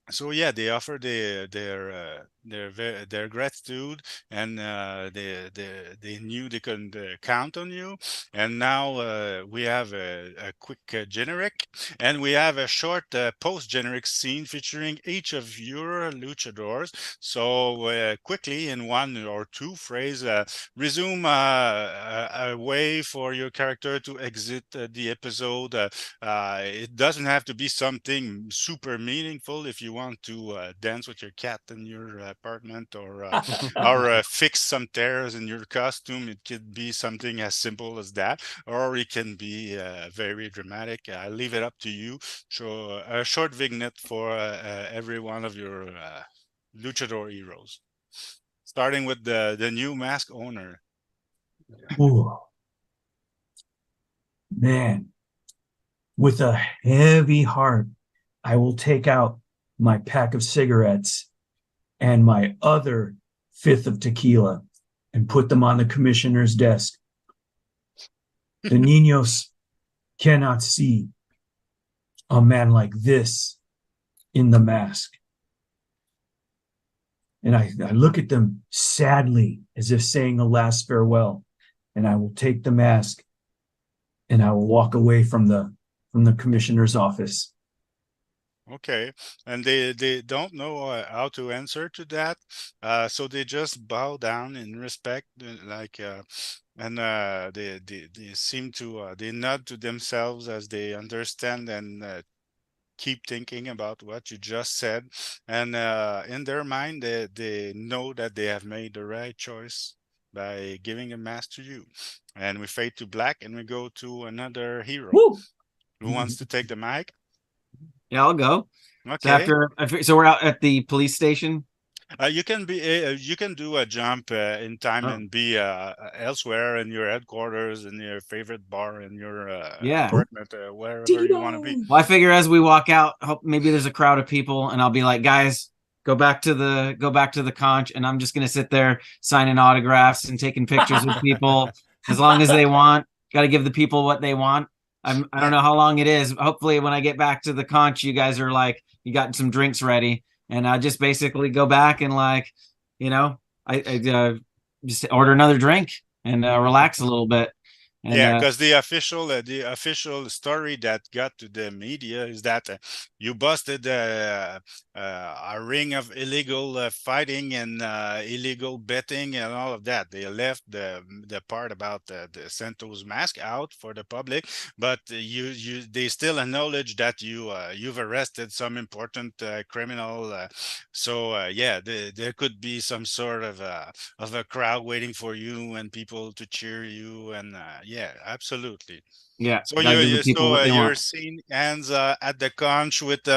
so yeah, they offer their their gratitude, and they knew they could count on you. And now we have a quick generic, and we have a short post-generic scene featuring each of your luchadors. So quickly, in one or two phrases, resume a way for your character to exit the episode. It doesn't have to be something super meaningful. If you want to dance with your cat in your apartment, or fix some tears in your costume, it could be something as simple as that, or it can be very dramatic. I leave it up to you. So a short vignette for every one of your luchador heroes, starting with the new mask owner. Ooh. Man, with a heavy heart, I will take out my pack of cigarettes and my other fifth of tequila and put them on the commissioner's desk. The niños cannot see a man like this in the mask. And I look at them sadly, as if saying a last farewell. And I will take the mask and I will walk away from the commissioner's office. Okay, and they don't know how to answer to that, so they just bow down in respect, and they seem to they nod to themselves as they understand and keep thinking about what you just said, and in their mind they know that they have made the right choice by giving a mask to you. And we fade to black, and we go to another hero. Woo! Who wants to take the mic? Yeah, I'll go. Okay. So we're out at the police station. You can do a jump in time and be elsewhere in your headquarters, in your favorite bar, in your apartment, wherever you want to be. Well, I figure as we walk out, maybe there's a crowd of people, and I'll be like, guys, go back to the conch, and I'm just gonna sit there signing autographs and taking pictures with people as long as they want. Got to give the people what they want. I don't know how long it is. Hopefully, when I get back to the conch, you guys are like, you got some drinks ready. And I just basically go back and I just order another drink and relax a little bit. And, yeah, because the official story that got to the media is that you busted a ring of illegal fighting and illegal betting and all of that. They left the part about the Santos mask out for the public, but they still acknowledge that you've arrested some important criminal. So yeah, there could be some sort of a crowd waiting for you and people to cheer you, and yeah, absolutely. Yeah. So your scene ends at the conch with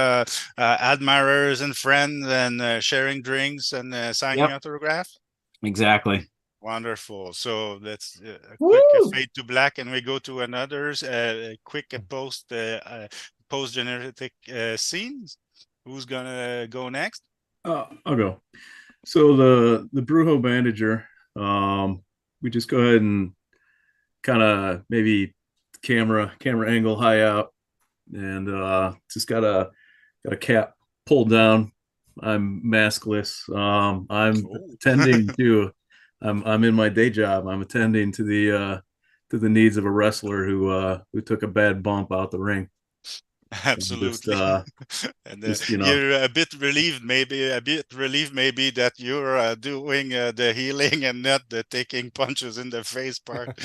admirers and friends and sharing drinks and signing autographs. Exactly. Wonderful. So that's a quick fade to black, and we go to another quick post generic scenes. Who's gonna go next? I'll go. So the Brujo Bandager. We just go ahead and kind of maybe camera angle high out, and just got a cap pulled down. I'm maskless. I'm attending to I'm in my day job. I'm attending to the needs of a wrestler who took a bad bump out the ring. Absolutely. And you're a bit relieved maybe that you're doing the healing and not the taking punches in the face part.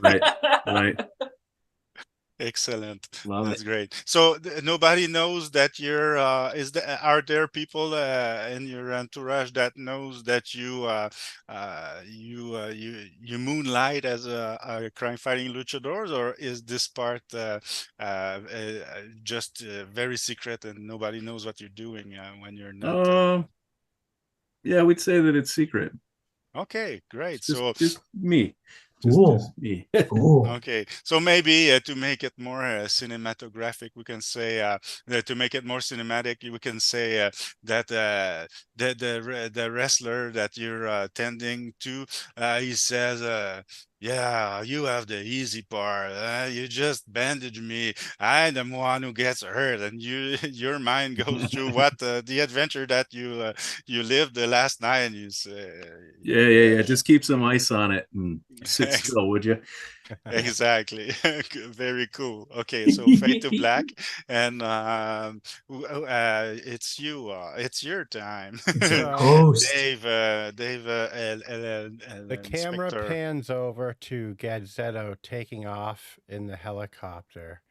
right. Excellent. Love That's it. great. So nobody knows that you're are there people in your entourage that knows that you moonlight as a crime fighting luchadors, or is this part just very secret and nobody knows what you're doing when you're not? Yeah, we'd say that it's secret. Okay, great. Just me. Just me. Okay, so maybe to make it more cinematographic, we can say to make it more cinematic, we can say that the wrestler that you're tending to, he says, Yeah, you have the easy part. You just bandage me. I'm the one who gets hurt, and your mind goes through what the adventure that you lived the last night, and you say, Yeah. Just keep some ice on it and sit Ex- still, would you? exactly. Very cool. Okay, so fade to black, and it's you. It's your time, It's our So host. Dave, the camera Inspector. pans over to Gadzetto taking off in the helicopter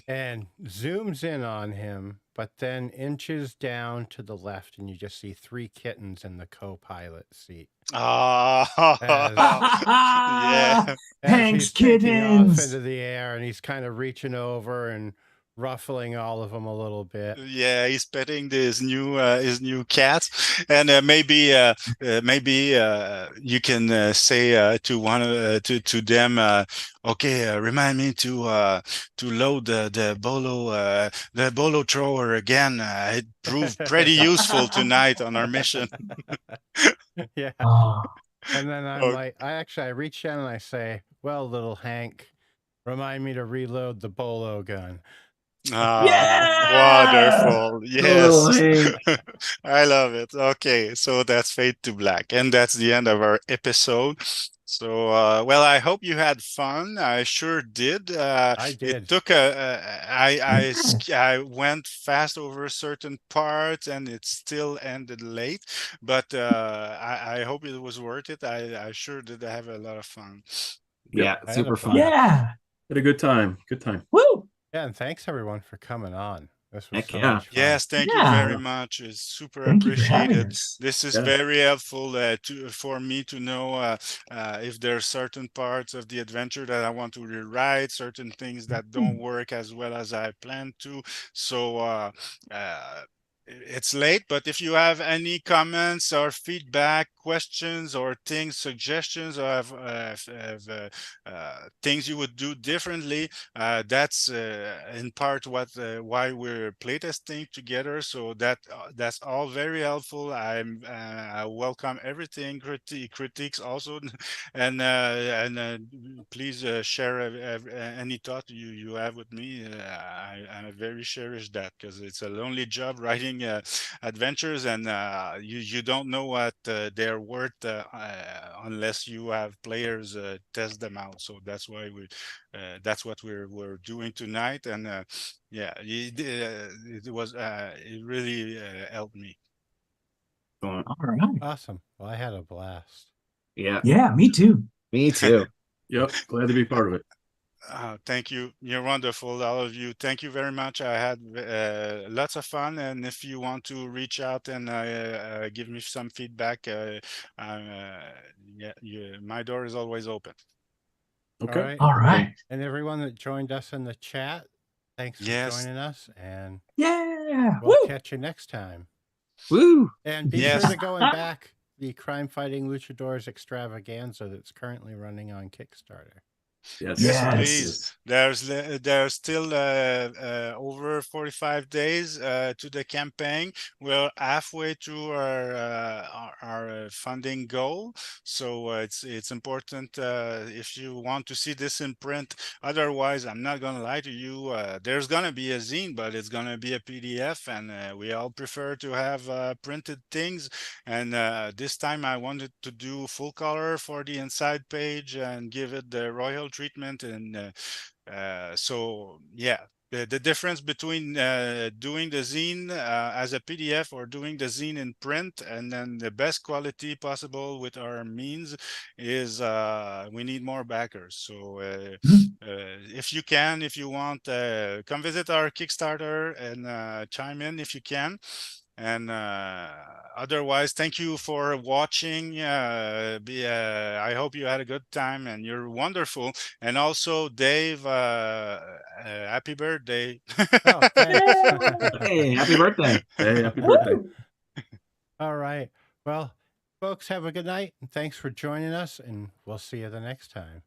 and zooms in on him, but then inches down to the left, and you just see 3 kittens in the co-pilot seat. Oh, yeah. As Hank's he's taking off kittens. into the air, and he's kind of reaching over and ruffling all of them a little bit. Yeah, he's petting his new cat, and maybe you can say to one to them, okay, remind me to load the bolo thrower again. It proved pretty useful tonight on our mission. Yeah. Oh, And then I'm like, I reach down and I say, well, little Hank, remind me to reload the bolo gun. Wonderful. Little Yes. Hank. I love it. Okay, so that's Fade to Black. And that's the end of our episode. So, well, I hope you had fun. I sure did. I It did. took I went fast over certain parts and it still ended late, but I hope it was worth it. I sure did have a lot of fun. Yeah, I had a super fun. blast. yeah. Had a good time. Good time. Woo. Yeah, and thanks everyone for coming on. This was Heck so yeah. much fun. Yes, thank you Yeah. very much. It's super Thank you for having appreciated. us. This is Yeah. very helpful for me to know if there are certain parts of the adventure that I want to rewrite, certain things that don't work as well as I planned to. So it's late, but if you have any comments or feedback, questions or things, suggestions, or things you would do differently, that's in part why we're playtesting together. So that's all very helpful. I welcome everything, critiques also, and please share any thought you have with me. I very cherish that because it's a lonely job writing adventures, and you don't know what they're worth unless you have players test them out. So that's why that's what we're doing tonight, and yeah, it really helped me. All right. Awesome. Well, I had a blast. Yeah, Yeah, me too. me too. Yep. Glad to be part of it. Thank you. You're wonderful, all of you. Thank you very much. I had lots of fun. And if you want to reach out and give me some feedback, my door is always open. Okay. All right. And everyone that joined us in the chat, thanks for Yes. joining us. And Yeah. we'll Woo. catch you next time. Woo! And be Yes. sure to go and back the Crime Fighting Luchadores extravaganza that's currently running on Kickstarter. Yes. Yes. Please. There's still over 45 days to the campaign. We're halfway through our funding goal, so it's important if you want to see this in print. Otherwise, I'm not gonna lie to you. There's gonna be a zine, but it's gonna be a PDF, and we all prefer to have printed things. And this time, I wanted to do full color for the inside page and give it the royal treatment, and so yeah, the difference between doing the zine as a PDF or doing the zine in print and then the best quality possible with our means is we need more backers. So if you want, come visit our Kickstarter and chime in if you can. And otherwise, thank you for watching. I hope you had a good time and you're wonderful. And also, Dave, happy birthday. Oh, thanks. Hey, happy birthday. Hey, happy birthday. All right. Well, folks, have a good night. And thanks for joining us. And we'll see you the next time.